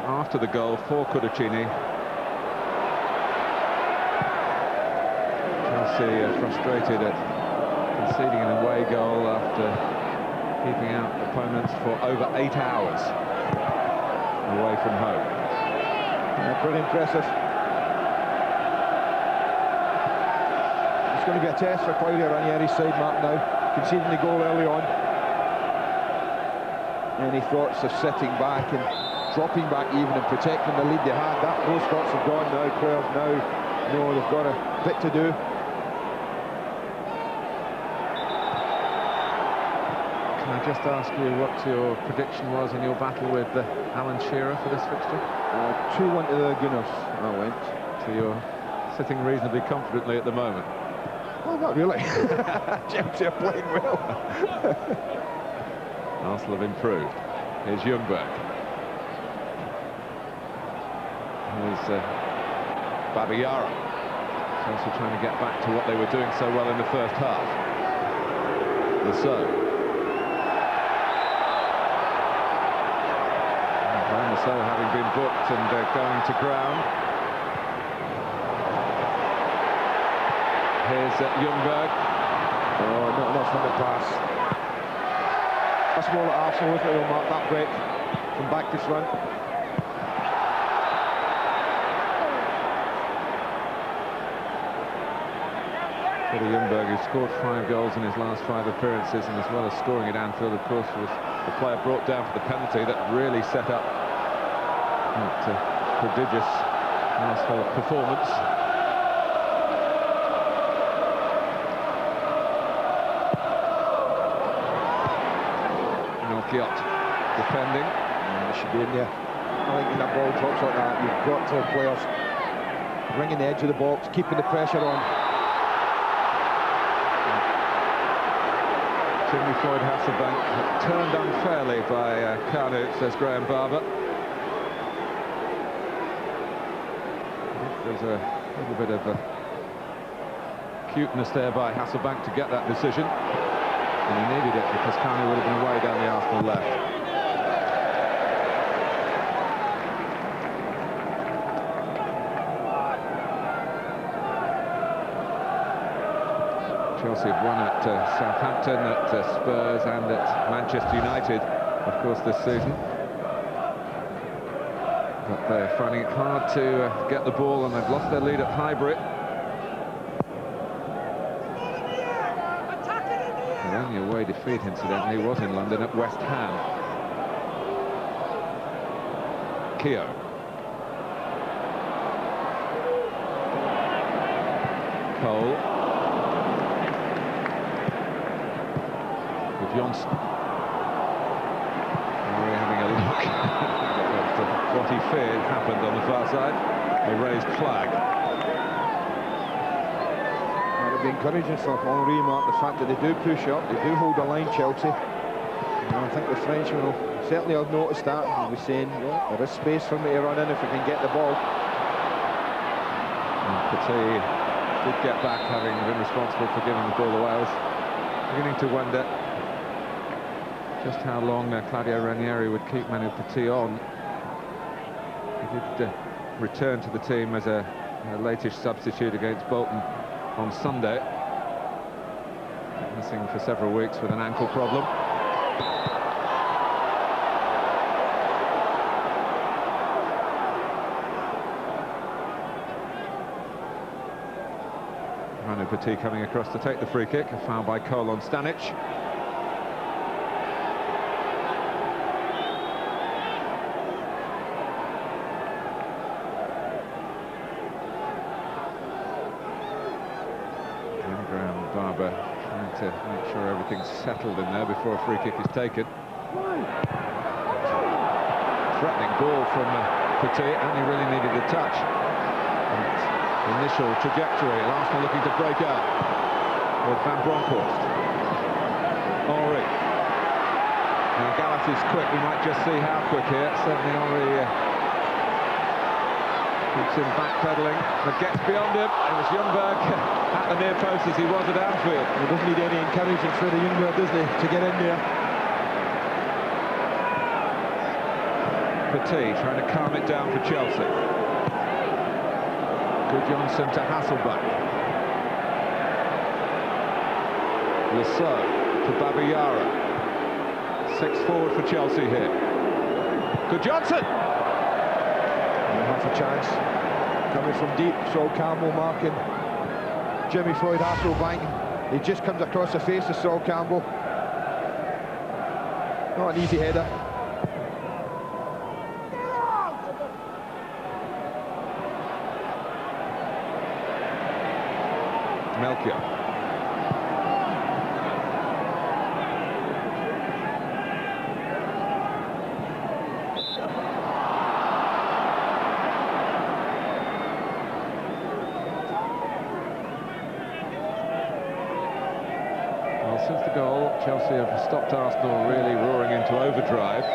after the goal for Cudicini. Chelsea frustrated at conceding an away goal after keeping out opponents for over 8 hours away from home. Yeah, pretty impressive. It's going to be a test for Claudio Ranieri's side, Mark, now, conceding the goal early on. Any thoughts of sitting back and dropping back even and protecting the lead they had? Those thoughts have gone now. Players now know they've got a bit to do. Can I just ask you what your prediction was in your battle with Alan Shearer for this fixture? 2-1 to the Gunners, I went. So you're sitting reasonably confidently at the moment? Well, not really. Chelsea are playing well. Arsenal have improved. Here's Ljungberg. Here's Babayara. Chelsea trying to get back to what they were doing so well in the first half. Lasso. Lasso having been booked and going to ground. Here's Ljungberg. Oh, not enough on the pass. That's more at Arsenal, isn't it? They'll mark that break from back to front. Peter Ljungberg, who scored 5 goals in his last 5 appearances, and as well as scoring at Anfield, of course, was the player brought down for the penalty that really set up that prodigious Arsenal performance. Melchiot defending. They should be in there. I think when that ball drops like that, you've got to have players ringing the edge of the box, keeping the pressure on. Jimmy Floyd Hasselbank turned unfairly by Kanu, says Graham Barber. There's a little bit of cuteness there by Hasselbank to get that decision. And he needed it because Kanu would have been way down the Arsenal left. Chelsea have won at Southampton, at Spurs and at Manchester United, of course, this season. But they're finding it hard to get the ball, and they've lost their lead at Highbury. The only away defeat, incidentally, was in London at West Ham. Keogh. Cole. With Johnson. Now we're having a look at what he feared happened on the far side. A raised flag. Be encouraging for Henry, Mark, the fact that they do push up, they do hold the line, Chelsea. And I think the Frenchman will certainly have noticed that. He'll be saying, well, there is space for me to run in if we can get the ball. Petit did get back, having been responsible for giving the ball away. I was beginning to wonder just how long Claudio Ranieri would keep Manu Petit on. He did return to the team as a latish substitute against Bolton on Sunday. Missing for several weeks with an ankle problem. Manu Petit coming across to take the free kick, a foul by Cole on Stanic. Barber trying to make sure everything's settled in there before a free kick is taken. Threatening ball from Petit, and he really needed a touch. Initial trajectory, Arsenal looking to break out with Van Bronckhorst. Henry. Now Gallas is quick, we might just see how quick here. Certainly Henry keeps him backpedaling, but gets beyond him. It was Ljungberg at the near post as he was at Anfield. He doesn't need any encouragement for the Ljungberg, does he, to get in there? Petit trying to calm it down for Chelsea. Good Johnson to Hasselback. Lasso to Babayara. 6 forward for Chelsea here. Good Johnson! Half a chance. Coming from deep, Sol Campbell marking Jimmy Floyd Hasselbank. He just comes across the face of Sol Campbell. Not an easy header. Melchior. Well, since the goal, Chelsea have stopped Arsenal really roaring into overdrive.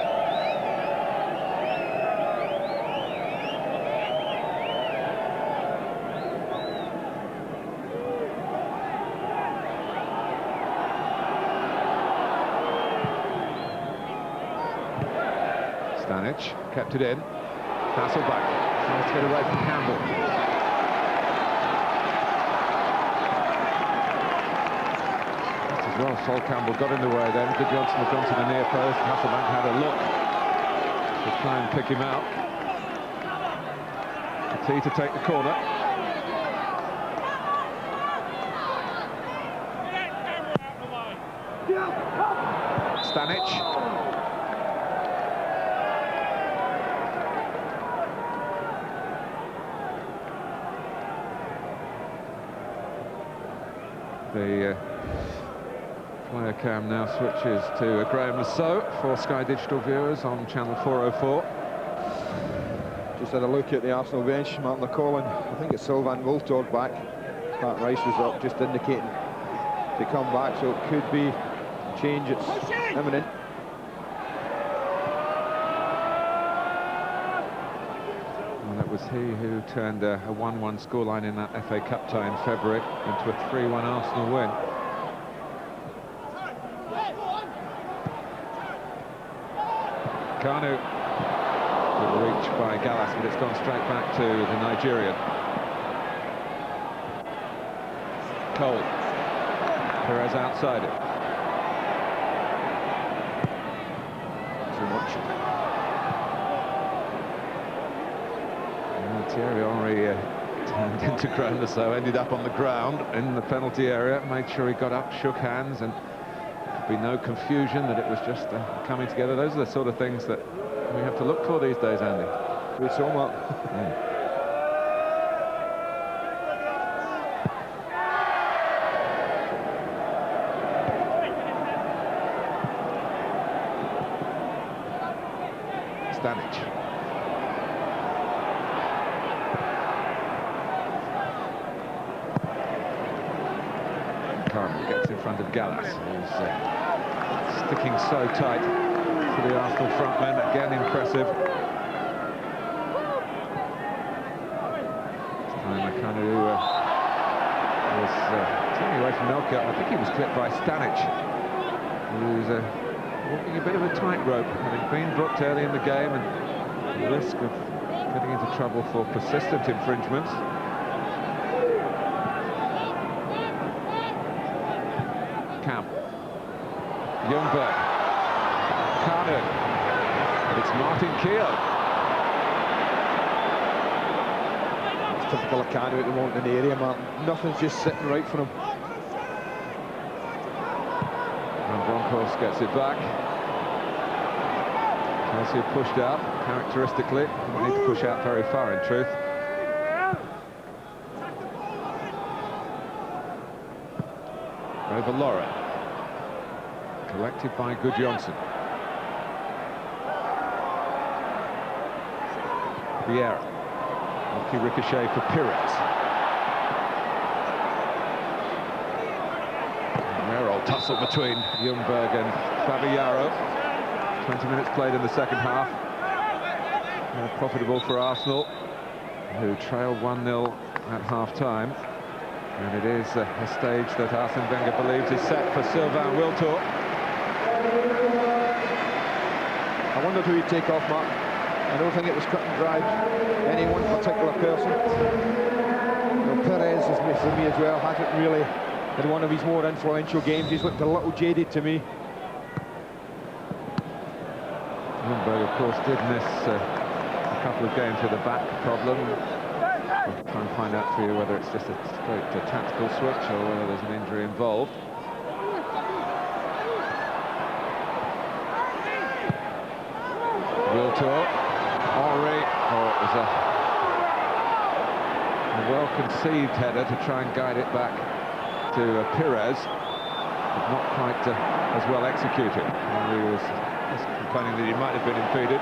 Stanic kept it in. Hasselback tries to get away from Campbell. Just as well, Sol Campbell got in the way then. Good Johnson had gone to the near post. Hasselback had a look to try and pick him out. Petit to take the corner. Stanic. The player cam now switches to Graham Lasso for Sky Digital viewers on channel 404. Just had a look at the Arsenal bench. Martin McCollin, I think it's Sylvain Wiltord back. Pat Rice was up, just indicating to come back, so it could be a change. It's imminent. Well, it was he who turned a 1-1 scoreline in that FA Cup tie in February into a 3-1 Arsenal win. Kanu, good reach by Gallas, but it's gone straight back to the Nigerian. Cole, Perez outside it. Too much. Thierry Henry turned into Graham Lasso, ended up on the ground in the penalty area, made sure he got up, shook hands, and there'd be no confusion that it was just coming together. Those are the sort of things that we have to look for these days, Andy. We saw that. Stanic. Carmen gets in front of Gallas, who's sticking so tight to the Arsenal front men. Again, impressive. This time Kanu away from Melchior. I think he was clipped by Stanic, who's walking a bit of a tightrope, having been booked early in the game and the risk of getting into trouble for persistent infringements. Camp. Ljungberg. Kanu. It's Martin Keogh. It's typical of Kanu at the moment in the area, Martin. Nothing's just sitting right for him. And Broncos gets it back. Chelsea pushed out, characteristically. Don't need to push out very far, in truth. Over Lauren. Collected by Gudjonsson. Vieira. Lucky ricochet for Pires. Rare old tussle between Ljungberg and Babayaro. 20 minutes played in the second half. Profitable for Arsenal, who trailed 1-0 at half-time. And it is a stage that Arsene Wenger believes is set for Sylvain Wiltord. I wondered who he'd take off, Martin. I don't think it was cut and dried any one particular person. Well, Pires, for me as well, hasn't really had one of his more influential games. He's looked a little jaded to me. Ljungberg, of course, did miss a couple of games with a back problem. We'll try and find out for you whether it's just a straight tactical switch or whether there's an injury involved. Wiltord. Henri. Oh, it was a well-conceived header to try and guide it back to Pires, but not quite as well executed. Henri was complaining that he might have been impeded.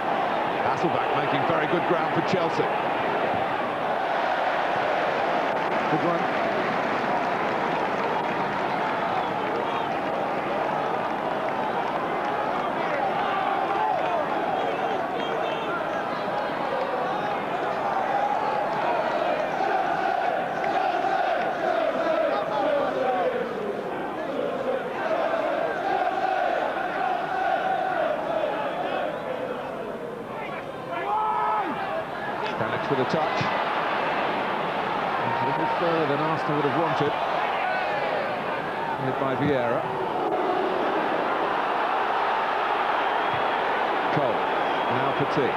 Hasselback making very good ground for Chelsea. Good one. Stanic with a touch. A little further than Arsenal would have wanted. Hit by Vieira. Cole. Now Petit.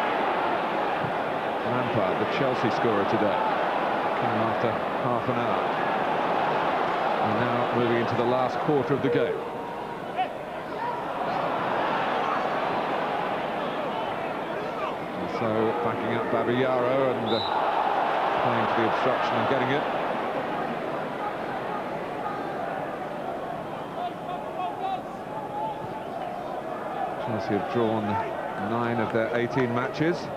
Lampard, the Chelsea scorer today. Came after half an hour. And now moving into the last quarter of the game. So backing up Babayaro and playing for the obstruction and getting it. Chelsea have drawn 9 of their 18 matches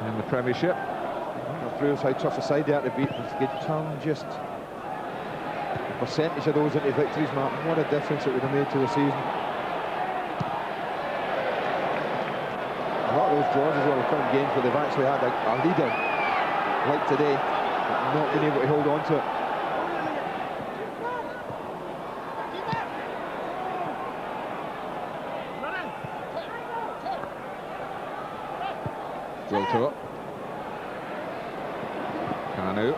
in the Premiership. That proves how tough a side they are to beat. If they could turn just a percentage of those into victories, Martin, what a difference it would have made to the season. A lot of those draws as well have come in games where they've actually had a leader, like today, but not been able to hold on to it. Wiltord. Kanu.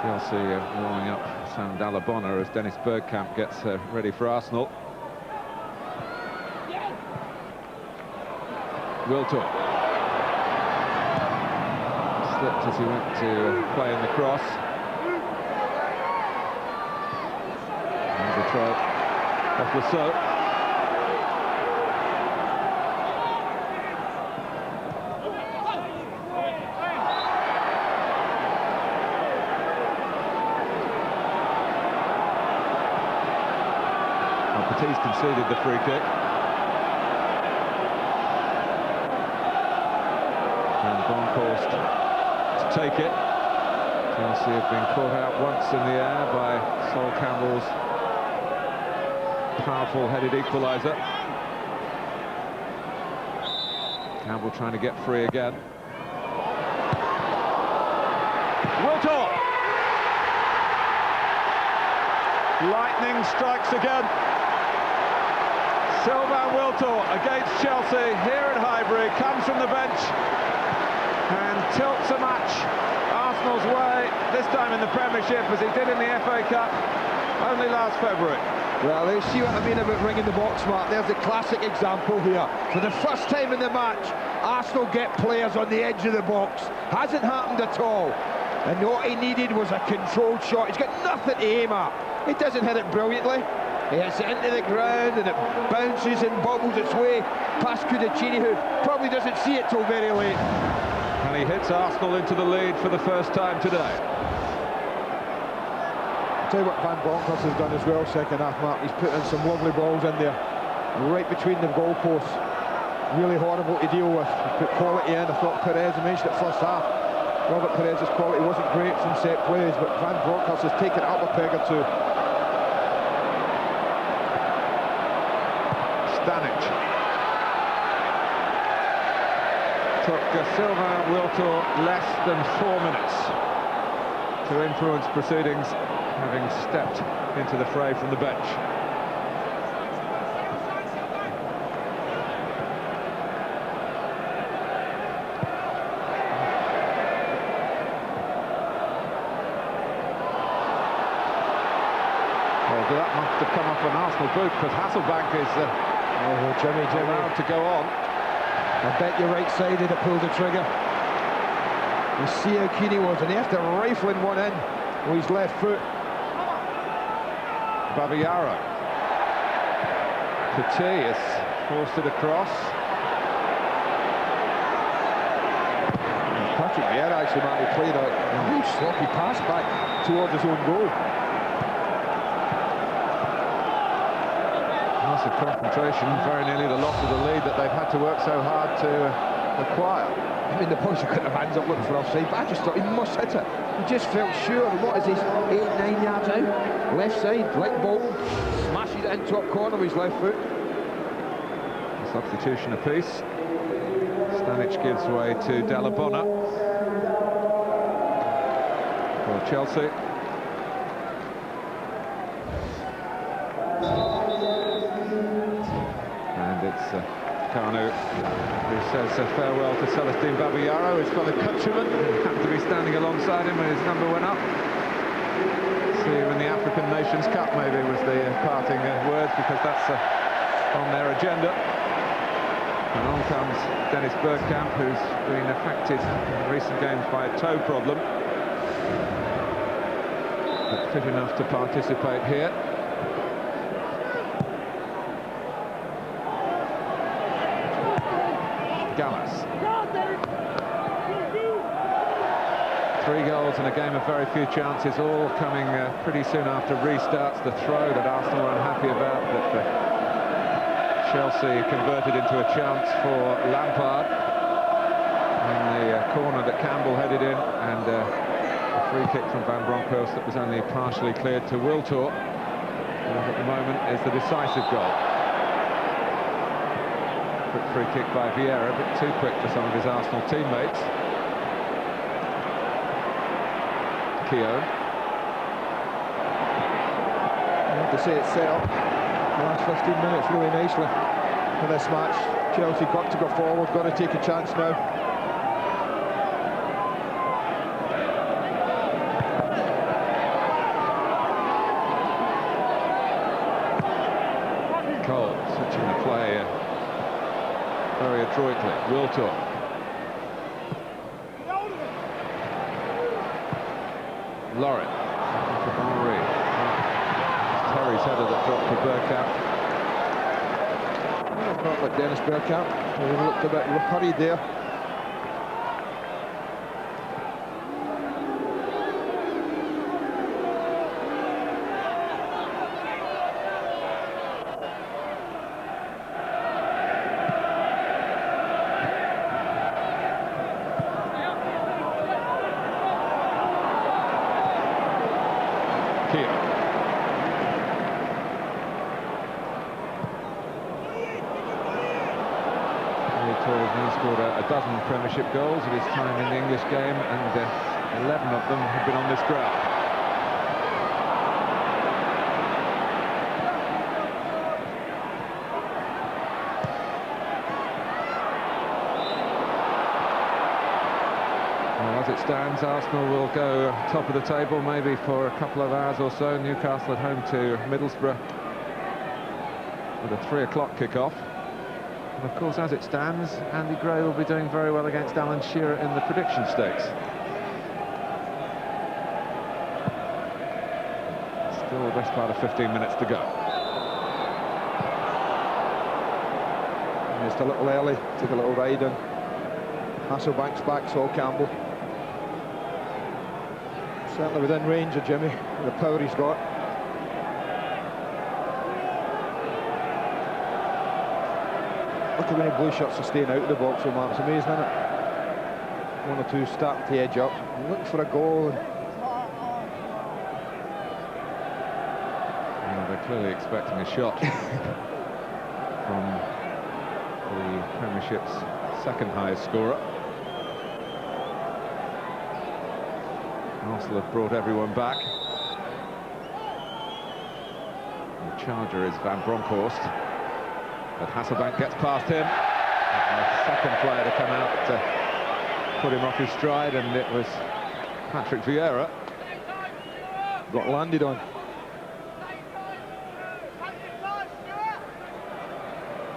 Chelsea warming up Sam Dalabona as Dennis Bergkamp gets ready for Arsenal. Wiltord. Slipped as he went to play in the cross. And the throw off the soap. He's conceded the free kick. And Bonkhorst to take it. Chelsea have been caught out once in the air by Sol Campbell's powerful headed equaliser. Campbell trying to get free again. Wiltor! Lightning strikes again. Sylvain Wiltor against Chelsea here at Highbury, comes from the bench and tilts a match Arsenal's way, this time in the Premiership, as he did in the FA Cup only last February. Well, you see what I mean about ringing the box, Mark. There's the classic example here. For the first time in the match, Arsenal get players on the edge of the box. Hasn't happened at all. And what he needed was a controlled shot. He's got nothing to aim at. He doesn't hit it brilliantly. He hits it into the ground and it bounces and bobbles its way past Cudicini, who probably doesn't see it till very late. And he hits Arsenal into the lead for the first time today. I'll tell you what Van Bronckhorst has done as well, second half, Mark. He's put in some lovely balls in there, right between the goalposts. Really horrible to deal with. He put quality in. I thought Perez, I mentioned it first half, Robert Perez's quality wasn't great from set plays, but Van Bronckhorst has taken it up a peg or two. Stanic. Took Sylvain Wiltor less than 4 minutes to influence proceedings, having stepped into the fray from the bench. Well, that must have come off an Arsenal boot, because Hasselbank is Jimmy allowed to go on. I bet you're right-sided to pull the trigger. You see how keen he was, and he has to rifle one in with his left foot. Babayaro. Petit has forced it across. Patrick Vieira actually managed to play a huge sloppy pass back towards his own goal. Massive concentration, very nearly the loss of the lead that they've had to work so hard to acquire. I mean, the boys have got their hands up looking for offside, but I just thought he must hit it. He just felt sure. What is this, 8-9 yards out? Left side, like ball, smashes it in top corner with his left foot. A substitution apiece. Stanic gives way to Della Bona for Chelsea. And it's Kanu who says farewell to Celestine Babayaro. His fellow countryman happened to be standing alongside him when his number went up. See you in the African Nations Cup, maybe, was the parting words, because that's on their agenda. And on comes Dennis Bergkamp, who's been affected in recent games by a toe problem, but fit enough to participate here. Gallas. 3 goals in a game of very few chances, all coming pretty soon after restarts. The throw that Arsenal were unhappy about, that Chelsea converted into a chance for Lampard. And the corner that Campbell headed in, and a free kick from Van Bronckhorst that was only partially cleared to Wiltor. And at the moment is the decisive goal. Quick free kick by Vieira, a bit too quick for some of his Arsenal teammates. Keown. I have to say it's set up the last 15 minutes really nicely for this match. Chelsea got to go forward, got to take a chance now. Cole switching the play very adroitly. Wiltor. Lauren. Henry. Terry's header that dropped to Bergkamp. Not like Dennis Bergkamp. He looked a bit hurried there. recall he scored a dozen Premiership goals at his time in the English game, and 11 of them have been on this ground. Well, as it stands, Arsenal will go top of the table maybe for a couple of hours or so. Newcastle at home to Middlesbrough with a 3 o'clock kick-off. And of course, as it stands, Andy Gray will be doing very well against Alan Shearer in the prediction stakes. Still the best part of 15 minutes to go. Just a little early, took a little ride in. Hasselbank's back, Sol Campbell. Certainly within range of Jimmy, the power he's got. Look at many blue shirts are staying out of the box, so Mark, it's amazing, isn't it? 1 or 2 starting to edge up, looking for a goal. Well, they're clearly expecting a shot from the Premiership's second highest scorer. Arsenal have brought everyone back. The charger is Van Bronckhorst, but Hasselbank gets past him. A second player to come out to put him off his stride, and it was Patrick Vieira. Got landed on.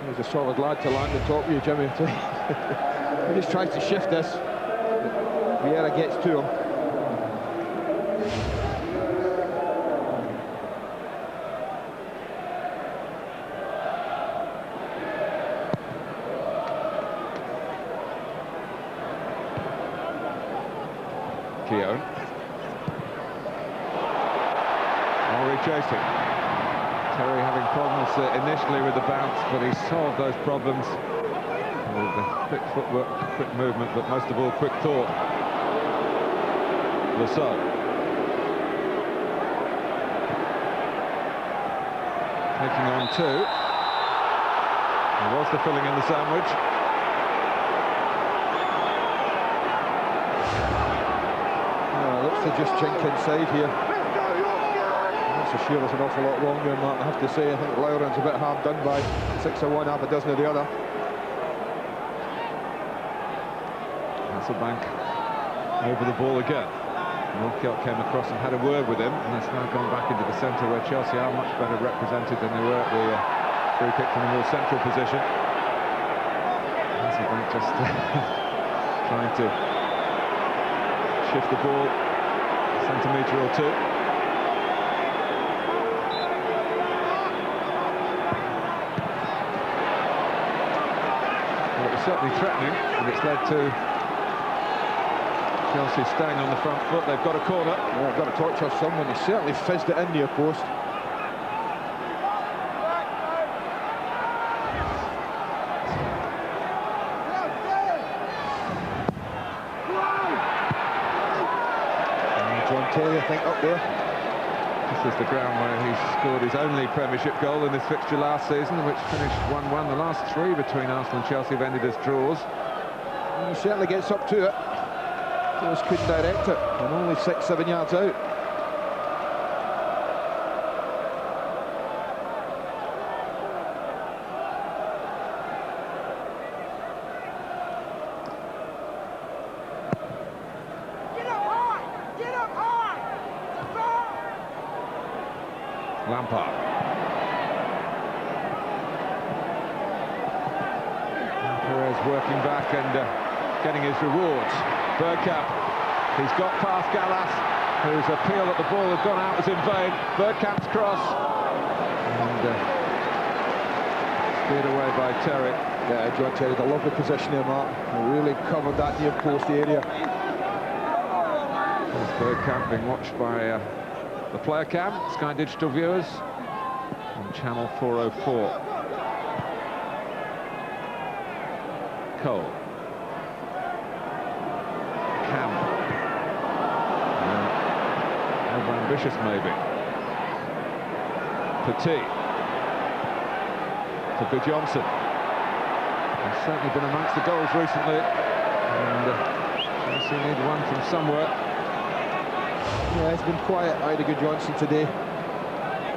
He's a solid lad to land on top of you, Jimmy. He just tries to shift this. Vieira gets to him. Keown. Henry chasing. Terry having problems initially with the bounce, but he solved those problems with the quick footwork, quick movement, but most of all quick thought. Lasso. Taking on 2. There was the filling in the sandwich. To just chink inside here. That's for sure there's an awful lot wrong there, Mark. I have to say, I think Lowren's a bit hard done by 6 of one, half a dozen of the other. Hasselbank over the ball again. Northcote came across and had a word with him, and that's now gone back into the centre where Chelsea are much better represented than they were at the free kick from the more central position. Hasselbank just trying to shift the ball centimetre or 2. Well, it was certainly threatening, and it's led to Chelsea staying on the front foot. They've got a corner. Yeah, I've got to torture someone. He certainly fizzed it in near post. Terry, I think, up there. This is the ground where he scored his only Premiership goal in this fixture last season, which finished 1-1. The last 3 between Arsenal and Chelsea have ended as draws. And he certainly gets up to it. Just couldn't direct it, and only 6-7 yards out. Lampard. Perez working back and getting his rewards. Bergkamp, he's got past Gallas, whose appeal that the ball had gone out was in vain. Bergkamp's cross, and steered away by Terry. Yeah, John Terry, a lovely position there, Mark. He really covered that near post area. Bergkamp being watched by the player cam, Sky Digital viewers, on channel 404. Cole. Cam. Overambitious maybe. Petit. For Good Johnson. certainly been amongst the goals recently, and Chelsea need one from somewhere. Yeah, it's been quiet, Ida Johnson today,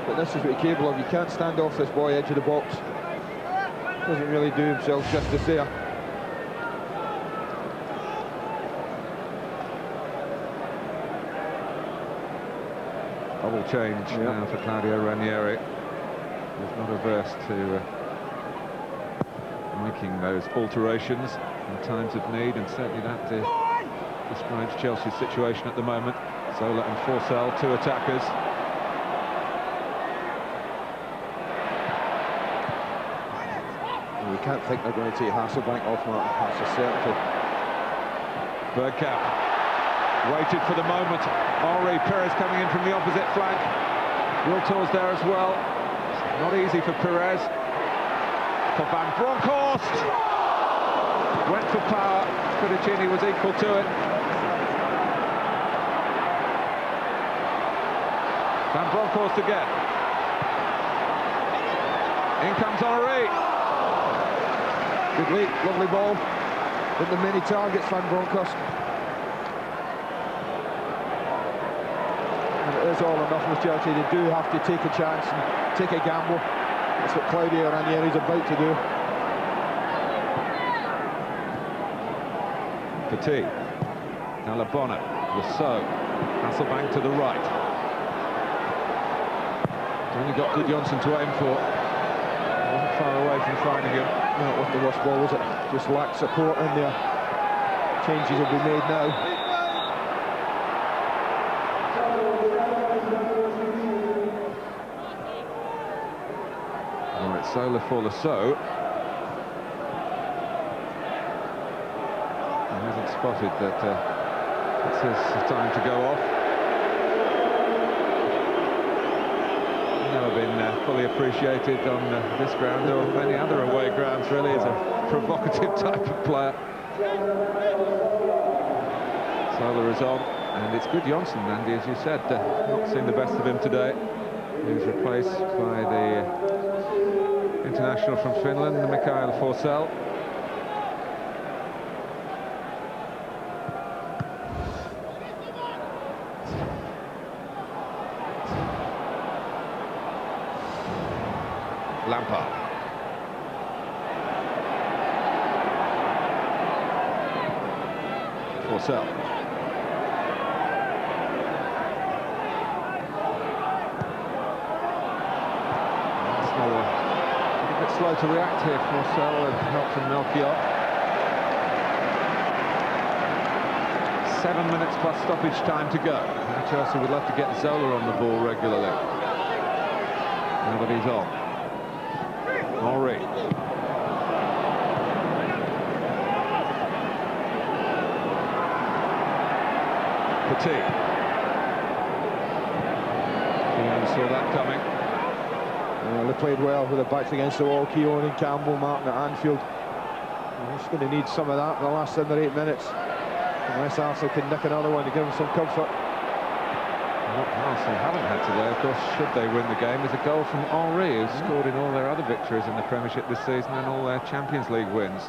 but this is what he's capable of. You can't stand off this boy edge of the box. Doesn't really do himself justice there. Double change now for Claudio Ranieri. He's not averse to making those alterations in times of need, and certainly that describes Chelsea's situation at the moment. Zola and Forsell, two attackers. We can't think they're going to take Hasselbank off, Martin. That's a certainty. Bergkamp waited for the moment. Henri Perez coming in from the opposite flank. Wiltor's there as well. Not easy for Perez. For Van Bronckhorst. Went for power. Fettuccini was equal to it. Van Bronckhorst again. In comes Henri. Good leap, lovely ball. With the many targets, Van Bronckhorst. And it is all or nothing with Chelsea. They do have to take a chance and take a gamble. That's what Claudio Ranieri's about to do. Petit, Alabona, Lasso, Hasselbank to the right. He's only got Gudjohnsen to aim for. Wasn't far away from finding him. No, it wasn't the worst ball, was it? Just lacked support in there. Changes will be made now. All right, Sola for Lasso. He hasn't spotted that it's his time to go off. Never been fully appreciated on this ground or many other away grounds, really, as a provocative type of player. Sola is on, and it's Gudjohnsen, Andy, as you said. Not seen the best of him today. He was replaced by the international from Finland, Mikael Forsell. Lampard. Forsell. Arsenal a bit slow to react here. Forsell and help from Melchior. 7 minutes plus stoppage time to go. Now Chelsea would love to get Zola on the ball regularly. Now that he's on. Henri. Petit. Keown saw that coming. They played well with their backs against the wall. Keown and Campbell, Martin at Anfield. They're just going to need some of that for the last 7 or 8 minutes. Unless Arsenal can nick another one to give them some comfort. What Arsenal haven't had today, of course, should they win the game, is a goal from Henri, who's scored in all their other victories in the Premiership this season and all their Champions League wins.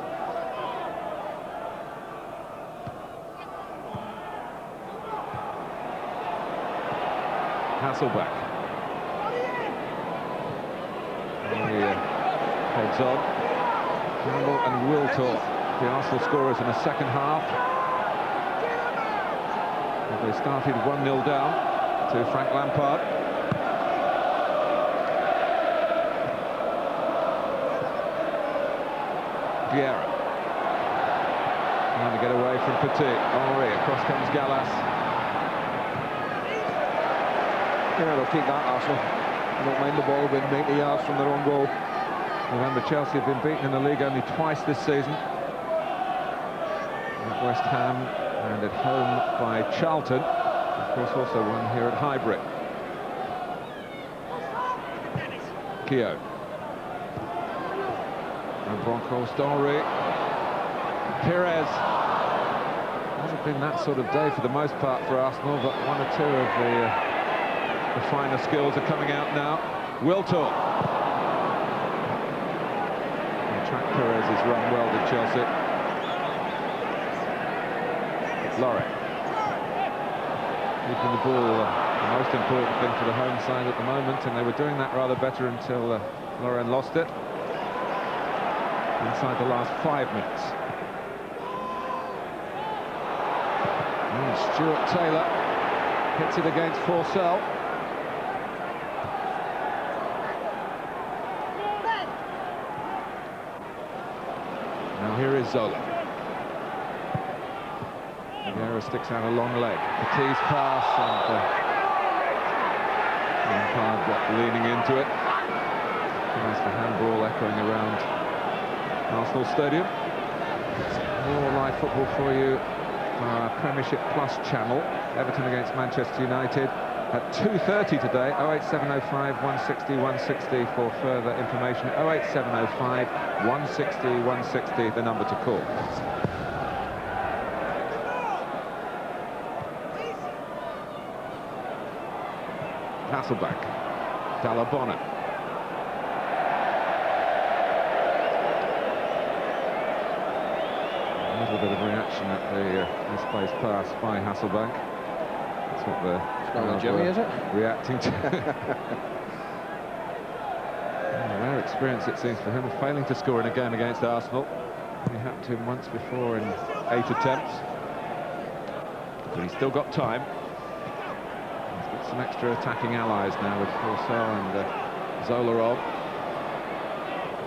Hasselbank. Henri holds on. Campbell and Wiltor, the Arsenal scorers in the second half. They started 1-0 down to Frank Lampard. Vieira. Trying to get away from Petit. Henri, across comes Gallas. Yeah, they'll take that, Arsenal. They don't mind the ball being 90 yards from their own goal. Remember, Chelsea have been beaten in the league only twice this season. At West Ham and at home by Charlton. Of course, also one here at Highbury. Keown. And Bronckhorst, Henri. Perez. Hasn't been that sort of day for the most part for Arsenal, but one or two of the finer skills are coming out now. Wiltor. Track Perez has run well to Chelsea. Lorre. Keeping the ball, the most important thing for the home side at the moment, and they were doing that rather better until Lorre lost it. Inside the last 5 minutes. And Stuart Taylor hits it against Forsell. Now here is Zola. Vieira sticks out a long leg. Petit's pass, and Lampard leaning into it. Nice the handball echoing around Arsenal Stadium. More live football for you on our Premiership Plus channel. Everton against Manchester United at 2:30 today. 08705 160 160 for further information. 08705 160 160, the number to call. Hasselbank, Dalabona. A little bit of reaction at the misplaced pass by Hasselbank. That's what the crowd Jimmy, is it? reacting to. A rare experience, it seems, for him, failing to score in a game against Arsenal. It happened to him once before in 8 attempts. But he's still got time. He's got some extra attacking allies now with Forsell and Zola on.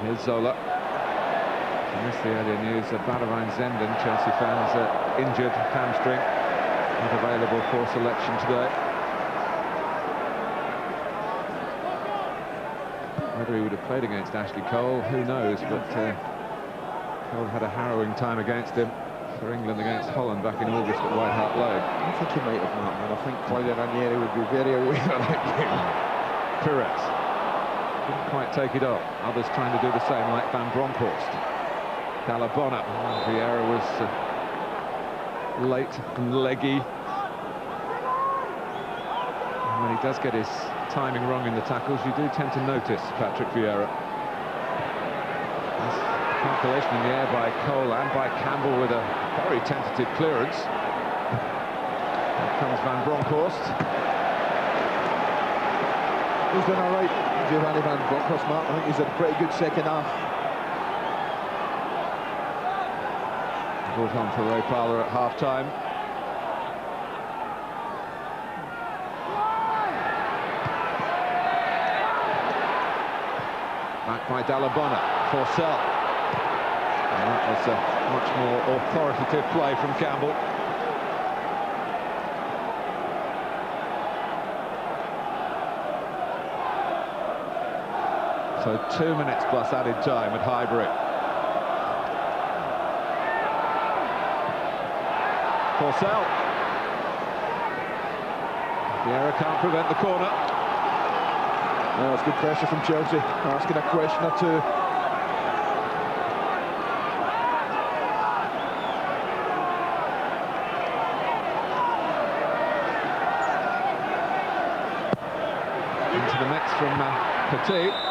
Here's Zola. I missed the earlier news. Badavine Zenden, Chelsea fans, injured hamstring, not available for selection today. Whether he would have played against Ashley Cole, who knows, but Cole had a harrowing time against him for England against Holland back in August at White Hart Lane. I think he might have, Martin. I think Claudio Ranieri would be very aware of that game. Perez didn't quite take it up. Others trying to do the same, like Van Bronckhorst. Dalabona. Vieira was late and leggy. And when he does get his timing wrong in the tackles, you do tend to notice Patrick Vieira. Nice calculation in the air by Cole and by Campbell with a very tentative clearance. Here comes Van Bronckhorst. He's done all right, Giovanni Van Bronckhorst, Mark. I think he's had a pretty good second half. Brought on for Ray Parlour at half-time. Back by Dalabona, Forsell. And that was a much more authoritative play from Campbell. So 2 minutes plus added time at Highbury. Forsell. Vieira can't prevent the corner. Oh, it's good pressure from Chelsea, asking a question or two. Into the mix from Petit.